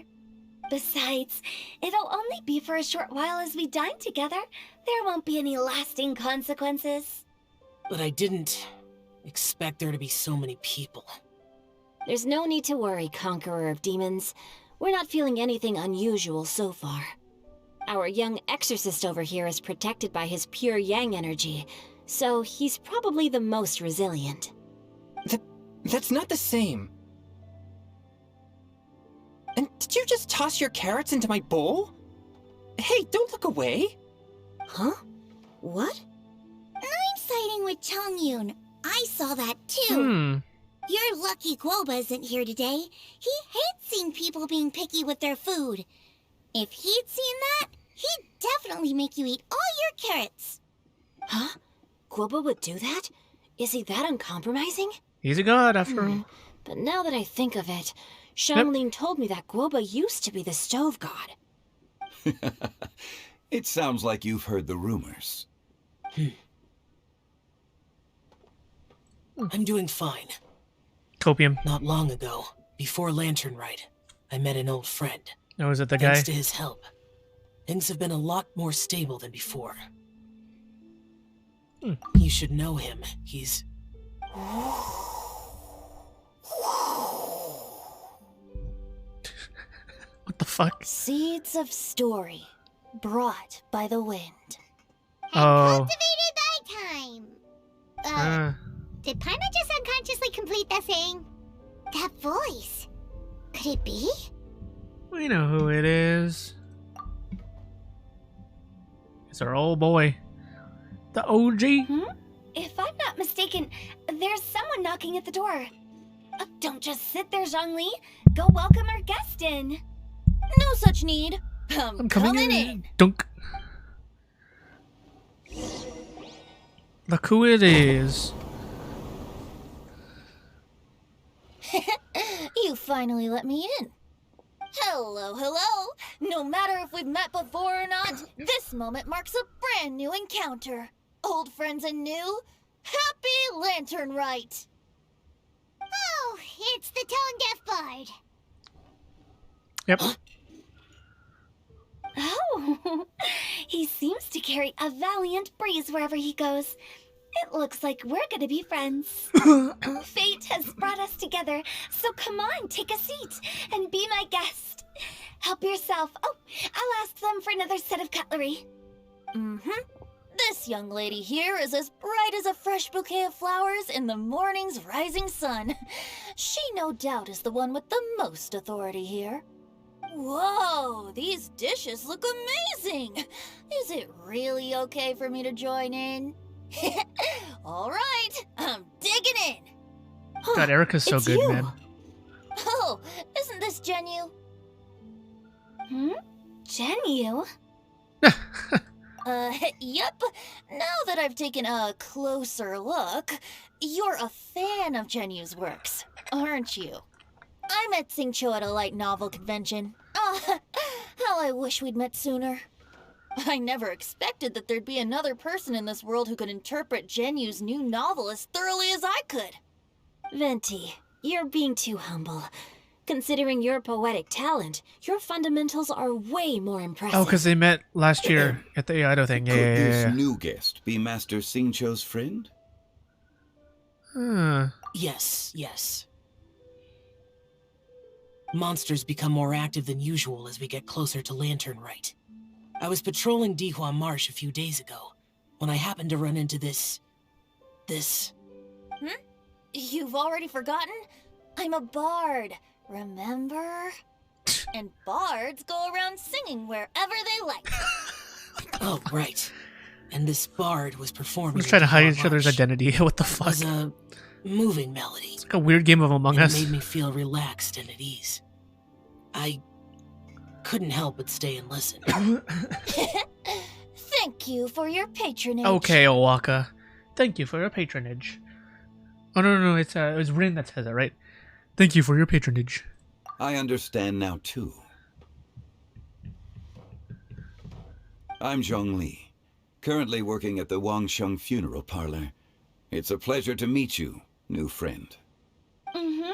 Besides, it'll only be for a short while as we dine together. There won't be any lasting consequences. But I didn't expect there to be so many people. There's no need to worry, Conqueror of Demons. We're not feeling anything unusual so far. Our young exorcist over here is protected by his pure yang energy, so he's probably the most resilient. That's not the same. And did you just toss your carrots into my bowl? Hey, don't look away! Huh? What? I'm siding with Chongyun. I saw that too. You're lucky Guoba isn't here today. He hates seeing people being picky with their food. If he'd seen that, he'd definitely make you eat all your carrots. Huh? Guoba would do that? Is he that uncompromising? He's a god, after all. But now that I think of it, Xiangling told me that Guoba used to be the stove god. It sounds like you've heard the rumors. I'm doing fine. Copium. Not long ago, before Lantern Rite, I met an old friend. Oh, is it the guy? Thanks to his help, things have been a lot more stable than before. You should know him. He's... What the fuck? Seeds of story, brought by the wind. Oh. Cultivated by time. Did Paimon just unconsciously complete that saying? That voice. Could it be? We know who it is. It's our old boy. The OG. If I'm not mistaken, there's someone knocking at the door. Don't just sit there, Zhongli. Go welcome our guest in. No such need. I'm coming in. Dunk. Look who it is. You finally let me in. Hello, hello. No matter if we've met before or not, this moment marks a brand new encounter. Old friends and new. Happy Lantern Rite. Oh, it's the tone-deaf bard. Yep. Oh, he seems to carry a valiant breeze wherever he goes. It looks like we're gonna be friends. Fate has brought us together, so come on, take a seat and be my guest. Help yourself. Oh, I'll ask them for another set of cutlery. This young lady here is as bright as a fresh bouquet of flowers in the morning's rising sun. She no doubt is the one with the most authority here. Whoa, these dishes look amazing. Is it really okay for me to join in? All right, I'm digging in. God, Erica's so good, man. Oh, isn't this Ganyu? Ganyu? Yep. Now that I've taken a closer look, you're a fan of Genyu's works, aren't you? I met Xingqiu at a light novel convention. How I wish we'd met sooner. I never expected that there'd be another person in this world who could interpret Genyu's new novel as thoroughly as I could. Venti, you're being too humble. Considering your poetic talent, your fundamentals are way more impressive. Oh, because they met last year at the Ayato thing. Could Yeah. this new guest be Master Xingqiu's friend? Yes. Monsters become more active than usual as we get closer to Lantern Rite. I was patrolling Dihua Marsh a few days ago, when I happened to run into this... You've already forgotten? I'm a bard, remember? And bards go around singing wherever they like. Oh, right. And this bard was performing... We're trying to hide each other's identity. What the fuck? It was a moving melody. It's like a weird game of Among Us. It made me feel relaxed and at ease. I couldn't help but stay and listen. Thank you for your patronage. Okay, Ayaka. Thank you for your patronage. Oh, no, it was Rin that says it, right? Thank you for your patronage. I understand now, too. I'm Zhongli, currently working at the Wangsheng Funeral Parlor. It's a pleasure to meet you, new friend. Mm-hmm.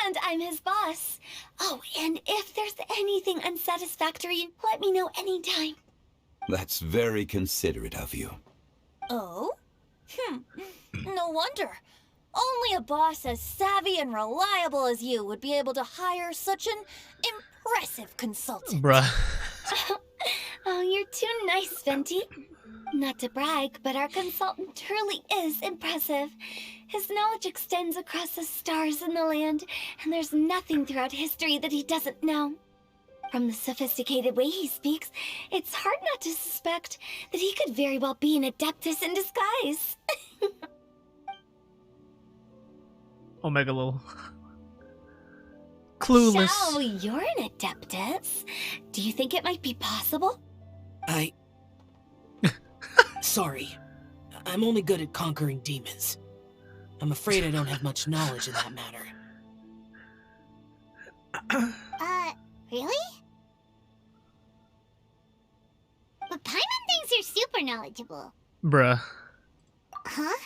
And I'm his boss. Oh, and if there's anything unsatisfactory, let me know anytime. That's very considerate of you. Oh? No wonder. Only a boss as savvy and reliable as you would be able to hire such an impressive consultant. Bruh. Oh, you're too nice, Venti. Not to brag, but our consultant truly is impressive. His knowledge extends across the stars and the land, and there's nothing throughout history that he doesn't know. From the sophisticated way he speaks, it's hard not to suspect that he could very well be an Adeptus in disguise. Omega lol. Clueless. Xiao, you're an Adeptus. Do you think it might be possible? Sorry. I'm only good at conquering demons. I'm afraid I don't have much knowledge in that matter. Really? But Paimon thinks you're super knowledgeable. Bruh. Huh?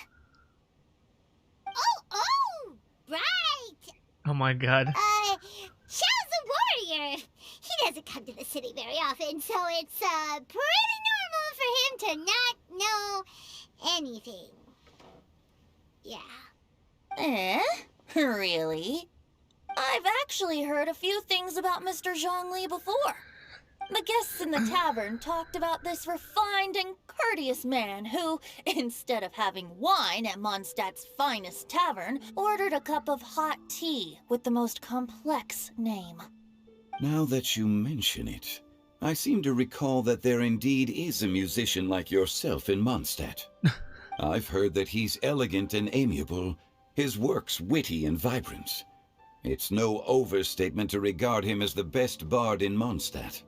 Oh, right! Oh my god. Xiao's a warrior. He doesn't come to the city very often, so it's, pretty normal for him to not know anything. Yeah. Really? I've actually heard a few things about Mr. Zhongli before. The guests in the tavern talked about this refined and courteous man who, instead of having wine at Mondstadt's finest tavern, ordered a cup of hot tea with the most complex name. Now that you mention it, I seem to recall that there indeed is a musician like yourself in Mondstadt. I've heard that he's elegant and amiable, his works witty and vibrant. It's no overstatement to regard him as the best bard in Mondstadt.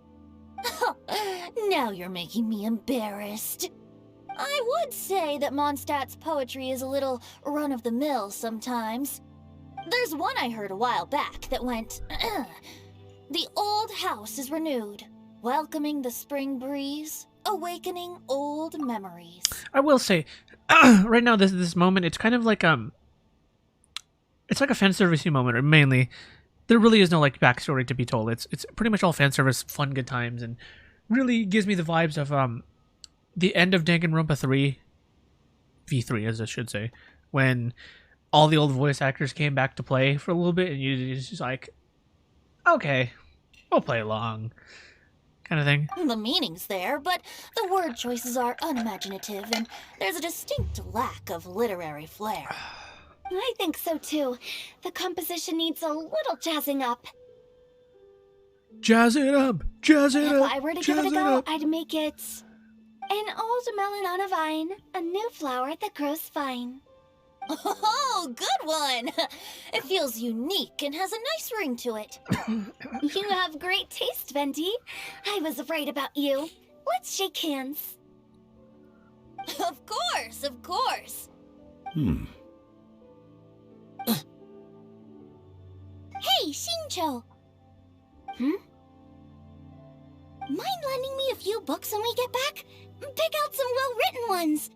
Now you're making me embarrassed. I would say that Mondstadt's poetry is a little run-of-the-mill sometimes. There's one I heard a while back that went, "The old house is renewed, welcoming the spring breeze, awakening old memories." I will say, right now, this moment, it's kind of like it's like a fan servicey moment, or mainly. There really is no like backstory to be told. It's pretty much all fan service, fun, good times, and really gives me the vibes of the end of Danganronpa 3, V3 as I should say, when all the old voice actors came back to play for a little bit, and you're just like, okay, we'll play along, kind of thing. The meaning's there, but the word choices are unimaginative, and there's a distinct lack of literary flair. I think so too. The composition needs a little jazzing up. Jazz it up! Jazz it up! If I were to give it a go, I'd make it an old melon on a vine, a new flower that grows fine. Oh, good one! It feels unique and has a nice ring to it. You have great taste, Venti. I was afraid about you. Let's shake hands. Of course, of course. Hey, Shincho! Mind lending me a few books when we get back? Pick out some well-written ones.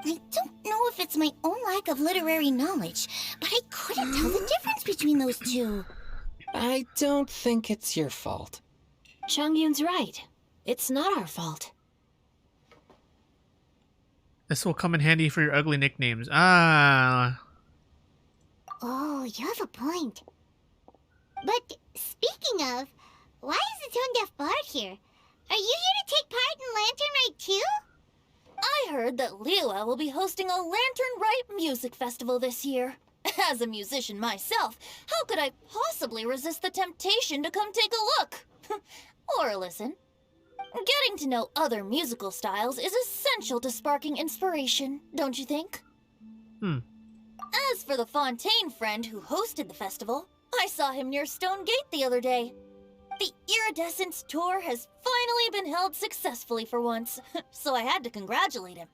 I don't know if it's my own lack of literary knowledge, but I couldn't tell the difference between those two. I don't think it's your fault. Chongyun's right. It's not our fault. This will come in handy for your ugly nicknames. Ah. Oh, you have a point. But speaking of, why is the tone-deaf bard here? Are you here to take part in Lantern Rite too? I heard that Liyue will be hosting a Lantern Rite music festival this year. As a musician myself, how could I possibly resist the temptation to come take a look? Or listen. Getting to know other musical styles is essential to sparking inspiration, don't you think? As for the Fontaine friend who hosted the festival, I saw him near Stone Gate the other day. The Iridescence tour has finally been held successfully for once, so I had to congratulate him.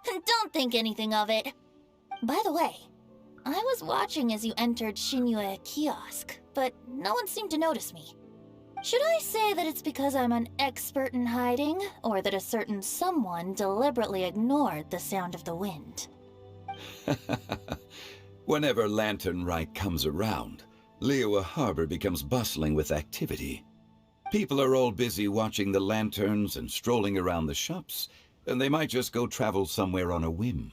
Don't think anything of it. By the way, I was watching as you entered Shinue Kiosk, but no one seemed to notice me. Should I say that it's because I'm an expert in hiding, or that a certain someone deliberately ignored the sound of the wind? Whenever Lantern Rite comes around, Liyue Harbor becomes bustling with activity. People are all busy watching the lanterns and strolling around the shops, and they might just go travel somewhere on a whim.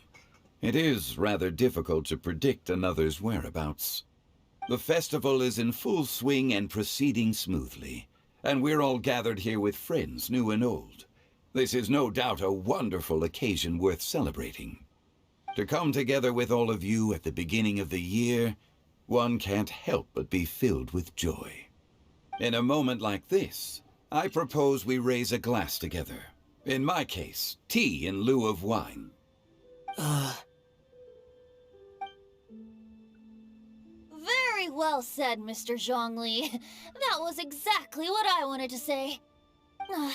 It is rather difficult to predict another's whereabouts. The festival is in full swing and proceeding smoothly, and we're all gathered here with friends, new and old. This is no doubt a wonderful occasion worth celebrating. To come together with all of you at the beginning of the year, one can't help but be filled with joy. In a moment like this, I propose we raise a glass together. In my case, tea in lieu of wine. Very well said, Mr. Zhongli. That was exactly what I wanted to say. Now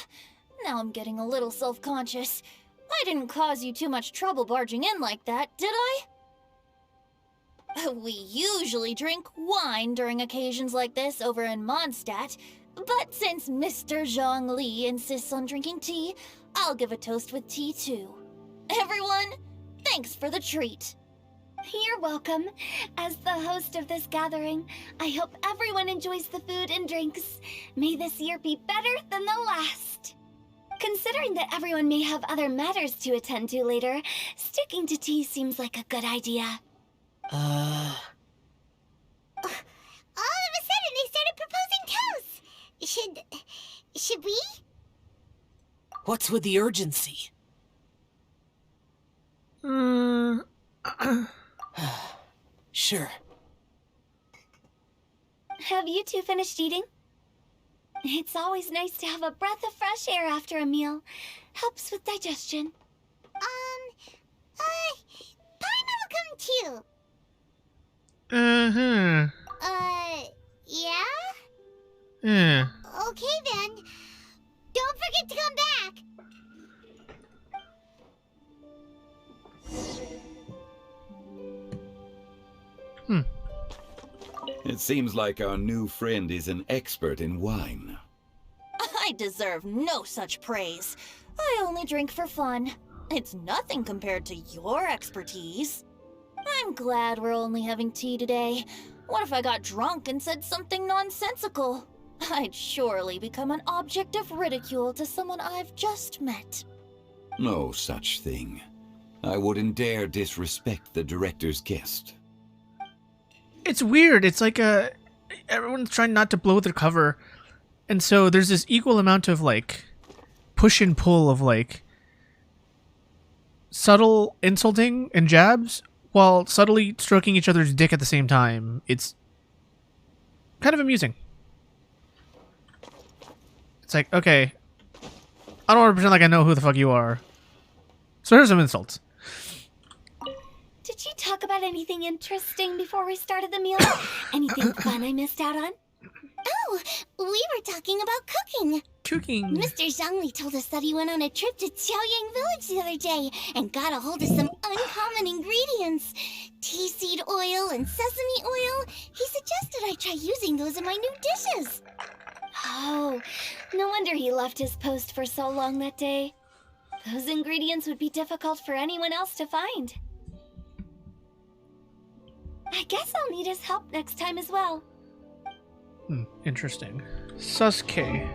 I'm getting a little self-conscious. I didn't cause you too much trouble barging in like that, did I? We usually drink wine during occasions like this over in Mondstadt, but since Mr. Zhongli insists on drinking tea, I'll give a toast with tea too. Everyone, thanks for the treat. You're welcome. As the host of this gathering, I hope everyone enjoys the food and drinks. May this year be better than the last. Considering that everyone may have other matters to attend to later, sticking to tea seems like a good idea. All of a sudden, they started proposing toasts. Should we? What's with the urgency? Sure. Have you two finished eating? It's always nice to have a breath of fresh air after a meal. Helps with digestion. Paimon will come too. Yeah? Yeah. Okay then. Don't forget to come back. It seems like our new friend is an expert in wine. I deserve no such praise. I only drink for fun. It's nothing compared to your expertise. I'm glad we're only having tea today. What if I got drunk and said something nonsensical? I'd surely become an object of ridicule to someone I've just met. No such thing. I wouldn't dare disrespect the director's guest. It's weird. It's like everyone's trying not to blow their cover. And so there's this equal amount of like push and pull of like subtle insulting and jabs while subtly stroking each other's dick at the same time. It's kind of amusing. It's like, okay, I don't want to pretend like I know who the fuck you are. So here's some insults. Did you talk about anything interesting before we started the meal? Anything fun I missed out on? Oh, we were talking about cooking. Cooking. Mr. Zhongli told us that he went on a trip to Xiaoyang village the other day and got a hold of some uncommon ingredients. Tea seed oil and sesame oil. He suggested I try using those in my new dishes. Oh, no wonder he left his post for so long that day. Those ingredients would be difficult for anyone else to find. I guess I'll need his help next time as well. Interesting. Sasuke.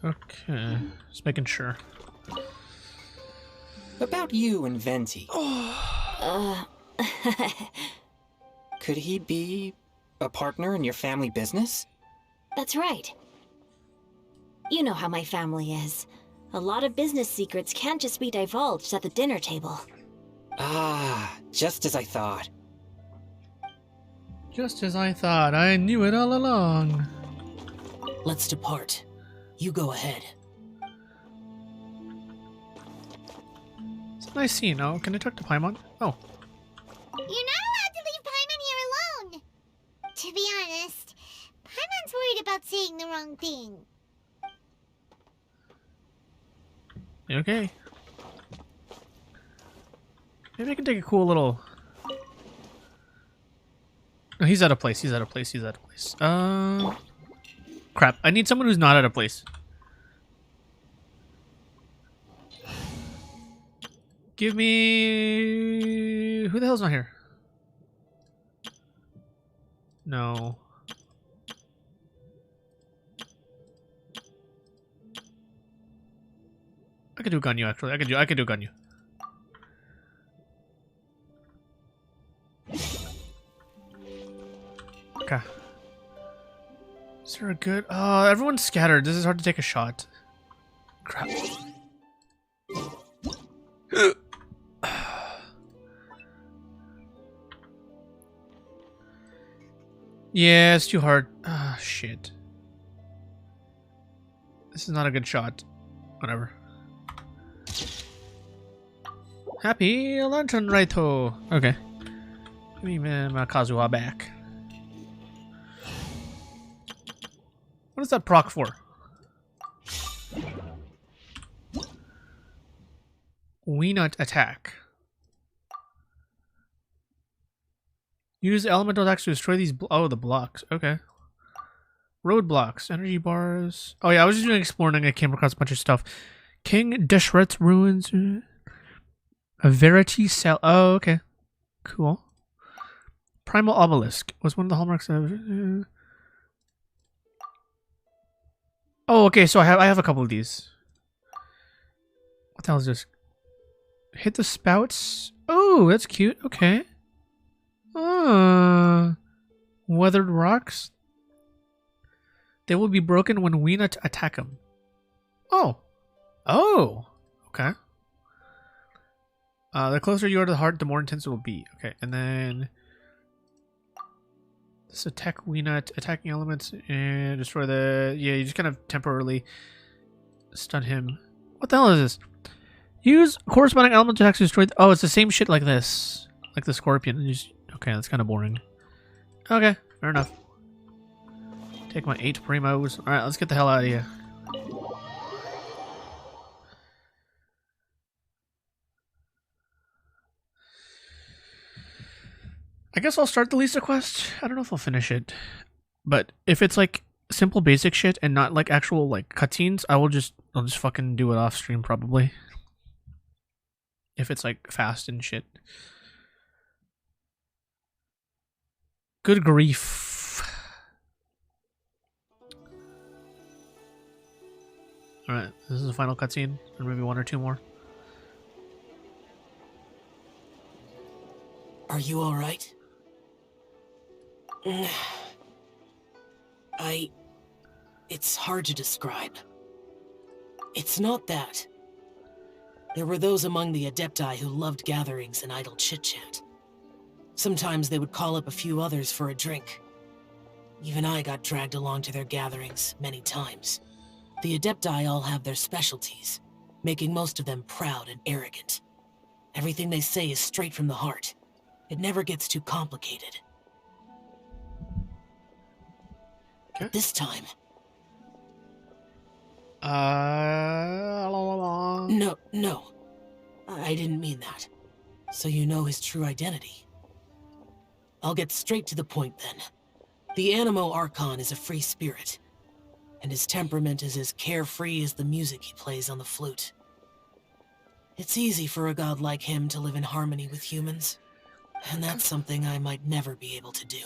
Okay, just making sure. About you and Venti. Could he be a partner in your family business? That's right. You know how my family is. A lot of business secrets can't just be divulged at the dinner table. Ah, just as I thought. Just as I thought. I knew it all along. Let's depart. You go ahead. It's a nice scene. Oh, can I talk to Paimon? Oh. You're not allowed to leave Paimon here alone. To be honest, Paimon's worried about saying the wrong thing. You okay? Maybe I can take a cool little... Oh, he's out of place. He's out of place. He's out of place. Crap. I need someone who's not out of place. Give me... Who the hell's not here? No. I could do Ganyu actually. I could do Ganyu. Okay. Is there a good... Oh, everyone's scattered. This is hard to take a shot. Crap. Yeah, it's too hard. Ah, shit. This is not a good shot. Whatever. Happy Lantern Rite. Okay. Give me my Kazuha back. What is that proc for? We not attack. Use elemental attacks to destroy these. The blocks. Okay. Roadblocks, energy bars. Oh yeah, I was just doing exploring. I came across a bunch of stuff. King Deshret's ruins. A Verity cell. Oh, okay. Cool. Primal obelisk was one of the hallmarks of. Oh, okay. So I have a couple of these. What the hell is this? Hit the spouts. Oh, that's cute. Okay. Weathered rocks. They will be broken when we not attack them. Oh. Oh. Okay. The closer you are to the heart, the more intense it will be. Okay, and then this attack we not attacking elements and destroy the. Yeah, you just kind of temporarily stun him. What the hell is this? Use corresponding element attacks to destroy. Oh, it's the same shit like this, like the scorpion. Okay, that's kind of boring. Okay, fair enough. Take my 8 primos. Alright, let's get the hell out of here. I guess I'll start the Lisa quest. I don't know if I'll finish it. But if it's like simple basic shit and not like actual like cutscenes, I'll just fucking do it off stream probably. If it's like fast and shit. Good grief. Alright, this is the final cutscene, or maybe 1 or 2 more. Are you alright? It's hard to describe. It's not that. There were those among the Adepti who loved gatherings and idle chit-chat. Sometimes they would call up a few others for a drink. Even I got dragged along to their gatherings many times. The Adepti all have their specialties, making most of them proud and arrogant. Everything they say is straight from the heart. It never gets too complicated. Okay. But this time... No. I didn't mean that. So you know his true identity. I'll get straight to the point then. The Animo Archon is a free spirit, and his temperament is as carefree as the music he plays on the flute. It's easy for a god like him to live in harmony with humans, and that's something I might never be able to do.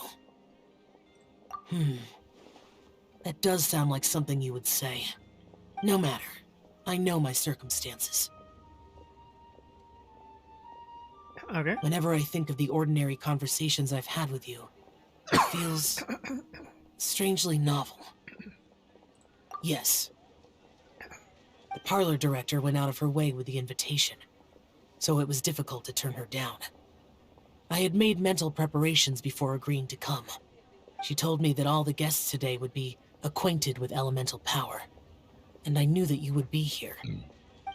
That does sound like something you would say. No matter. I know my circumstances. Okay. Whenever I think of the ordinary conversations I've had with you, it feels strangely novel. Yes. The parlor director went out of her way with the invitation, so it was difficult to turn her down. I had made mental preparations before agreeing to come. She told me that all the guests today would be acquainted with elemental power, and I knew that you would be here.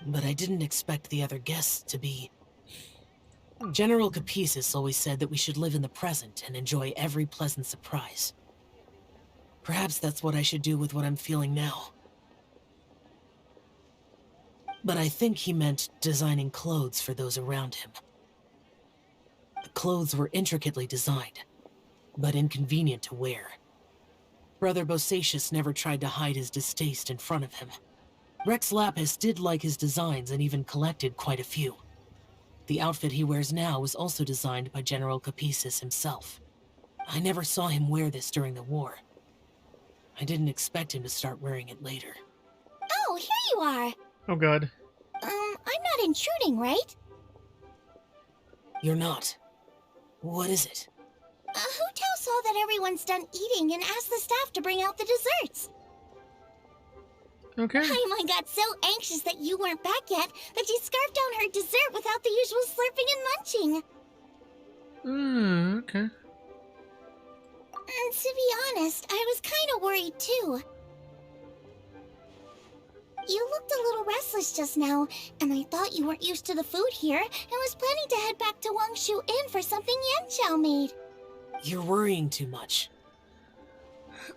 But I didn't expect the other guests to be... General Capisis always said that we should live in the present and enjoy every pleasant surprise. Perhaps that's what I should do with what I'm feeling now. But I think he meant designing clothes for those around him. The clothes were intricately designed, but inconvenient to wear. Brother Bosacius never tried to hide his distaste in front of him. Rex Lapis did like his designs and even collected quite a few. The outfit he wears now was also designed by General Capisis himself. I never saw him wear this during the war. I didn't expect him to start wearing it later. Oh, here you are. Oh god. I'm not intruding, right? You're not. What is it? Hu saw that everyone's done eating and asked the staff to bring out the desserts. Okay. Paimon got so anxious that you weren't back yet that she scarfed down her dessert without the usual slurping and munching. Okay. And to be honest, I was kind of worried too. You looked a little restless just now, and I thought you weren't used to the food here and was planning to head back to Wangshu Inn for something Yanxiao made. You're worrying too much.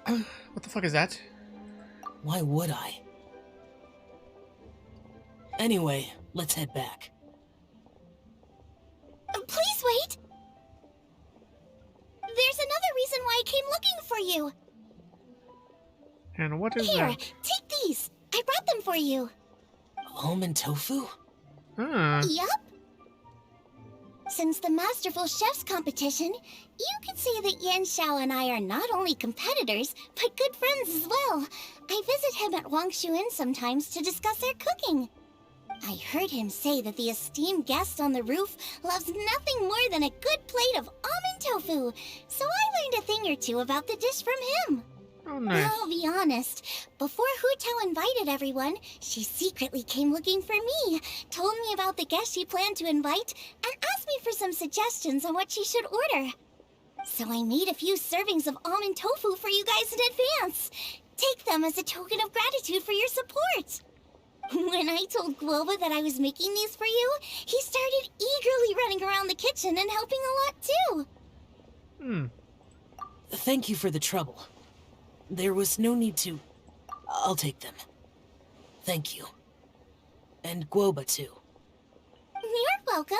What the fuck is that? Why would I? Anyway, let's head back. Please wait! There's another reason why I came looking for you. And what is Here, that? take these. I brought them for you. Almond tofu? Yup. Since the Masterful Chef's competition, you could say that Yanxiao and I are not only competitors, but good friends as well. I visit him at Wangshu Inn sometimes to discuss our cooking. I heard him say that the esteemed guest on the roof loves nothing more than a good plate of almond tofu, so I learned a thing or two about the dish from him. Oh, nice. I'll be honest, before Hu invited everyone, she secretly came looking for me, told me about the guests she planned to invite, and asked me for some suggestions on what she should order. So I made a few servings of almond tofu for you guys in advance. Take them as a token of gratitude for your support. When I told Guoba that I was making these for you, he started eagerly running around the kitchen and helping a lot too. Thank you for the trouble. There was no need to... I'll take them. Thank you. And Guoba too. You're welcome.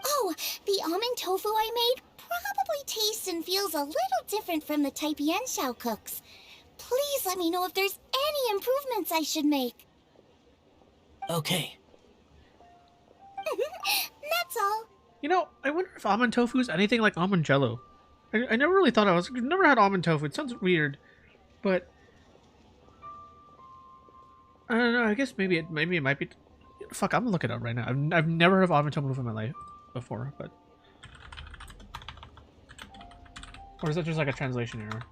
Oh, the almond tofu I made probably tastes and feels a little different from the type Yanxiao cooks. Please let me know if there's any improvements I should make. Okay. That's all. You know, I wonder if almond tofu is anything like almond jello. I never really thought I've never had almond tofu. It sounds weird, but I don't know. I guess maybe it might be. Fuck, I'm gonna look it up right now. I've never heard of almond tofu in my life before, but or is that just like a translation error?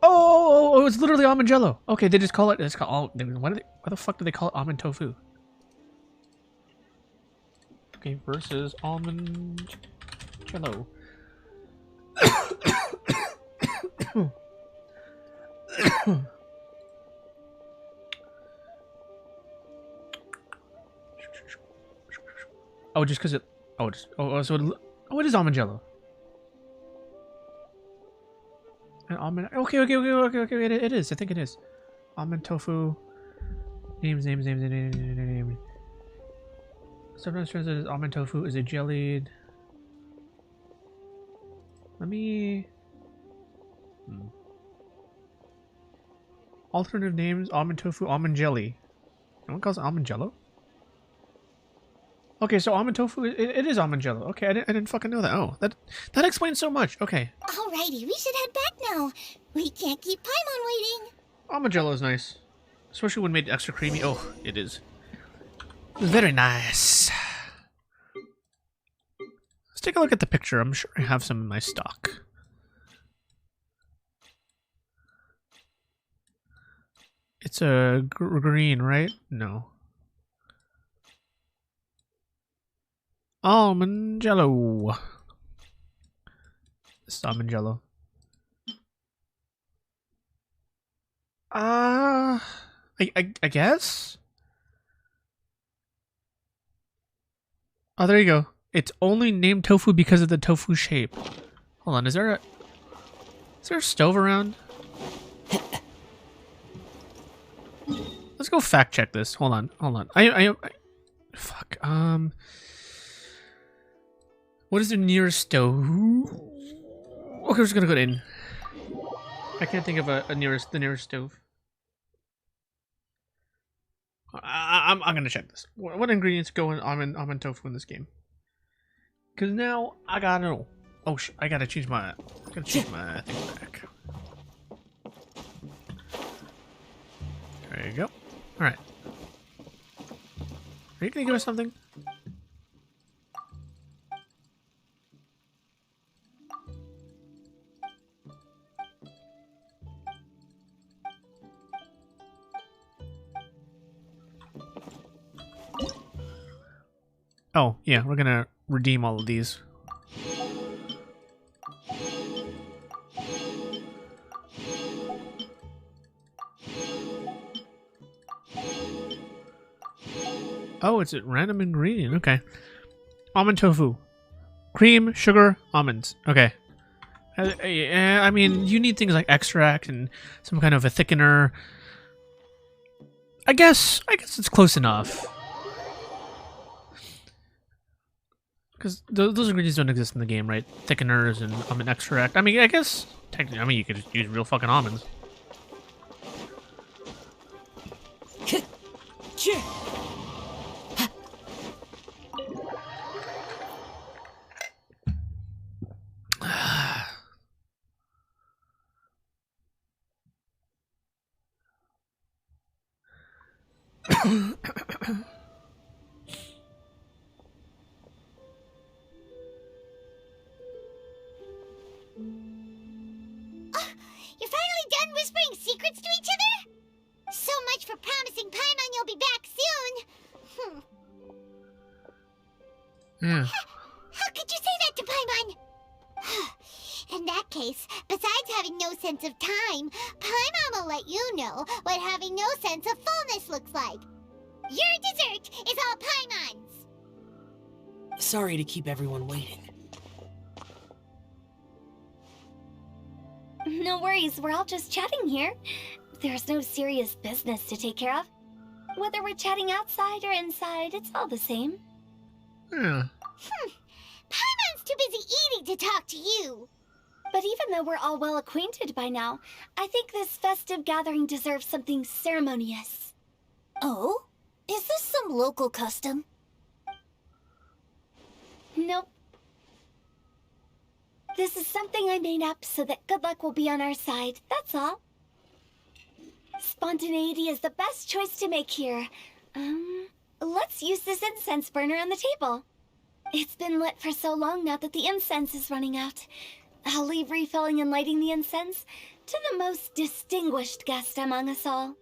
Oh, it's literally almond jello. Okay, they just call it. It's called. Why the fuck do they call it almond tofu? Okay, versus almond jello. Oh, just because it. Oh, it's. Oh, it is almond jello. And almond. Okay. It is. I think it is. Almond tofu. Names. Sometimes translated as almond tofu is a jellied. Let me. Alternative names: almond tofu, almond jelly. No one calls it almond jello. Okay, so almond tofu, it is almond jello. Okay, I didn't fucking know that. Oh, that explains so much. Okay. Alrighty, we should head back now. We can't keep Paimon waiting. Almond jello is nice. Especially when made extra creamy. Oh, it is. Very nice. Let's take a look at the picture. I'm sure I have some in my stock. It's a green, right? No. Almond jello. This is almond jello. I guess? Oh, there you go. It's only named tofu because of the tofu shape. Hold on, is there a stove around? Let's go fact check this. Hold on. Fuck. What is the nearest stove? Okay, we're just gonna go in. I can't think of the nearest stove. I'm gonna check this. What ingredients go in almond tofu in this game? Cause now I gotta know. Oh I gotta change my thing back. There you go. All right. Are you gonna give us something? Oh, yeah, we're gonna redeem all of these. Oh, it's a random ingredient. Okay. Almond tofu. Cream, sugar, almonds. Okay. I mean, you need things like extract and some kind of a thickener. I guess it's close enough. Because those ingredients don't exist in the game, right? Thickeners and almond extract. I mean, I guess technically, you could just use real fucking almonds. You're finally done whispering secrets to each other? So much for promising Paimon you'll be back soon. Yeah. How could you say that to Paimon? In that case, besides having no sense of time, Paimon will let you know what having no sense of fullness looks like. Your dessert is all Paimon's. Sorry to keep everyone waiting. No worries, we're all just chatting here. There's no serious business to take care of. Whether we're chatting outside or inside, it's all the same. Yeah. Paimon's too busy eating to talk to you. But even though we're all well acquainted by now, I think this festive gathering deserves something ceremonious. Oh? Is this some local custom? Nope. This is something I made up so that good luck will be on our side, that's all. Spontaneity is the best choice to make here. Let's use this incense burner on the table. It's been lit for so long now that the incense is running out. I'll leave refilling and lighting the incense to the most distinguished guest among us all.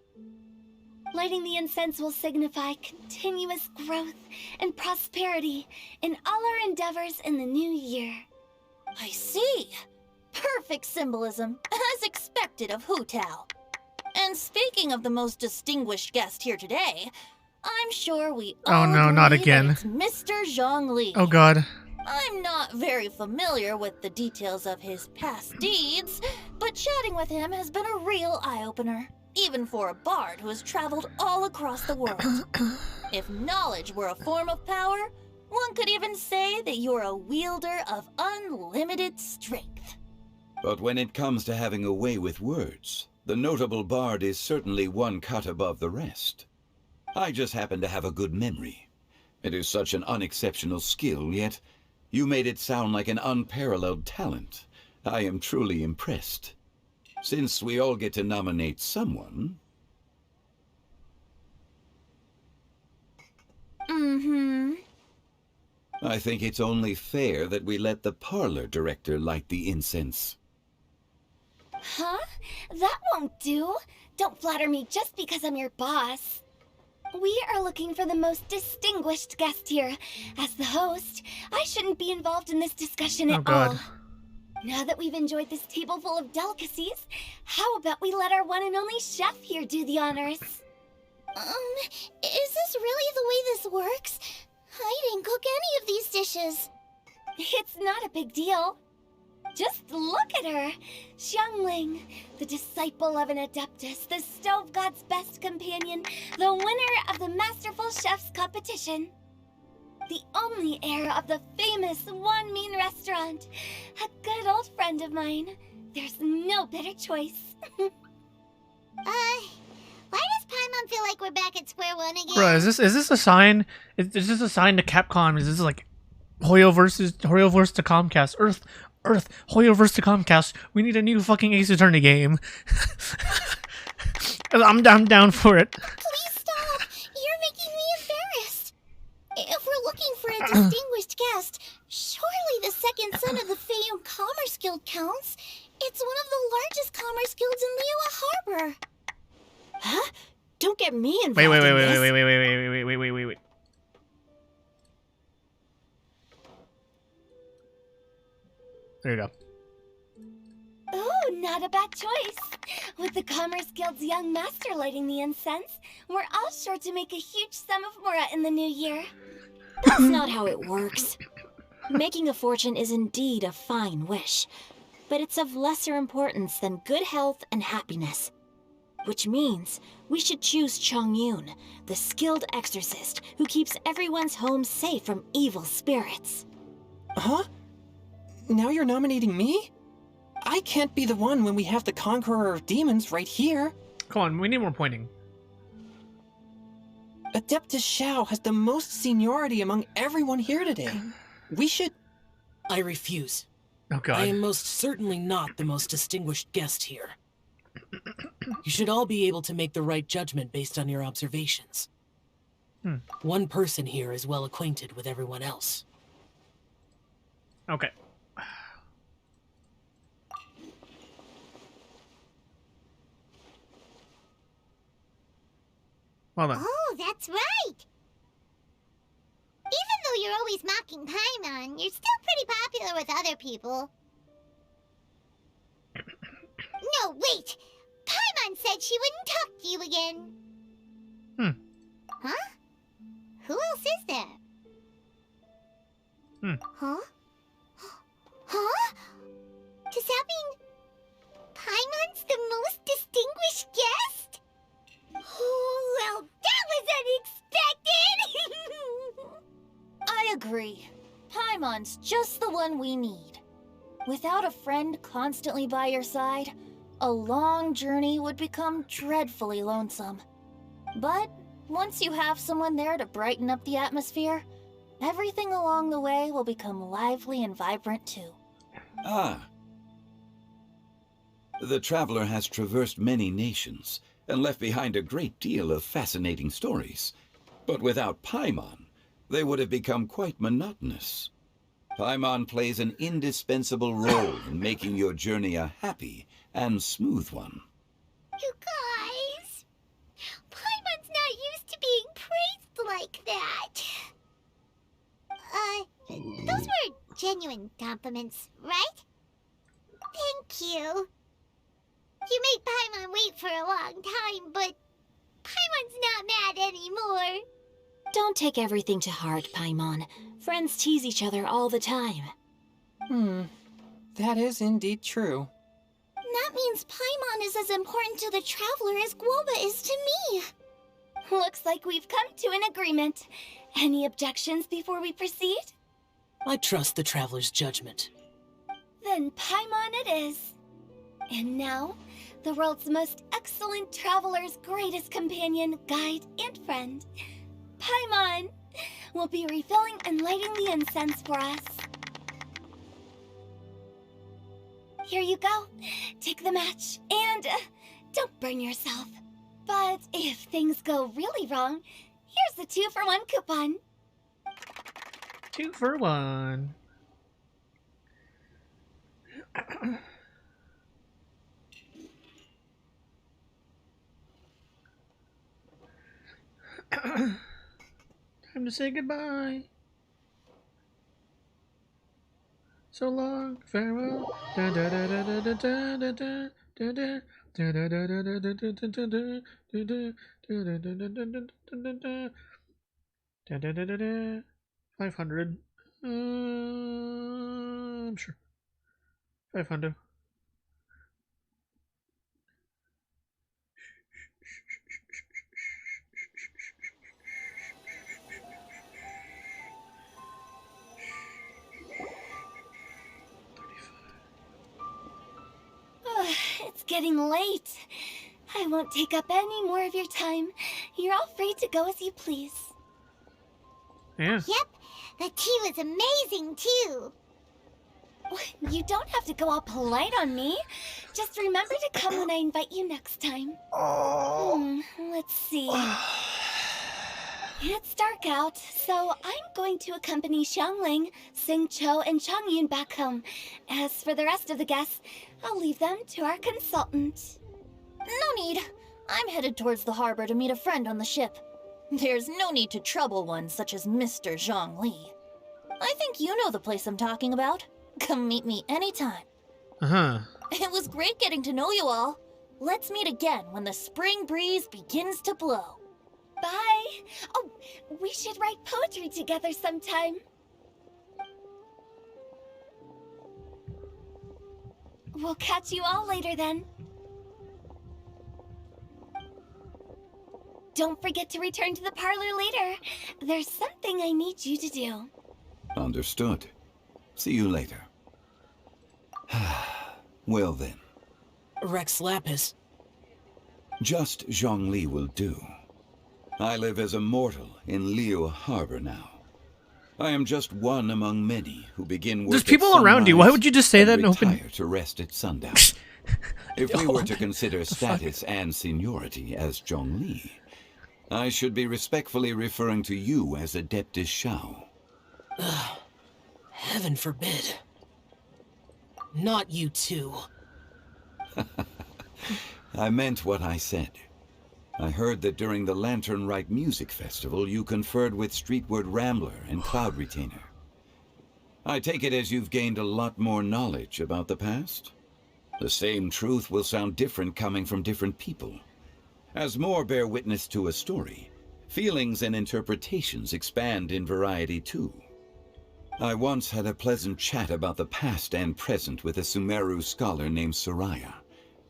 Lighting the incense will signify continuous growth and prosperity in all our endeavors in the new year. I see. Perfect symbolism, as expected of Hu Tao. And speaking of the most distinguished guest here today, I'm sure we all Oh no, not agree that again. it's Mr. Zhongli. Oh god. I'm not very familiar with the details of his past deeds, but chatting with him has been a real eye-opener, even for a bard who has traveled all across the world. If knowledge were a form of power, one could even say that you're a wielder of unlimited strength. But when it comes to having a way with words, the notable bard is certainly one cut above the rest. I just happen to have a good memory, It is such an unexceptional skill, yet you made it sound like an unparalleled talent. I am truly impressed. Since we all get to nominate someone... I think it's only fair that we let the parlor director light the incense. Huh? That won't do. Don't flatter me just because I'm your boss. We are looking for the most distinguished guest here. As the host, I shouldn't be involved in this discussion at all. Now that we've enjoyed this table full of delicacies, how about we let our one and only chef here do the honors? Is this really the way this works? I didn't cook any of these dishes. It's not a big deal. Just look at her. Zhongli, the disciple of an adeptus, the stove god's best companion, the winner of the Masterful Chef's competition. The only heir of the famous One Mean restaurant. A good old friend of mine. There's no better choice. Why does Paimon feel like we're back at square one again? Bro, is this a sign? Is this a sign to Capcom? Is this like Hoyo versus to Comcast? Earth, Hoyo versus to Comcast. We need a new fucking Ace Attorney game. I'm down for it. Please stop! You're making me embarrassed. If we're looking for a distinguished guest, surely the second son of the Feyum Commerce Guild counts. It's one of the largest commerce guilds in Liyue Harbor. Huh? Don't get me involved. Wait. There you go. Oh, not a bad choice. With the Commerce Guild's young master lighting the incense, we're all sure to make a huge sum of mora in the new year. That's not how it works. Making a fortune is indeed a fine wish, but it's of lesser importance than good health and happiness. Which means we should choose Chongyun, the skilled exorcist who keeps everyone's home safe from evil spirits. Huh? Now you're nominating me? I can't be the one when we have the Conqueror of Demons right here. Come on, we need more pointing. Adeptus Xiao has the most seniority among everyone here today. We should... I refuse. Oh god. I am most certainly not the most distinguished guest here. You should all be able to make the right judgment based on your observations. One person here is well acquainted with everyone else. Okay. Well then. Oh, that's right! Even though you're always mocking Paimon, you're still pretty popular with other people. No, wait! Paimon said she wouldn't talk to you again. Huh? Who else is there? Huh? Huh? Does that mean Paimon's the most distinguished guest? Oh, well, that was unexpected! I agree. Paimon's just the one we need. Without a friend constantly by your side, a long journey would become dreadfully lonesome. But once you have someone there to brighten up the atmosphere, everything along the way will become lively and vibrant too. Ah. The traveler has traversed many nations and left behind a great deal of fascinating stories. But without Paimon, they would have become quite monotonous. Paimon plays an indispensable role in making your journey a happy and smooth one. You guys, Paimon's not used to being praised like that. Those were genuine compliments, right? Thank you. You made Paimon wait for a long time, but Paimon's not mad anymore. Don't take everything to heart, Paimon. Friends tease each other all the time. That is indeed true. That means Paimon is as important to the traveler as Guoba is to me. Looks like we've come to an agreement. Any objections before we proceed? I trust the traveler's judgment. Then Paimon it is. And now, the world's most excellent traveler's greatest companion, guide, and friend. Paimon, will be refilling and lighting the incense for us. Here you go. Take the match, and don't burn yourself. But if things go really wrong, here's the 2-for-1 coupon. 2 for 1. Time to say goodbye. So long, farewell. Da da da da da da da da da da. 500. I'm sure. 500. It's getting late. I won't take up any more of your time. You're all free to go as you please. Yeah. Yep, the tea was amazing too. You don't have to go all polite on me. Just remember to come when I invite you next time. Let's see. It's dark out, so I'm going to accompany Xiangling, Xingqiu, and Changyun back home. As for the rest of the guests, I'll leave them to our consultant. No need. I'm headed towards the harbor to meet a friend on the ship. There's no need to trouble one such as Mr. Zhongli. I think you know the place I'm talking about. Come meet me anytime. It was great getting to know you all. Let's meet again when the spring breeze begins to blow. Bye. Oh, we should write poetry together sometime. We'll catch you all later then. Don't forget to return to the parlor later. There's something I need you to do. Understood. See you later. Well then. Rex Lapis. Just Zhongli will do. I live as a mortal in Liyue Harbor now. I am just one among many who begin work. There's people around you. Why would you just say that in open? Retire to rest at sundown. If we were to consider status and seniority as Zhongli, I should be respectfully referring to you as Adeptus Xiao. Heaven forbid. Not you too. I meant what I said. I heard that during the Lantern Rite music festival, you conferred with Streetward Rambler and Cloud Retainer. I take it as you've gained a lot more knowledge about the past? The same truth will sound different coming from different people. As more bear witness to a story, feelings and interpretations expand in variety too. I once had a pleasant chat about the past and present with a Sumeru scholar named Soraya,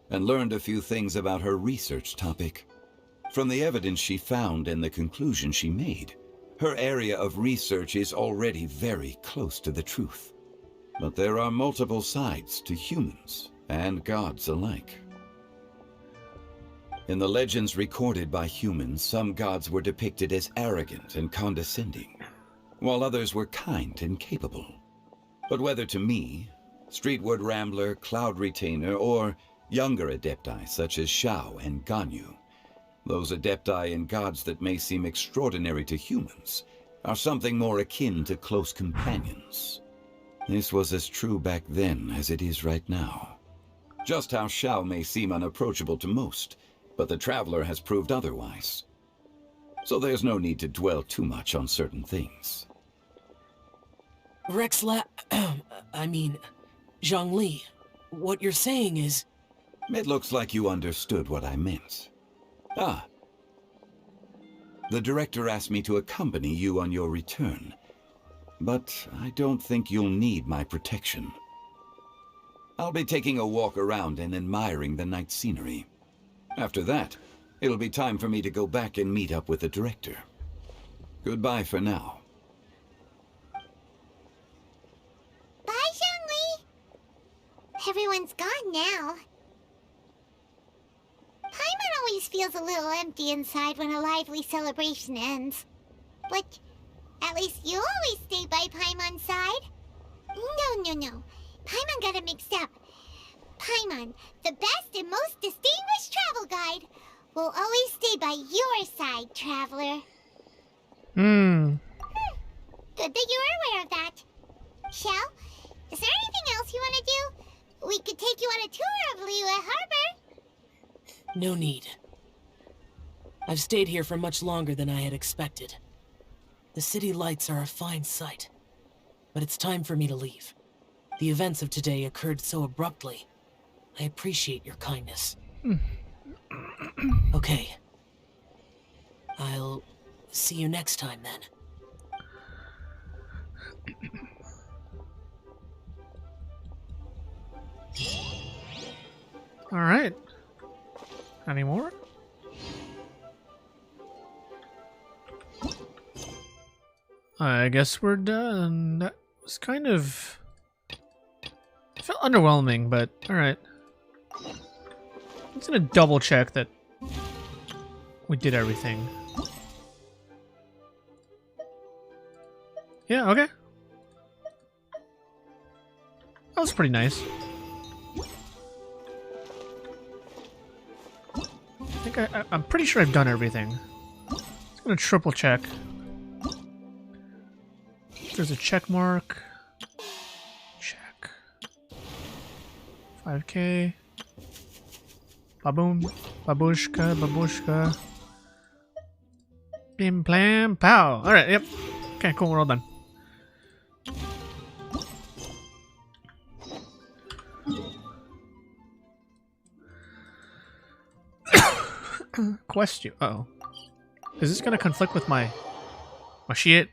and learned a few things about her research topic. From the evidence she found and the conclusion she made, her area of research is already very close to the truth. But there are multiple sides to humans and gods alike. In the legends recorded by humans, some gods were depicted as arrogant and condescending, while others were kind and capable. But whether to me, Streetward Rambler, Cloud Retainer, or younger adepti such as Xiao and Ganyu, those adepti and gods that may seem extraordinary to humans are something more akin to close companions. This was as true back then as it is right now. Just how Xiao may seem unapproachable to most, but the Traveler has proved otherwise. So there's no need to dwell too much on certain things. Zhongli, what you're saying is... It looks like you understood what I meant. Ah. The director asked me to accompany you on your return, but I don't think you'll need my protection. I'll be taking a walk around and admiring the night scenery. After that, it'll be time for me to go back and meet up with the director. Goodbye for now. Bye, Zhongli! Everyone's gone now. Paimon always feels a little empty inside when a lively celebration ends. But At least you always stay by Paimon's side. No. Paimon got it mixed up. Paimon, the best and most distinguished travel guide, will always stay by your side, traveler. Good that you were aware of that. Xiao, is there anything else you want to do? We could take you on a tour of Liyue Harbor. No need. I've stayed here for much longer than I had expected. The city lights are a fine sight, but it's time for me to leave. The events of today occurred so abruptly. I appreciate your kindness. Okay. I'll see you next time then. All right. Any more? I guess we're done. That was kind of... It felt underwhelming, but alright. I'm just gonna double check that we did everything. Yeah, okay. That was pretty nice. I think I'm pretty sure I've done everything. Just gonna triple check. There's a check mark. Check. 5K. Baboom. Babushka. Bim plam pow. Alright, yep. Okay, cool, we're all done. Quest you. Uh-oh. Is this gonna conflict with my shit?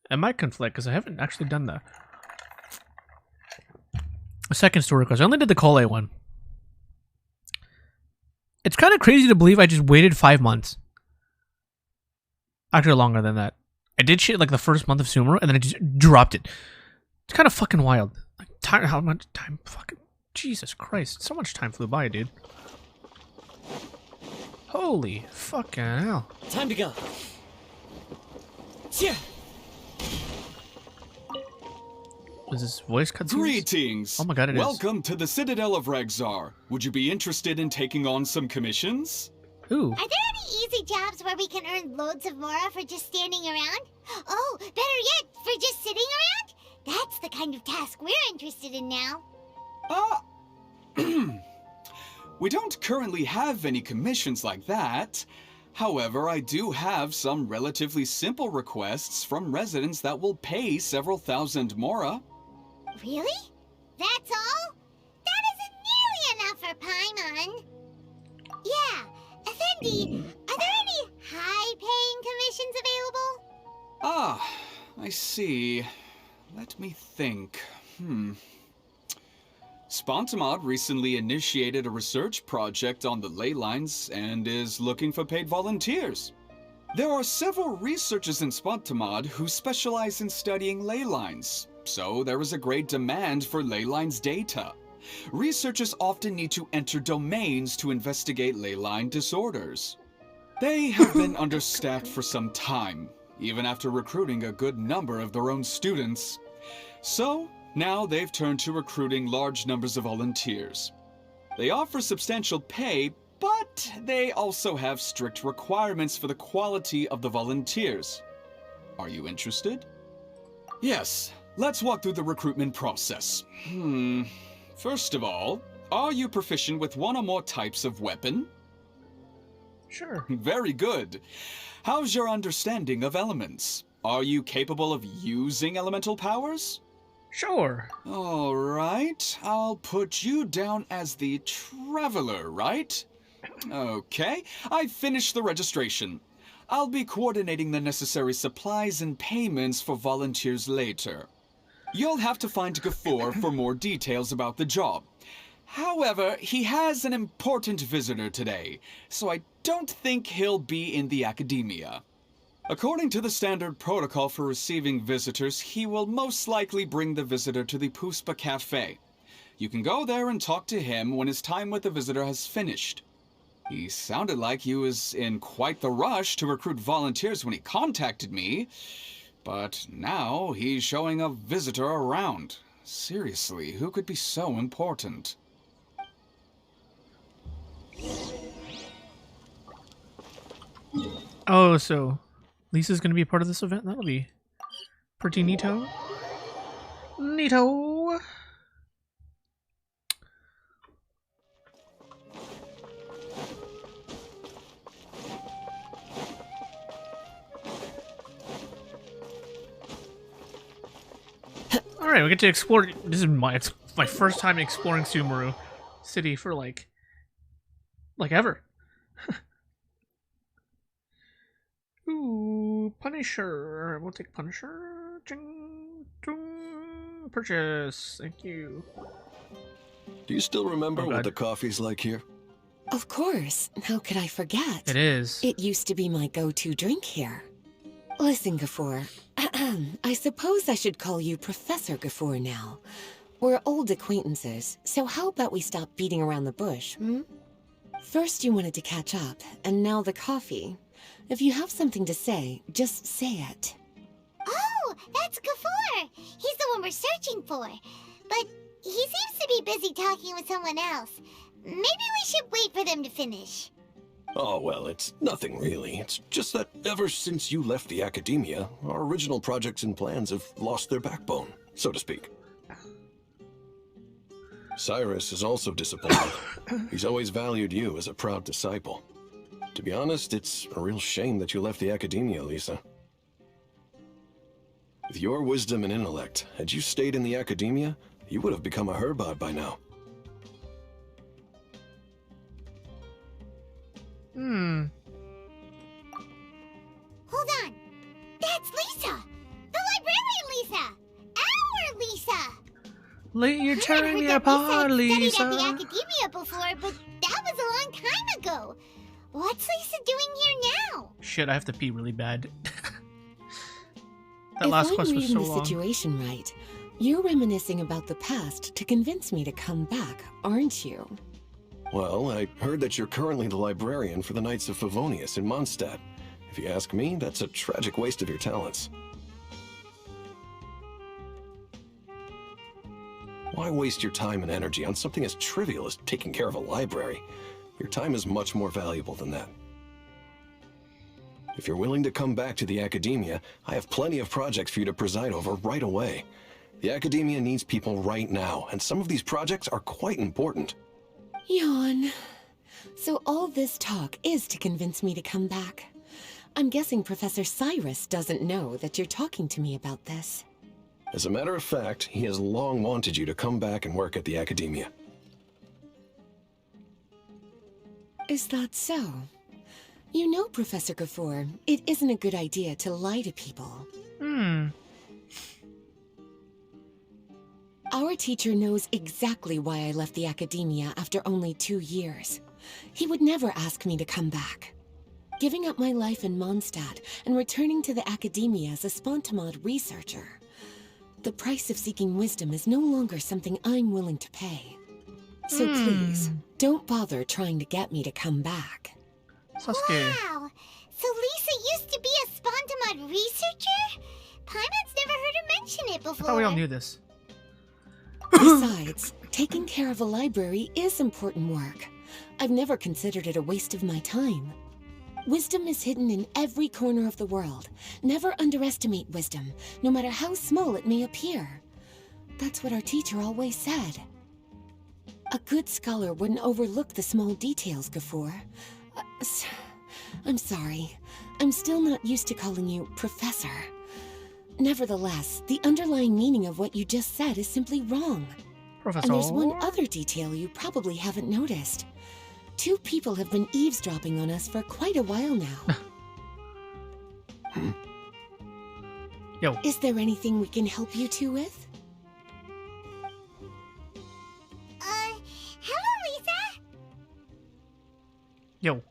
It might conflict because I haven't actually done the second story quest. I only did the Kole one. It's kind of crazy to believe I just waited 5 months. Actually, longer than that. I did shit like the first month of Sumeru and then I just dropped it. It's kind of fucking wild. Like, how much time? Fucking Jesus Christ! So much time flew by, dude. Holy fucking hell! Time to go. Yeah. Is this voice cutscenes? Greetings! Oh my god, it is. Welcome to the Citadel of Regzar. Would you be interested in taking on some commissions? Ooh. Are there any easy jobs where we can earn loads of Mora for just standing around? Oh, better yet, for just sitting around? That's the kind of task we're interested in now. We don't currently have any commissions like that. However, I do have some relatively simple requests from residents that will pay several thousand Mora. Really? That's all? That isn't nearly enough for Paimon. Yeah, Effendi, are there any high-paying commissions available? Ah, I see. Let me think. Spontamod recently initiated a research project on the ley lines and is looking for paid volunteers. There are several researchers in Spontamod who specialize in studying ley lines, so there is a great demand for ley lines data. Researchers often need to enter domains to investigate ley line disorders. They have been understaffed for some time, even after recruiting a good number of their own students. So, now they've turned to recruiting large numbers of volunteers. They offer substantial pay, but they also have strict requirements for the quality of the volunteers. Are you interested? Yes, let's walk through the recruitment process. First of all, are you proficient with one or more types of weapon? Sure. Very good. How's your understanding of elements? Are you capable of using elemental powers? Sure. All right, I'll put you down as the Traveler, right? Okay, I've finished the registration. I'll be coordinating the necessary supplies and payments for volunteers later. You'll have to find Gafoor for more details about the job. However, he has an important visitor today, so I don't think he'll be in the academia. According to the standard protocol for receiving visitors, he will most likely bring the visitor to the Puspa Cafe. You can go there and talk to him when his time with the visitor has finished. He sounded like he was in quite the rush to recruit volunteers when he contacted me, but now he's showing a visitor around. Seriously, who could be so important? Oh, so Lisa's gonna be a part of this event? That'll be pretty neato. Neato! Alright, we get to explore. This is my first time exploring Sumeru City for like ever. Ooh, Punisher. We'll take Punisher. Ching, chung. Purchase. Thank you. Do you still remember what the coffee's like here? Of course. How could I forget? It is. It used to be my go-to drink here. Listen, Gafoor. I suppose I should call you Professor Gafoor now. We're old acquaintances, so how about we stop beating around the bush, hmm? First you wanted to catch up, and now the coffee. If you have something to say, just say it. Oh, that's Gafoor! He's the one we're searching for. But he seems to be busy talking with someone else. Maybe we should wait for them to finish. Oh, well, it's nothing really. It's just that ever since you left the academia, our original projects and plans have lost their backbone, so to speak. Cyrus is also disappointed. He's always valued you as a proud disciple. To be honest, it's a real shame that you left the academia, Lisa. With your wisdom and intellect, had you stayed in the academia, you would have become a Herbad by now. Hmm. Hold on. That's Lisa! The librarian Lisa! Our Lisa! You're tearing me apart, Lisa Lisa. had studied at the academia before, but that was a long time ago. What's Lisa doing here now? Shit, I have to pee really bad. That If last I'm quest was reading so the long. situation right, you're reminiscing about the past to convince me to come back, aren't you? Well, I heard that you're currently the librarian for the Knights of Favonius in Mondstadt. If you ask me, that's a tragic waste of your talents. Why waste your time and energy on something as trivial as taking care of a library? Your time is much more valuable than that. If you're willing to come back to the academia, I have plenty of projects for you to preside over right away. The academia needs people right now, and some of these projects are quite important. Yawn. So all this talk is to convince me to come back. I'm guessing Professor Cyrus doesn't know that you're talking to me about this. As a matter of fact, he has long wanted you to come back and work at the academia. Is that so? You know, Professor Gafoor, it isn't a good idea to lie to people. Hmm. Our teacher knows exactly why I left the academia after only 2 years. He would never ask me to come back. Giving up my life in Mondstadt and returning to the academia as a Spontamod researcher. The price of seeking wisdom is no longer something I'm willing to pay. So please, don't bother trying to get me to come back. Sasuke. Wow! So Lisa used to be a Spontamod researcher? Paimon's never heard her mention it before. I thought we all knew this. Besides, taking care of a library is important work. I've never considered it a waste of my time. Wisdom is hidden in every corner of the world. Never underestimate wisdom, no matter how small it may appear. That's what our teacher always said. A good scholar wouldn't overlook the small details, Gafoor. I'm sorry. I'm still not used to calling you Professor. Nevertheless, the underlying meaning of what you just said is simply wrong. Professor. And there's one other detail you probably haven't noticed. 2 people have been eavesdropping on us for quite a while now. Yo. Is there anything we can help you two with? Hello, Lisa! Yo.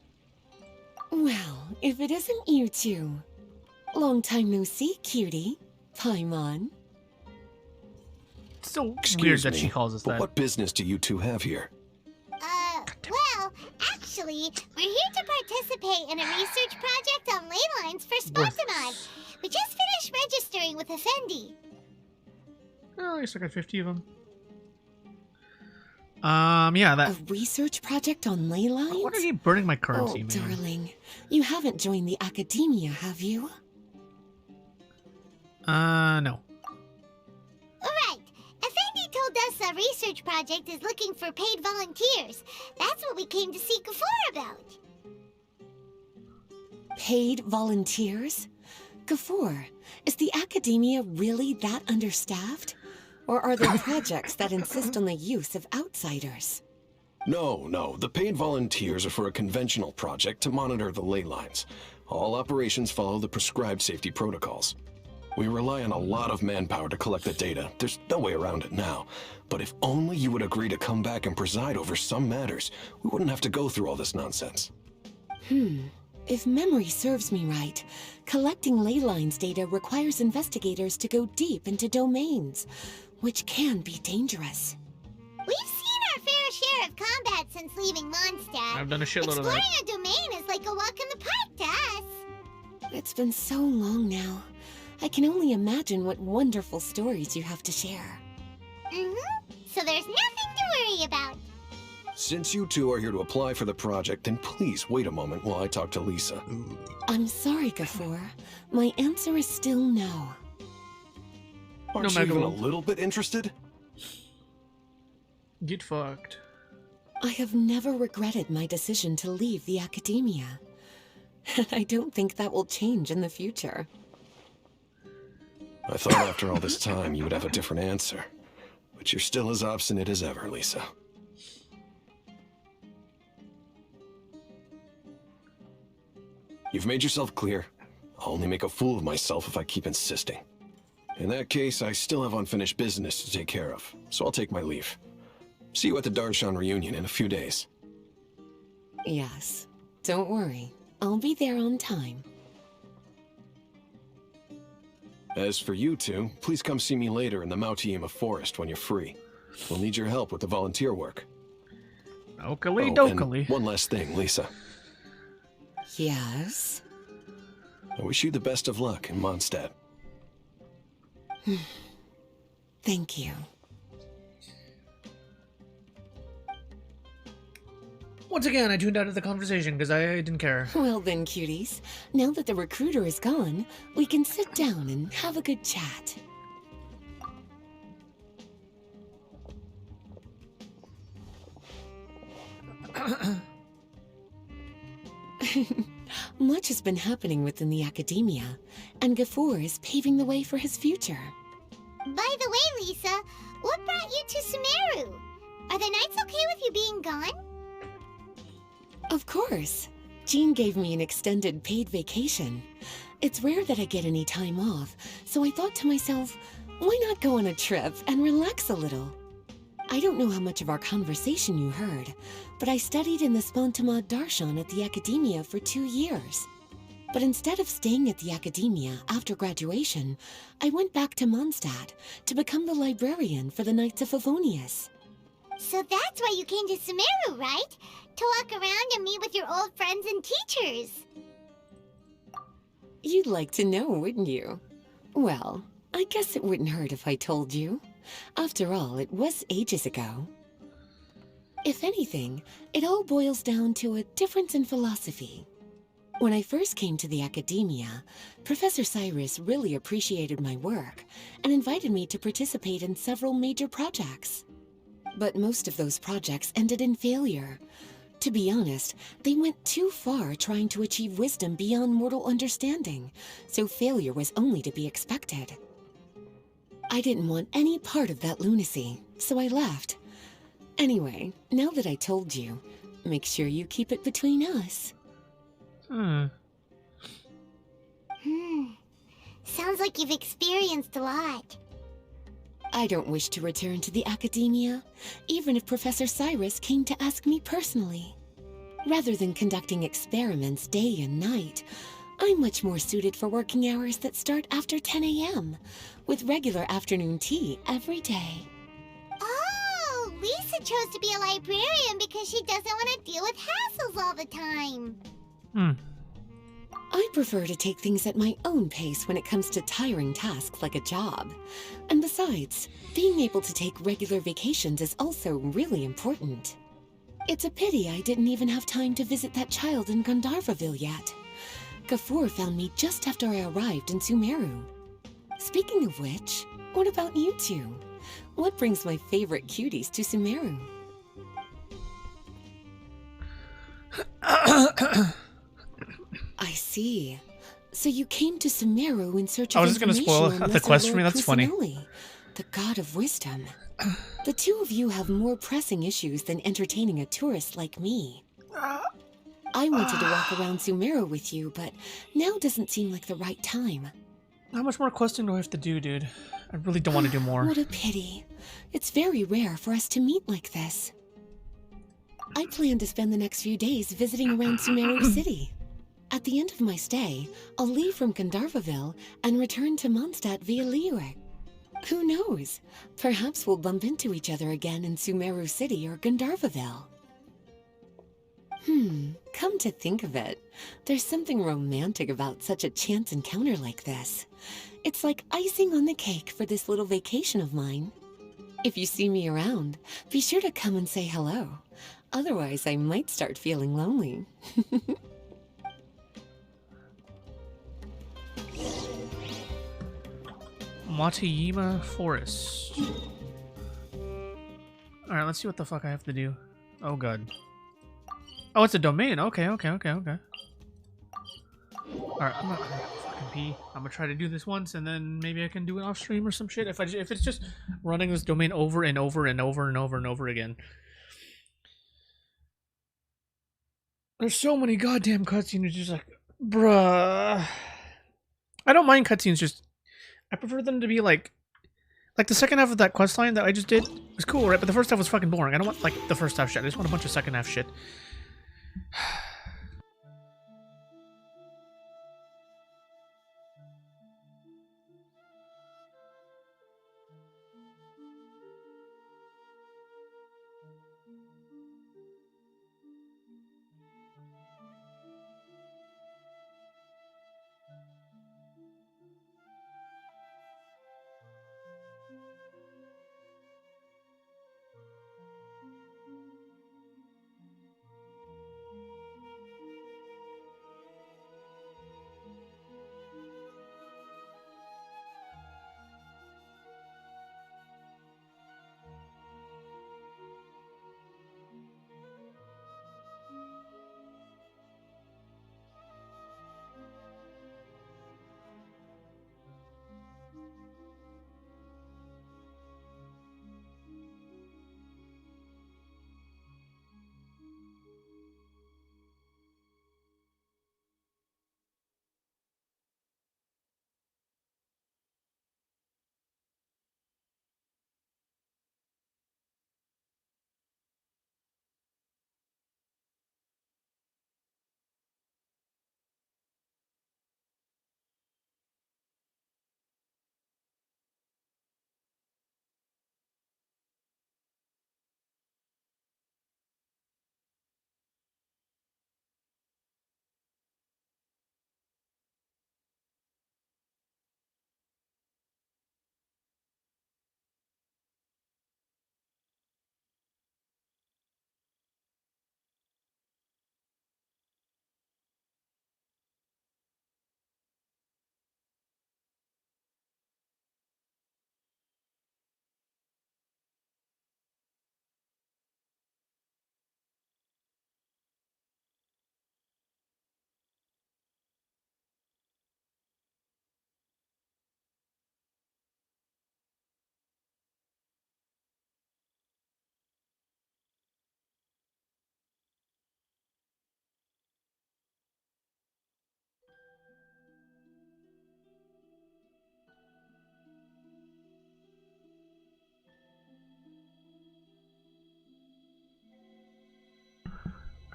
Well, if it isn't you two. Long time no see, cutie. Paimon. It's so Excuse weird that me, she calls us but that. what business do you two have here? Well, actually, participate in a research project on ley lines for Spontanod. We just finished registering with Effendi. Oh, I guess I got 50 of them. Yeah, that... A research project on ley lines? Why are you burning my currency, man? Oh, darling. You haven't joined the academia, have you? No. Alright. Effendi told us a research project is looking for paid volunteers. That's what we came to see Gafor about. Paid volunteers? Gafor, is the academia really that understaffed? Or are there projects that insist on the use of outsiders? No. The paid volunteers are for a conventional project to monitor the ley lines. All operations follow the prescribed safety protocols. We rely on a lot of manpower to collect the data. There's no way around it now. But if only you would agree to come back and preside over some matters, we wouldn't have to go through all this nonsense. If memory serves me right, collecting ley lines data requires investigators to go deep into domains, which can be dangerous. We've seen our fair share of combat since leaving Mondstadt. I've done a shitload of that. Exploring a domain is like a walk in the park to us. It's been so long now. I can only imagine what wonderful stories you have to share. So there's nothing to worry about. Since you two are here to apply for the project, then please wait a moment while I talk to Lisa. I'm sorry, Gafor. My answer is still no. Aren't you even a little bit interested? Get fucked. I have never regretted my decision to leave the academia. And I don't think that will change in the future. I thought after all this time you would have a different answer. But you're still as obstinate as ever, Lisa. You've made yourself clear. I'll only make a fool of myself if I keep insisting. In that case, I still have unfinished business to take care of, so I'll take my leave. See you at the Darshan reunion in a few days. Yes. Don't worry. I'll be there on time. As for you two, please come see me later in the Mautiima forest when you're free. We'll need your help with the volunteer work. Okily Oh, dokily. and one last thing, Lisa. Yes? I wish you the best of luck in Mondstadt. Thank you. Once again, I tuned out of the conversation because I didn't care. Well then, cuties. Now that the recruiter is gone, we can sit down and have a good chat. Much has been happening within the academia, and Gafor is paving the way for his future. By the way, Lisa, what brought you to Sumeru? Are the nights okay with you being gone? Of course. Jean gave me an extended paid vacation. It's rare that I get any time off, so I thought to myself, why not go on a trip and relax a little? I don't know how much of our conversation you heard, but I studied in the Spontamad Darshan at the academia for 2 years. But instead of staying at the academia after graduation, I went back to Mondstadt to become the librarian for the Knights of Favonius. So that's why you came to Sumeru, right? To walk around and meet with your old friends and teachers. You'd like to know, wouldn't you? Well, I guess it wouldn't hurt if I told you. After all, it was ages ago. If anything, it all boils down to a difference in philosophy. When I first came to the academia, Professor Cyrus really appreciated my work and invited me to participate in several major projects. But most of those projects ended in failure. To be honest, they went too far trying to achieve wisdom beyond mortal understanding, so failure was only to be expected. I didn't want any part of that lunacy, so I left. Anyway, now that I told you, make sure you keep it between us. Sounds like you've experienced a lot. I don't wish to return to the academia, even if Professor Cyrus came to ask me personally. Rather than conducting experiments day and night, I'm much more suited for working hours that start after 10 a.m., with regular afternoon tea every day. Oh, Lisa chose to be a librarian because she doesn't want to deal with hassles all the time. I prefer to take things at my own pace when it comes to tiring tasks like a job. And besides, being able to take regular vacations is also really important. It's a pity I didn't even have time to visit that child in Gandharvaville yet. Gafur found me just after I arrived in Sumeru. Speaking of which, what about you two? What brings my favorite cuties to Sumeru? I see. So you came to Sumeru in search of I was just gonna spoil the quest for me. That's funny. The god of wisdom. The two of you have more pressing issues than entertaining a tourist like me. I wanted to walk around Sumeru with you, but now doesn't seem like the right time. How much more questing do I have to do, dude? I really don't want to do more. What a pity. It's very rare for us to meet like this. I plan to spend the next few days visiting around Sumeru City. At the end of my stay, I'll leave from Gandharvaville and return to Mondstadt via Liyue. Who knows? Perhaps we'll bump into each other again in Sumeru City or Gandharvaville. Come to think of it, there's something romantic about such a chance encounter like this. It's like icing on the cake for this little vacation of mine. If you see me around, be sure to come and say hello. Otherwise, I might start feeling lonely. Matayima Forest. Alright, let's see what the fuck I have to do. Oh god. Oh, it's a domain. Okay. Alright, I'm gonna fucking pee. I'm gonna try to do this once and then maybe I can do it off stream or some shit. If it's just running this domain over and over and over and over and over again. There's so many goddamn cutscenes, it's just like, bruh. I don't mind cutscenes, just I prefer them to be like the second half of that quest line that I just did was cool, right? But the first half was fucking boring. I don't want like the first half shit. I just want a bunch of second half shit.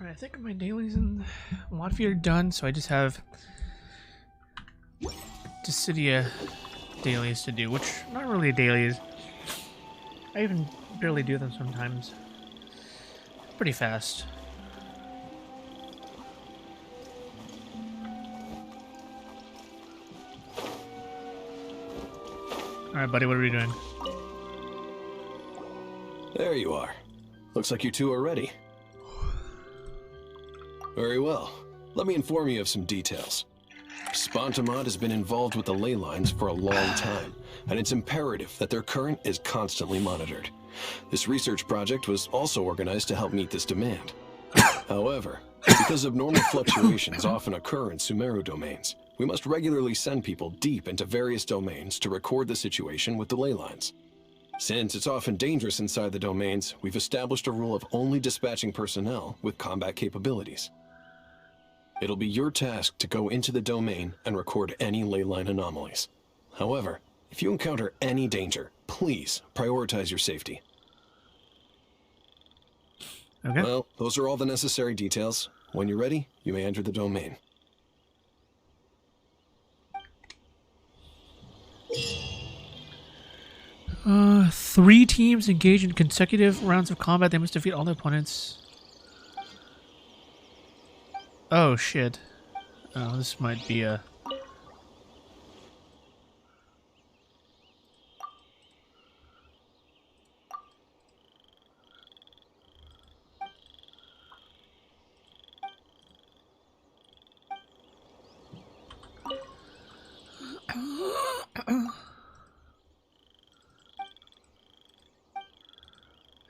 Alright, I think my dailies in Wadfi are done, so I just have Dissidia dailies to do, which not really dailies. I even barely do them sometimes. Pretty fast. Alright, buddy, what are we doing? There you are. Looks like you two are ready. Very well. Let me inform you of some details. Spontamod has been involved with the ley lines for a long time, and it's imperative that their current is constantly monitored. This research project was also organized to help meet this demand. However, because abnormal fluctuations often occur in Sumeru domains, we must regularly send people deep into various domains to record the situation with the ley lines. Since it's often dangerous inside the domains, we've established a rule of only dispatching personnel with combat capabilities. It'll be your task to go into the domain and record any ley line anomalies. However, if you encounter any danger, please prioritize your safety. Okay. Well, those are all the necessary details. When you're ready, you may enter the domain. Three teams engage in consecutive rounds of combat. They must defeat all their opponents. Oh, shit. Oh, this might be a...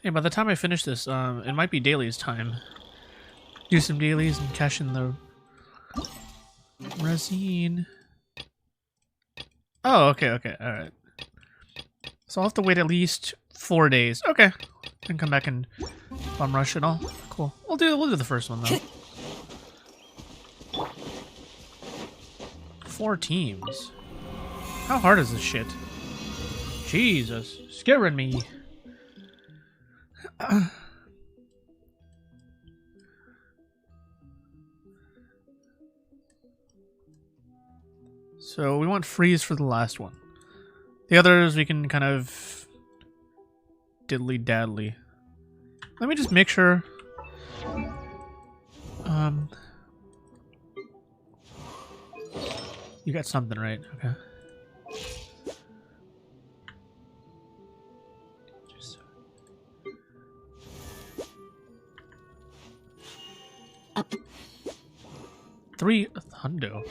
Hey, by the time I finish this, it might be dailies time. Do some dailies and cash in the resin. Oh, okay, alright. So I'll have to wait at least 4 days. Okay. Then come back and bum rush it all. Cool. We'll do the first one though. 4 teams. How hard is this shit? Jesus. Scaring me. So we want freeze for the last one. The others we can kind of diddly daddly. Let me just make sure. You got something right, okay. Three hundo.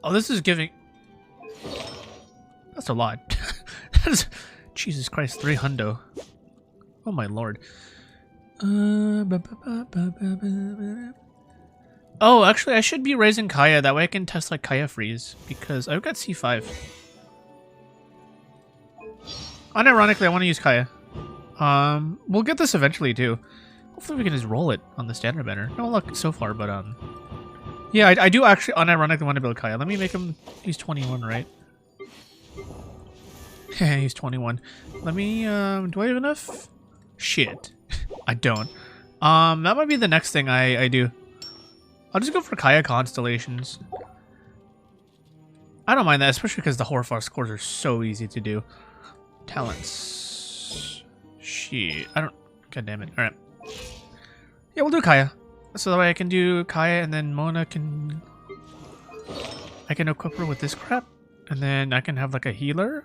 Oh, this is giving. That's a lot. That is, Jesus Christ, 3 hundo. Oh my lord. Oh, actually, I should be raising Kaya. That way I can test like Kaya freeze because I've got C5. Unironically, I want to use Kaya. We'll get this eventually too. Hopefully, we can just roll it on the standard banner. No luck so far, but yeah, I do actually unironically want to build Kaya. Let me make him. He's 21, right? Yeah, he's 21. Let me. Do I have enough? Shit, I don't. That might be the next thing I do. I'll just go for Kaya constellations. I don't mind that, especially because the Horrorfox cores are so easy to do. Talents. Shit, I don't. God damn it. All right. Yeah, we'll do Kaya. So that way I can do Kaya and then Mona can... I can equip her with this crap. And then I can have like a healer.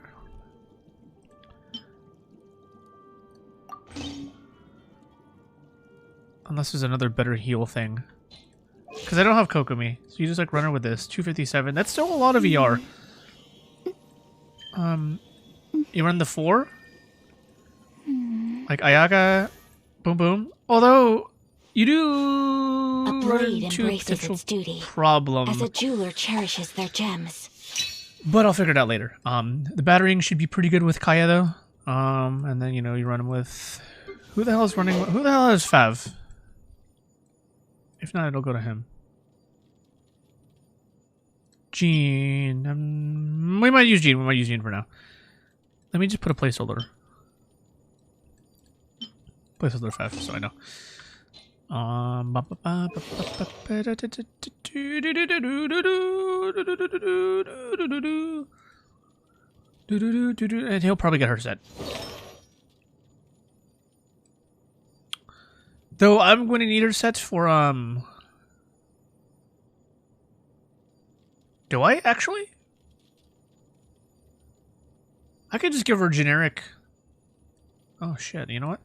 Unless there's another better heal thing. Because I don't have Kokomi. So you just like run her with this. 257. That's still a lot of ER. You run the 4? Like Ayaka. Boom boom. Although... You do a blade embraces its duty problem. As a jeweler cherishes their gems. But I'll figure it out later. The battering should be pretty good with Kaya though. And then you run him with who the hell is running? Who the hell is Fav? If not, it'll go to him. Jean. We might use Jean. We might use Jean for now. Let me just put a placeholder. Placeholder Fav, so I know. And he'll probably get her set. Though I'm going to need her set for do I actually? I could just give her a generic. Oh shit! You know what?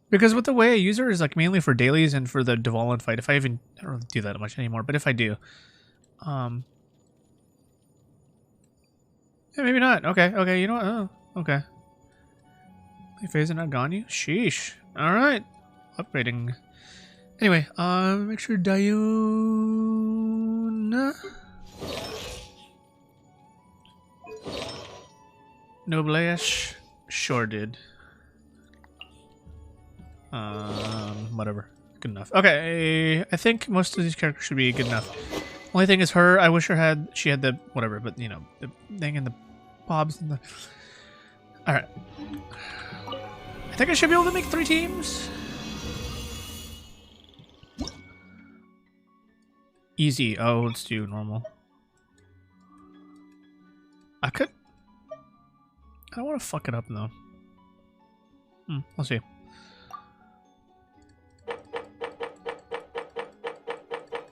Because with the way I use her is like mainly for dailies and for the Dvalin fight. If I don't really do that much anymore, but if I do, yeah, maybe not. Okay, okay. You know what? Oh, okay. Phasing out Ganyu. Sheesh. All right, upgrading. Anyway, make sure Diona. Noblesh. Sure did. Whatever. Good enough. Okay, I think most of these characters should be good enough. Only thing is her. I wish she had the whatever, but you know the thing and the bobs and the. All right. I think I should be able to make 3 teams. Easy. Oh, let's do normal. I could. I don't want to fuck it up though. We'll see.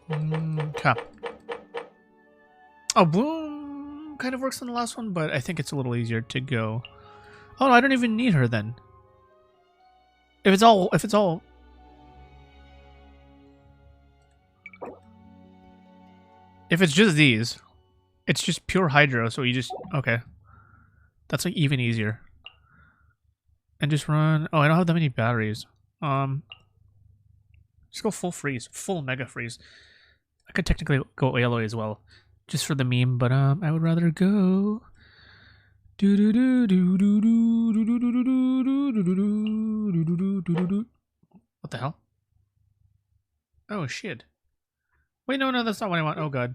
Okay. Oh, boom kind of works on the last one, but I think it's a little easier to go. Oh, no, I don't even need her then. If it's all, if it's just these, it's just pure hydro. So you just okay. That's like even easier. And just run. Oh, I don't have that many batteries. Just go full freeze, full mega freeze. I could technically go alloy as well, just for the meme, but I would rather go. What the hell? Oh shit! Wait, no, that's not what I want. Oh god.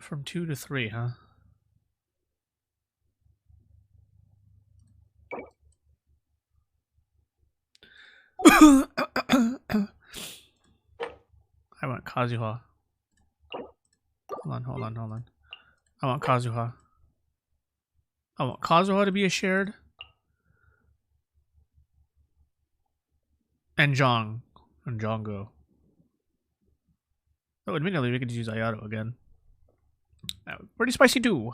From 2 to 3, huh? I want Kazuha. Hold on. I want Kazuha. I want Kazuha to be a shared. And Jong. And Jongo. Oh, admittedly, we could use Ayato again. That would be pretty spicy too.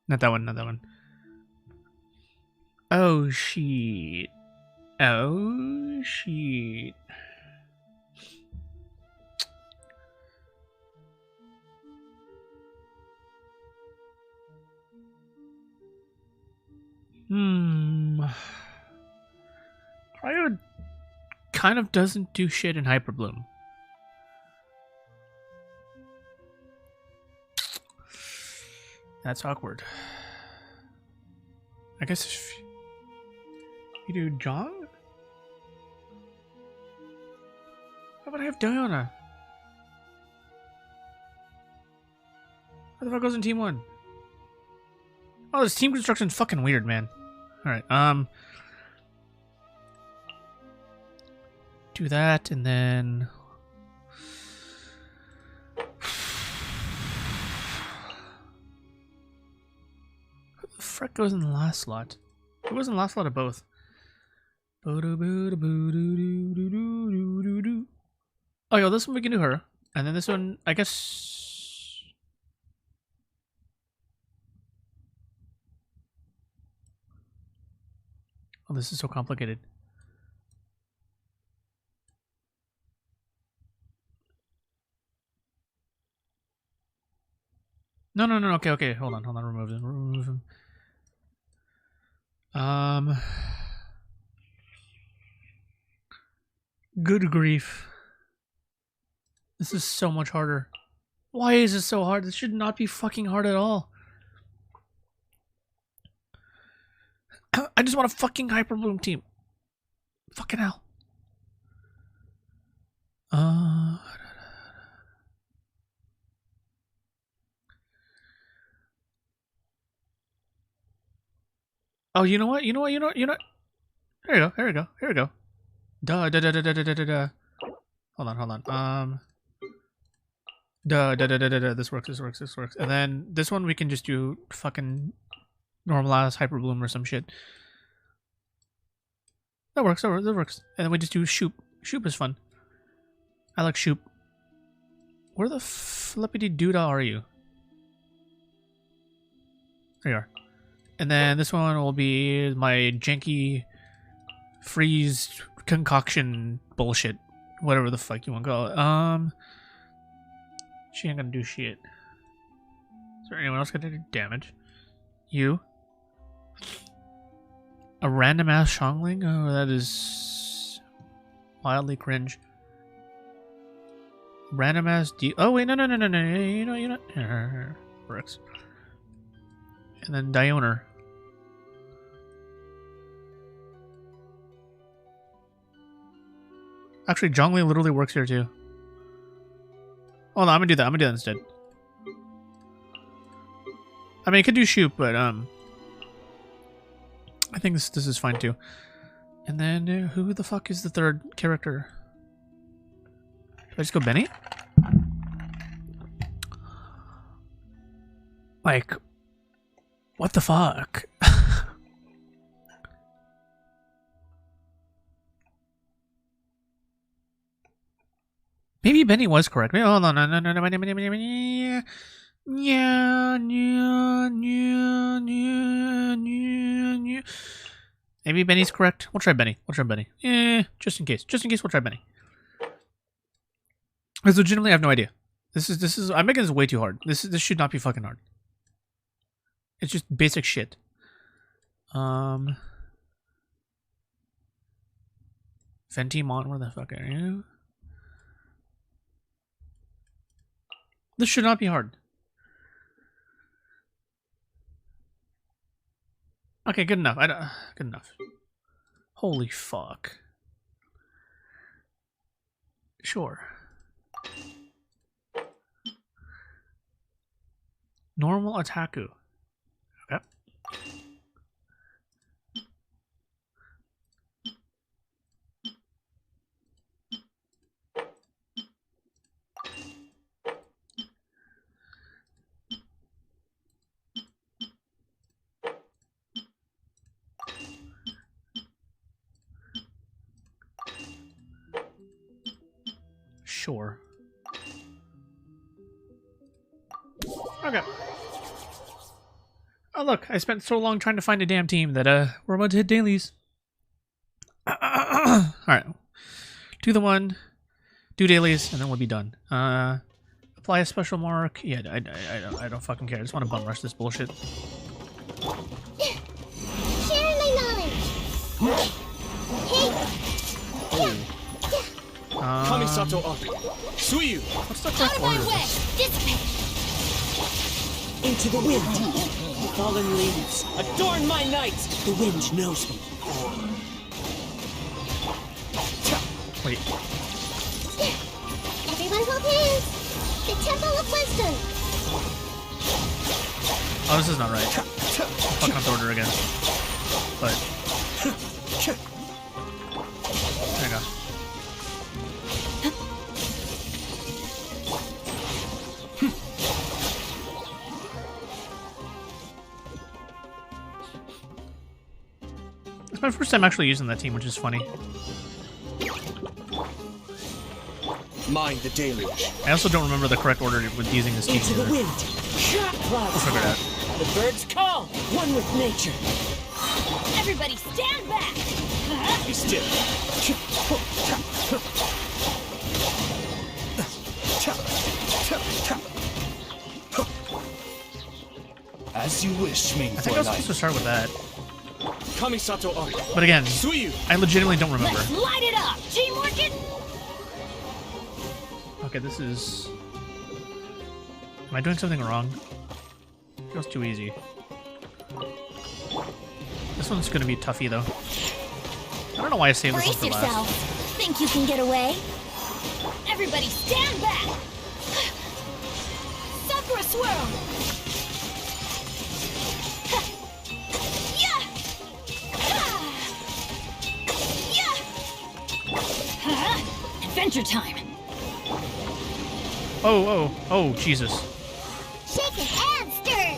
Not that one, not that one. Oh shit. Oh shit. Cryo kind of doesn't do shit in Hyper Bloom. That's awkward. I guess if you do Jong? How about I have Diona? How the fuck goes in Team 1? Oh, this team construction's fucking weird, man. Alright, do that, and then... Who the frick goes in the last slot? Who goes in the last slot of both? Oh, yo, this one we can do her. And then this one, I guess... Oh, this is so complicated. No, okay, hold on, remove him. Good grief. This is so much harder. Why is this so hard? This should not be fucking hard at all. I just want a fucking Hyper Bloom team. Fucking hell. Oh, you know what? Here we go. Duh. Hold on. This works. And then this one we can just do fucking normalize hyper bloom or some shit. That works. That works. And then we just do shoop. Shoop is fun. I like shoop. Where the flippity doodah are you? There you are. And then this one will be my janky freeze concoction bullshit. Whatever the fuck you want to call it. She ain't gonna do shit. Is there anyone else gonna do damage? You? A random ass Zhongli? Oh, that is wildly cringe. Random ass oh wait, no. You know. Works. And then Dioner. Actually, Zhongli literally works here too. Oh no, I'm gonna do that. Instead. I mean, I could do shoot, but I think this is fine too. And then who the fuck is the third character? Did I just go Benny? Like, what the fuck? Maybe Benny was correct. Wait, hold on, no. Yeah. Maybe Benny's correct. We'll try Benny. Just in case, we'll try Benny. Because legitimately, I have no idea. This is. I'm making this way too hard. This should not be fucking hard. It's just basic shit. Ventimon, where the fuck are you? This should not be hard. Okay, good enough. Good enough. Holy fuck. Sure. Normal Otaku. Okay. Sure. Okay. Oh look, I spent so long trying to find a damn team that we're about to hit dailies. Alright. Do the one, do dailies, and then we'll be done. Apply a special mark. Yeah, I don't fucking care. I just want to bum rush this bullshit. Share my knowledge. Hey. Kamisato Ari. Suiyu. What's the correct order of this? Into the wind. Fallen leaves, adorn my night. The wind knows me. Wait. Everyone hold hands. The Temple of Wisdom. Oh, this is not right. I'm fucking up the order again. But there you go. It's my first time actually using that team, which is funny. Mind the deluge. I also don't remember the correct order with using this team. Into the wind. We'll figure it out. The birds call. One with nature. Everybody stand back! Be still. As you wish, Ming. I think I was supposed to start with that. Kamisato Ari. But again, Suiyu. I legitimately don't remember. Let's light it up! Teamwork it! Okay, this is... Am I doing something wrong? Feels too easy. This one's gonna be toughy, though. I don't know why I saved this one Brace for yourself. last. Think you can get away? Everybody stand back! Sakura swirl! Yeah! Yeah! Adventure time! Oh, Jesus. Shaken and stirred.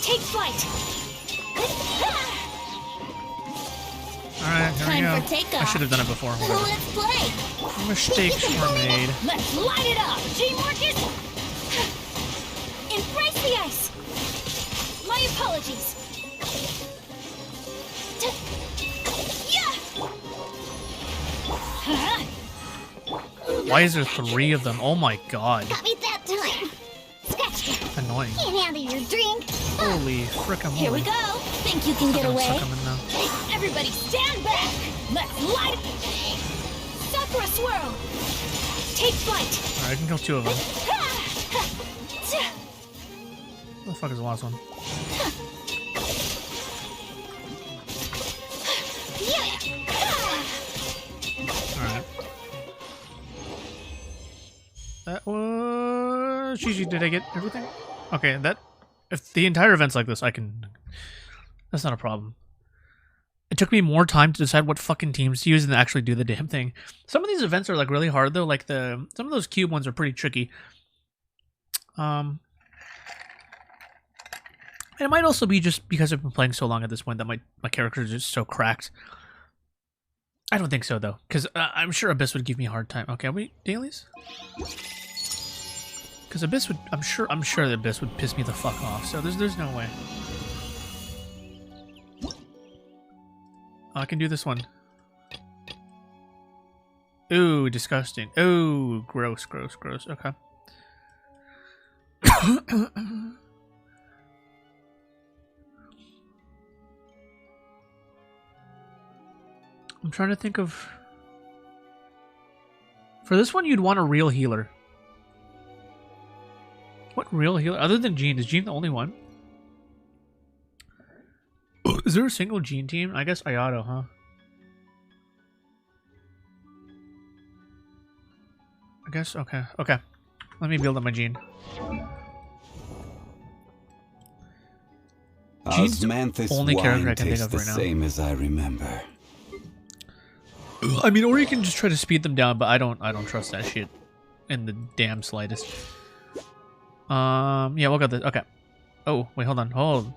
Take flight. Alright, here we Time go. for takeoff. I should have done it before. Whatever. Let's play. Mistakes were made. Let's light it up. Teamwork is... Embrace the ice. My apologies. Why is there 3 of them? Oh my god. Got me that time. Scratch. Annoying. Can't handle your drink. Holy frickin' Here we go. Think you can get away? Suck 'em in now. Everybody stand back. Let's light it. Sakura swirl. Take flight. Alright, I can kill 2 of them. Where the fuck is the last one? Alright. That was... GG, did I get everything? Okay, that... If the entire event's like this, I can... That's not a problem. It took me more time to decide what fucking teams to use than actually do the damn thing. Some of these events are like really hard though, like some of those cube ones are pretty tricky. And it might also be just because I've been playing so long at this point that my character is just so cracked. I don't think so though, because I'm sure Abyss would give me a hard time. Okay, are we dailies? Because Abyss would, I'm sure that Abyss would piss me the fuck off. So there's no way. I can do this one. Ooh, disgusting. Ooh, gross, gross, gross. Okay. I'm trying to think of... For this one, you'd want a real healer. What real healer? Other than Jean. Is Jean the only one? Is there a single Jean team? I guess Ayato, huh? I guess, okay. Okay. Let me build up my Jean. Jean's the only character I can think of right now. Same as I remember. I mean, or you can just try to speed them down, but I don't trust that shit in the damn slightest. Yeah, we'll go this. Okay. Oh, wait, hold on. Hold.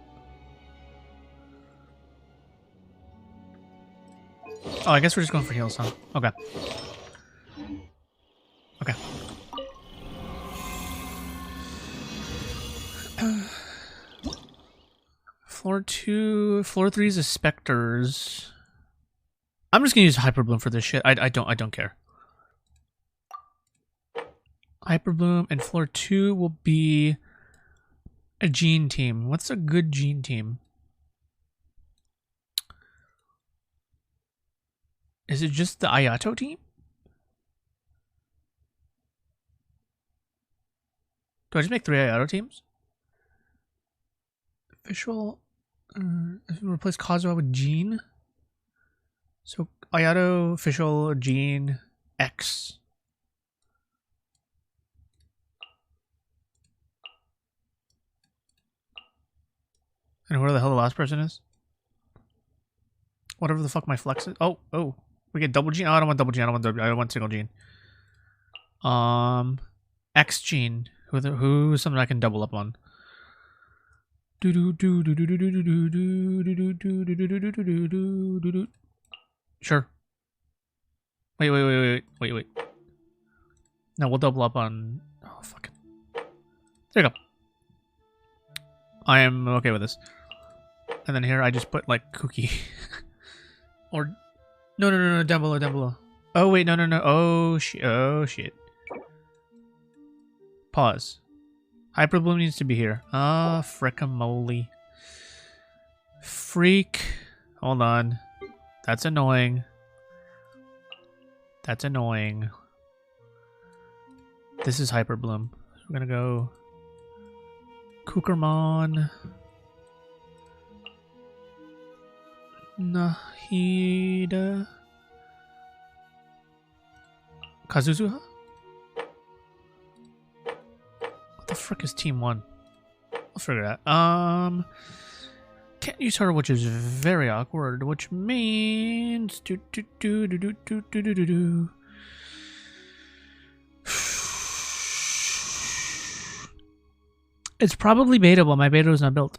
Oh, I guess we're just going for heals, huh? Okay. Okay. Floor 2, floor 3 is the Spectres. I'm just gonna use Hyper Bloom for this shit. I don't care. Hyper Bloom, and floor 2 will be a Jean team. What's a good Jean team? Is it just the Ayato team? Do I just make 3 Ayato teams? Official. Replace Kazuha with Jean. So Ayato, official, Jean, X. And where the hell the last person is? Whatever the fuck my flex is. Oh, we get double Jean. Oh, I don't want double Jean. I don't want single Jean. X Jean. Who's something I can double up on? Sure. Wait. No, we'll double up on... Oh, fucking... There you go. I am okay with this. And then here I just put, like, Cookie. Or... No, down below. Oh, wait, no. Oh, shit. Pause. Hyper Bloom needs to be here. Ah, frickamoly. Freak. Hold on. That's annoying. This is Hyper Bloom. We're gonna go... Kukermon. Nahida. Kazuzuha? What the frick is Team 1? We'll figure it out. Can't use her, which is very awkward, which means... It's probably beta, but my beta is not built.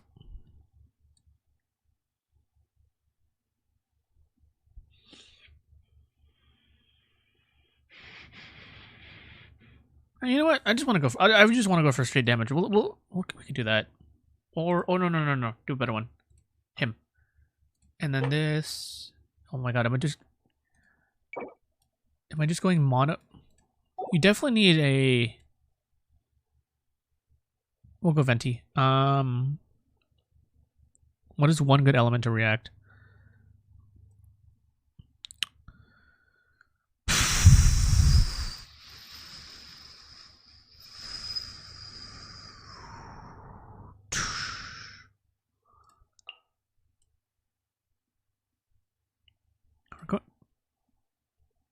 You know what? I just want to go. I just want to go for straight damage. We can do that. Or oh no. Do a better one. Him. And then this. Oh my god! Am I just going mono? You definitely need a. We'll go Venti. What is one good element to react?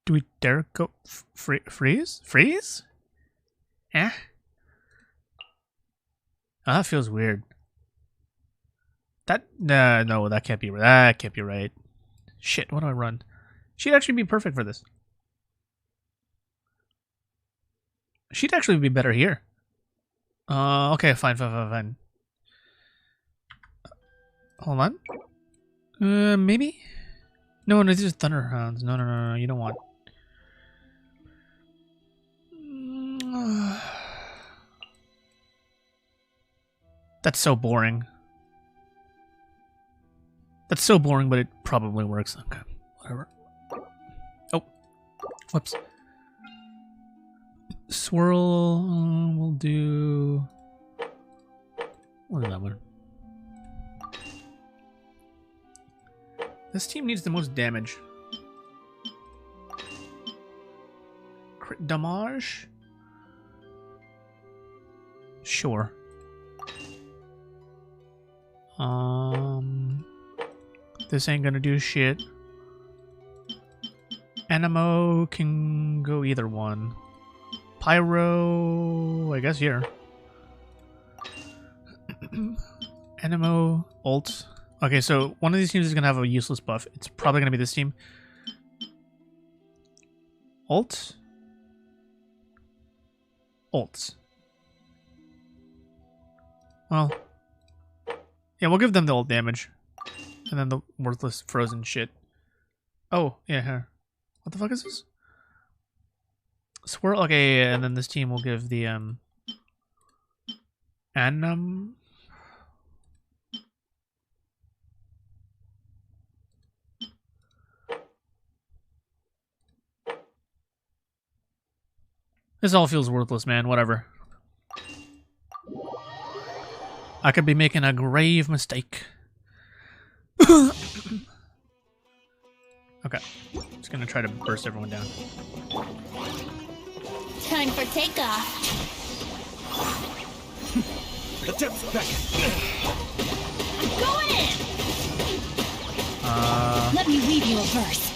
Do we dare go freeze? Freeze? Eh? Oh, that feels weird. That no, that can't be right. Shit, what do I run? She'd actually be perfect for this. She'd actually be better here. Okay, fine. Hold on. Maybe? No, these are Thunderhounds. No, you don't want. That's so boring. That's so boring, but it probably works. Okay, whatever. Oh, whoops. Swirl. We'll do. What is that one? This team needs the most damage. Crit damage? Sure. This ain't gonna do shit. Anemo can go either one. Pyro, I guess here. Anemo, ult. Okay, so one of these teams is gonna have a useless buff. It's probably gonna be this team. Ult. Ults. Well, yeah, we'll give them the ult damage. And then the worthless frozen shit. Oh, yeah, here. What the fuck is this? Swirl, okay, yeah, and then this team will give the, This all feels worthless, man. Whatever. I could be making a grave mistake. Okay. Just gonna try to burst everyone down. Time for takeoff. Attempt back. I'm going in. Let me weave you a verse.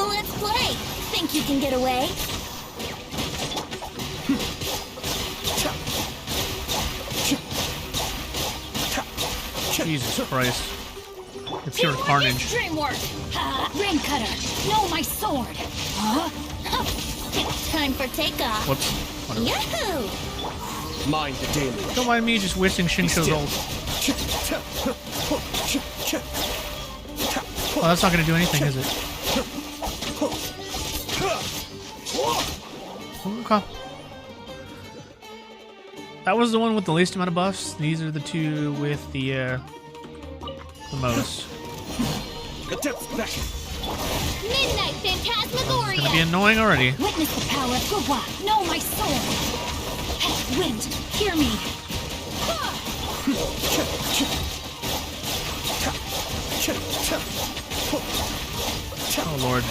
Let's play. Think you can get away? Jesus Christ. It's pure carnage. Dream work. Rain cutter. No, my sword. Time for takeoff. Whoops. Whatever. Yahoo! Mind the daily. Don't mind me just wasting Shinsho's ult. Oh, that's not gonna do anything, is it? Okay. That was the one with the least amount of buffs. These are the two with the most. Midnight Phantasmagoria! It's gonna be annoying already. Witness the power of Gurwa. Know my sword. Wind, hear me. Oh lord.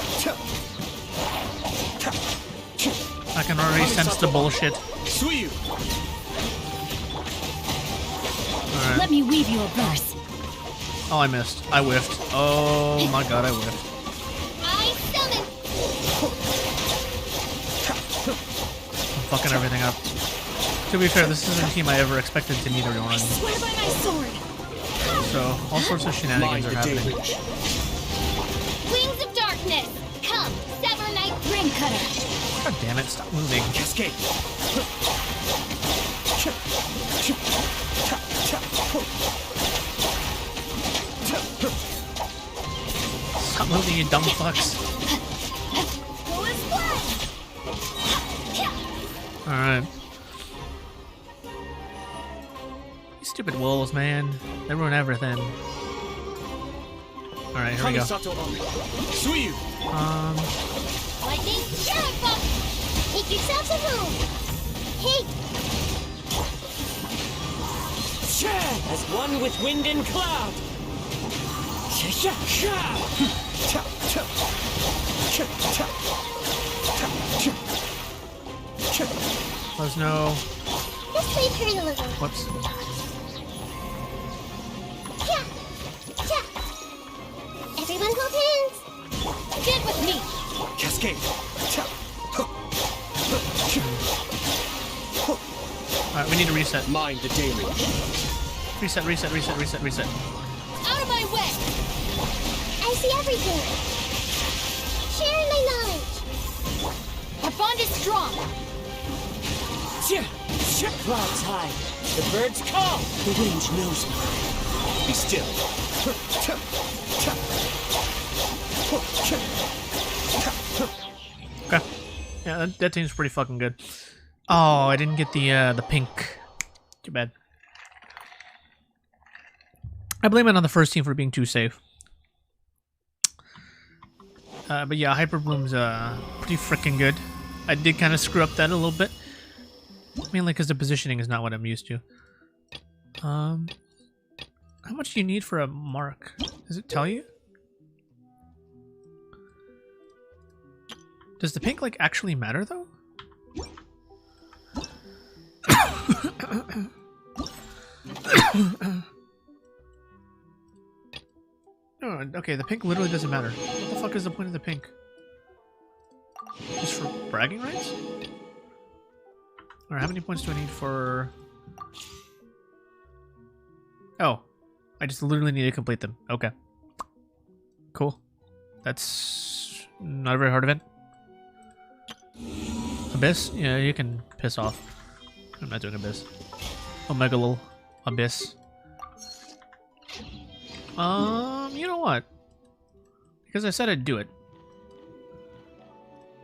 I can already sense the bullshit. Alright. Let me weave you a verse. Oh, I missed. I whiffed. Oh my god, I whiffed. I summon. I'm fucking everything up. To be fair, this isn't a team I ever expected to need or run. Swear by my sword. So, all sorts of shenanigans are happening. Wings of darkness! Come, Sever Knight Ring Cutter! God damn it, stop moving. Cascade. Stop moving, you dumb fucks. Alright. These stupid wolves, man. They ruin everything. Alright, here we go. Kamisato on. Suyu. Lightning Shadow Bump! Make yourselves a room! Hey! As one with wind and cloud. There's no... Just wait for you a little. Whoops. Everyone hold hands! Get with me! Cascade. Alright, we need to reset. Mind the deluge. Reset. Out of my way! I see everything! Sharing my knowledge! Our bond is strong! Clouds high. The birds call. The wind knows me. Be still. Okay. Yeah, that team's pretty fucking good. Oh, I didn't get the pink. Too bad. I blame it on the first team for being too safe. But yeah, Hyper Bloom's pretty freaking good. I did kind of screw up that a little bit. Mainly because the positioning is not what I'm used to. How much do you need for a mark? Does it tell you? Does the pink, like, actually matter, though? Oh, okay, the pink literally doesn't matter. What the fuck is the point of the pink? Just for bragging rights? Alright, how many points do I need for... Oh. I just literally need to complete them. Okay. Cool. That's not a very hard event. Abyss? Yeah, you can piss off. I'm not doing Abyss. Omega little Abyss. You know what? Because I said I'd do it.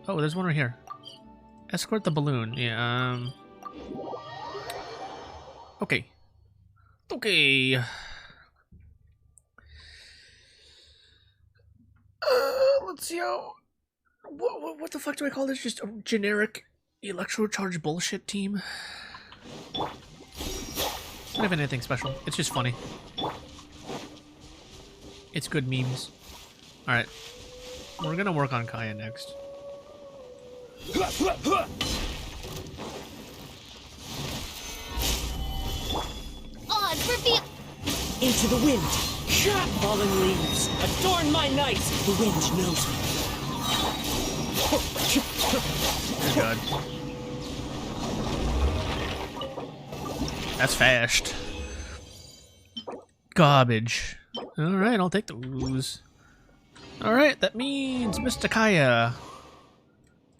Oh, there's one right here. Escort the balloon. Yeah, okay. Okay. Let's see how... What the fuck do I call this? Just a generic electro-charged bullshit team? Not even anything special. It's just funny. It's good memes. Alright. We're gonna work on Kaya next. Odds reveal. Into the wind. Fallen leaves. Adorn my night. The wind knows me. Dear God. That's fast. Garbage. Alright, I'll take those. Alright, that means Mr. Kaya,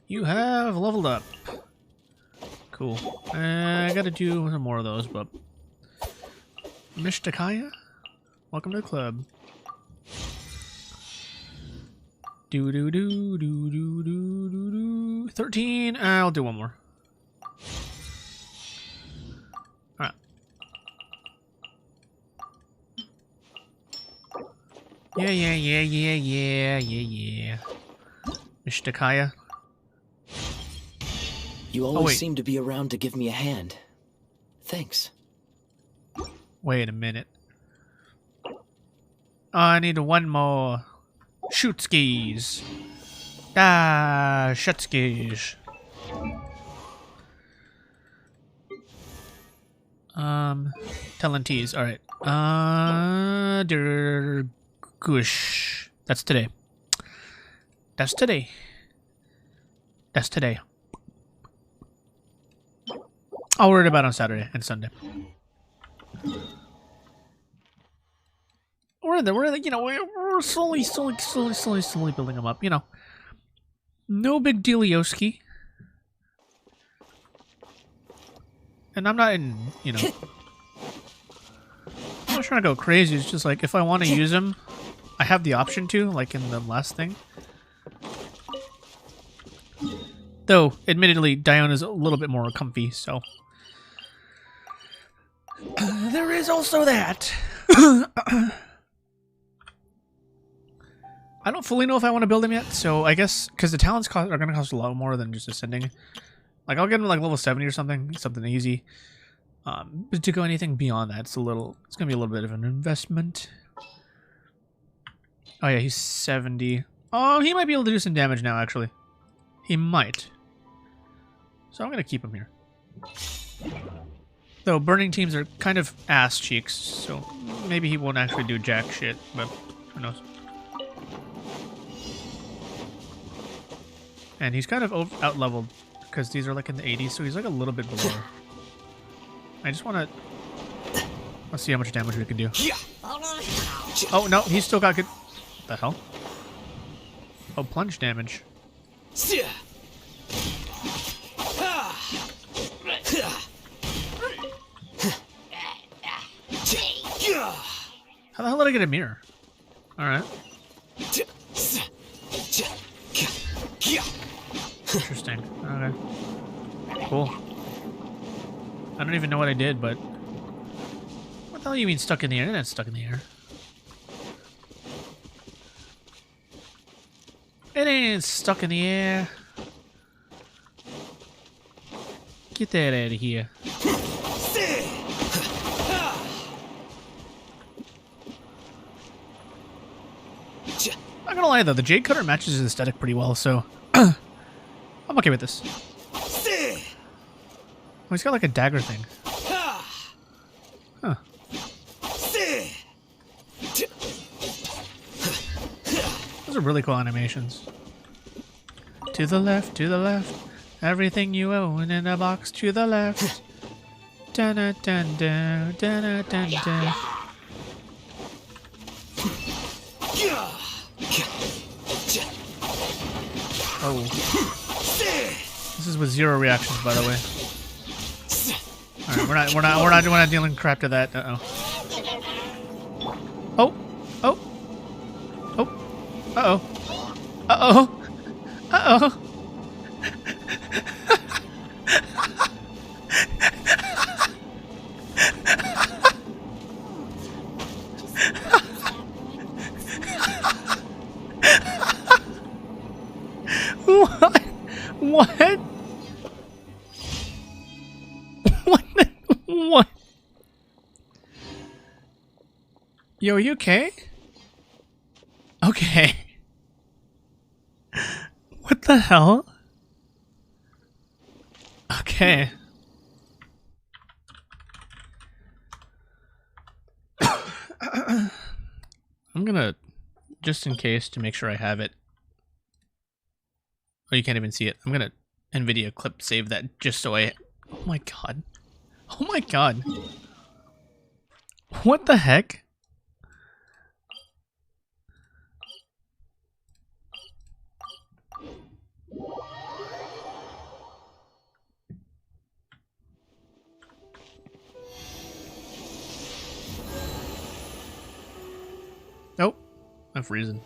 you have leveled up. Cool. I gotta do some more of those, but... Mr. Kaya, welcome to the club. Do do do do do do do do. 13. I'll do one more. Alright. Yeah. Mr. Kaya. You always seem to be around to give me a hand. Thanks. Wait a minute. I need one more. Shoot skis. Shut skis. Talent alright. Gush. That's today. That's today. I'll worry about it on Saturday and Sunday. We're slowly building them up. No big dealioski. And I'm not in, I'm not trying to go crazy. It's just like if I want to use them, I have the option to, like in the last thing. Though, admittedly, Diona's a little bit more comfy, so there is also that. I don't fully know if I want to build them yet, so I guess because the talents are going to cost a lot more than just ascending. Like I'll get them like level 70 or something easy. But to go anything beyond that, it's going to be a little bit of an investment. Oh yeah, he's 70. Oh, he might be able to do some damage now, actually. He might. So I'm going to keep him here. Though burning teams are kind of ass cheeks, so maybe he won't actually do jack shit, but who knows. And he's kind of out-leveled, because these are like in the 80s, so he's like a little bit below. I just want to... Let's see how much damage we can do. Oh, no, he's still got good... What the hell? Oh, plunge damage. How the hell did I get a mirror? Alright. Interesting. Okay. Cool. I don't even know what I did, but... What the hell you mean stuck in the air? It's not stuck in the air. It ain't stuck in the air. Get that out of here. Not gonna lie though, the Jade Cutter matches his aesthetic pretty well, so I'm okay with this. Oh, he's got like a dagger thing. Huh. Those are really cool animations. To the left, everything you own in a box to the left. Dun dun dun dun dun dun dun. Oh. This is with 0 reactions, by the way. Alright, we're not dealing crap to that. Uh-oh. Oh. Oh. Oh. Uh-oh. Uh-oh. Uh-oh. What? What? Yo, are you okay? Okay. What the hell? Okay. I'm gonna, just in case, to make sure I have it. Oh, you can't even see it. I'm gonna NVIDIA clip save that just so I... Oh my god. Oh my god. What the heck? Nope. I'm freezing.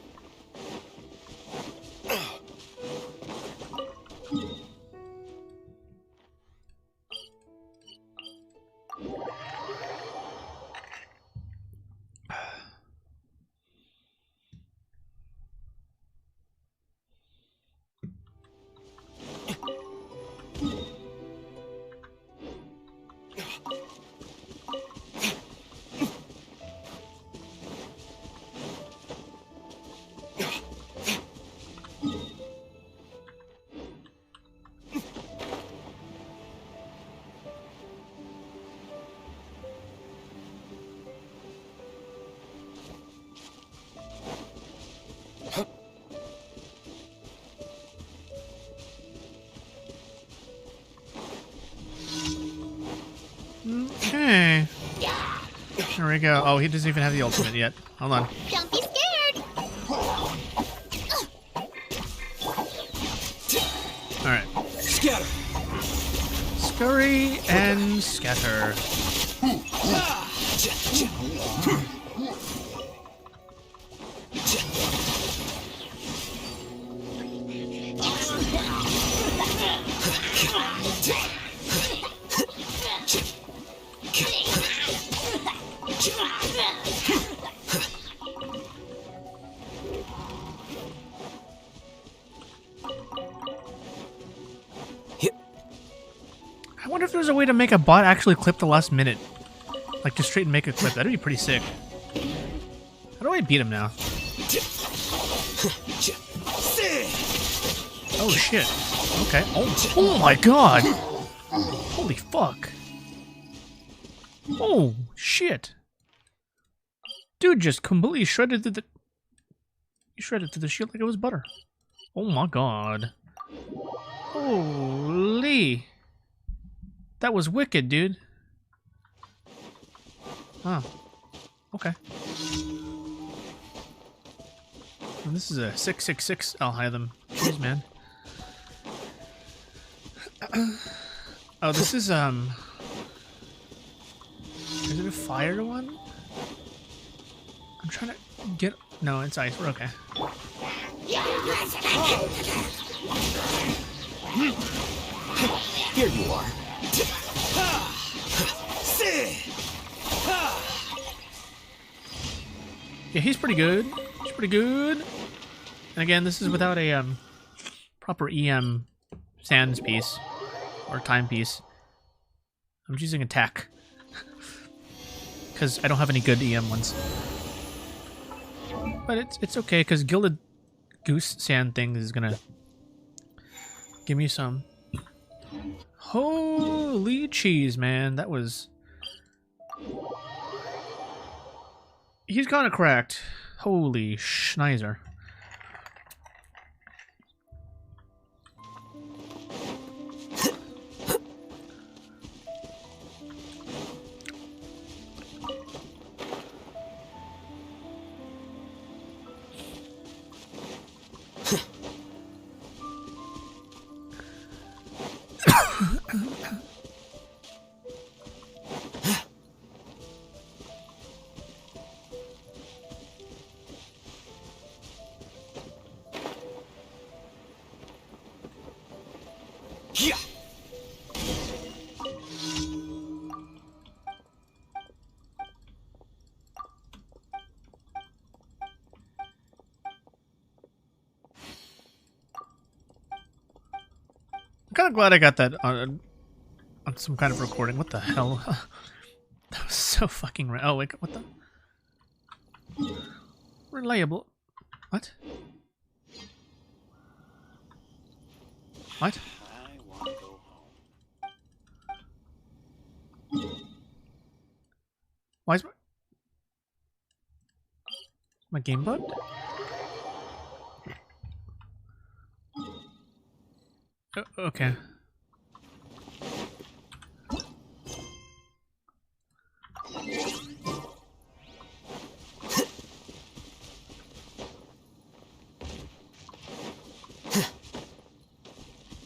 There we go. Oh, he doesn't even have the ultimate yet. Hold on. Don't be scared. Alright. Scatter. Scurry and scatter. I wonder if there's a way to make a bot actually clip the last minute. Like, just straight and make a clip. That'd be pretty sick. How do I beat him now? Oh, shit. Okay. Oh my god! Holy fuck. Oh, shit. Dude just completely shredded through the... He shredded through the shield like it was butter. Oh my god. Holy... That was wicked, dude. Oh. Okay. And this is a 666 algorithm. Jeez, man. Oh, this is, Is it a fire one? I'm trying to get... No, it's ice. We're okay. Here you are. Yeah, he's pretty good. He's pretty good. And again, this is without a proper EM sands piece or time piece. I'm just using attack because I don't have any good EM ones. But it's okay because Gilded Goose Sand thing is gonna give me some. Holy cheese, man! That was. He's kind of cracked. Holy schnizer. I'm kind of glad I got that on some kind of recording. What the hell? That was so fucking oh, wait, what the? Reliable. What? What? Why is my game bugged? Okay.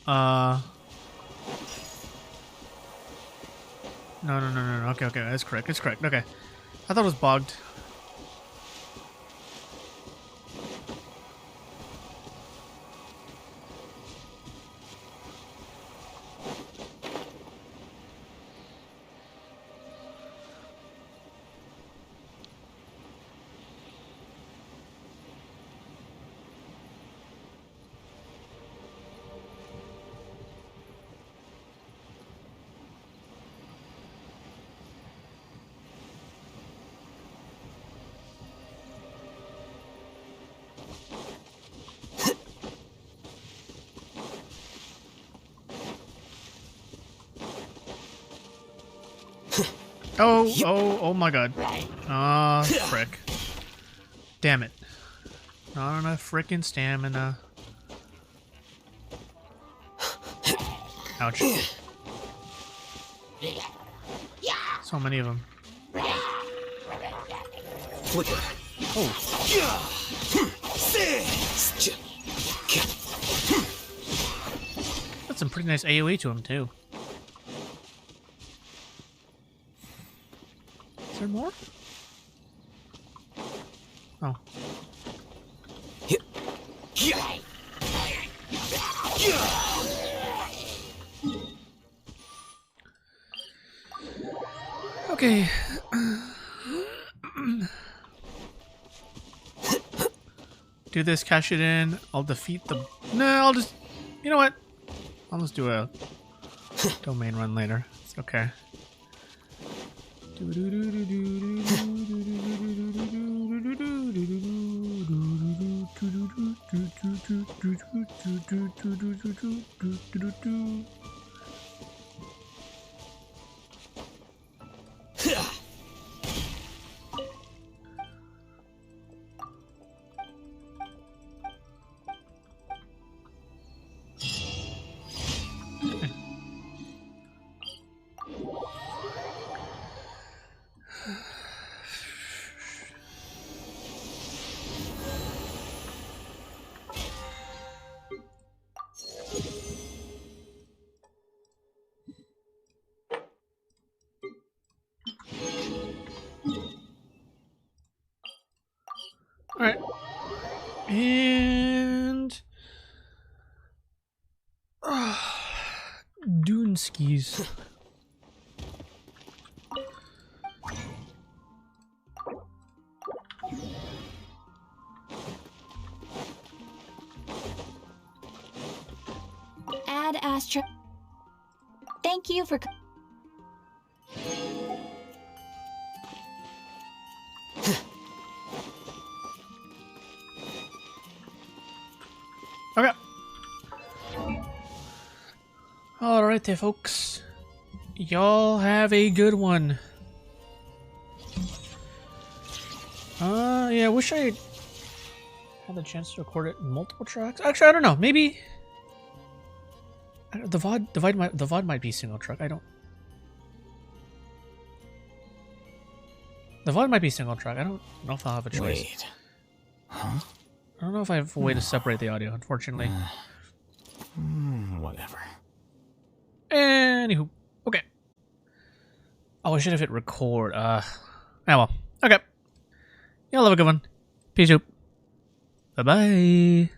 No. Okay, that's correct. It's correct. Okay. I thought it was bogged. Oh my god. Ah, frick. Damn it. Not enough frickin' stamina. Ouch. So many of them. Flicker. Oh. That's some pretty nice AoE to him, too. Is there more? Oh. Okay. Do this, cash it in. I'll defeat the... No, I'll just... You know what? I'll just do a domain run later. It's okay. Alright. And... Dune skis. Add Astra. Thank you for... Okay. Alright there, folks. Y'all have a good one. Yeah, I wish I had the chance to record it in multiple tracks. Actually, I don't know. Maybe... The VOD might be single track. I don't... The VOD might be single track. I don't know if I'll have a choice. Wait. Huh? I don't know if I have a way to separate the audio, unfortunately. Whatever. Anywho. Okay. Oh, I should have hit record. Oh well. Okay. Y'all have a good one. Peace out. Bye-bye.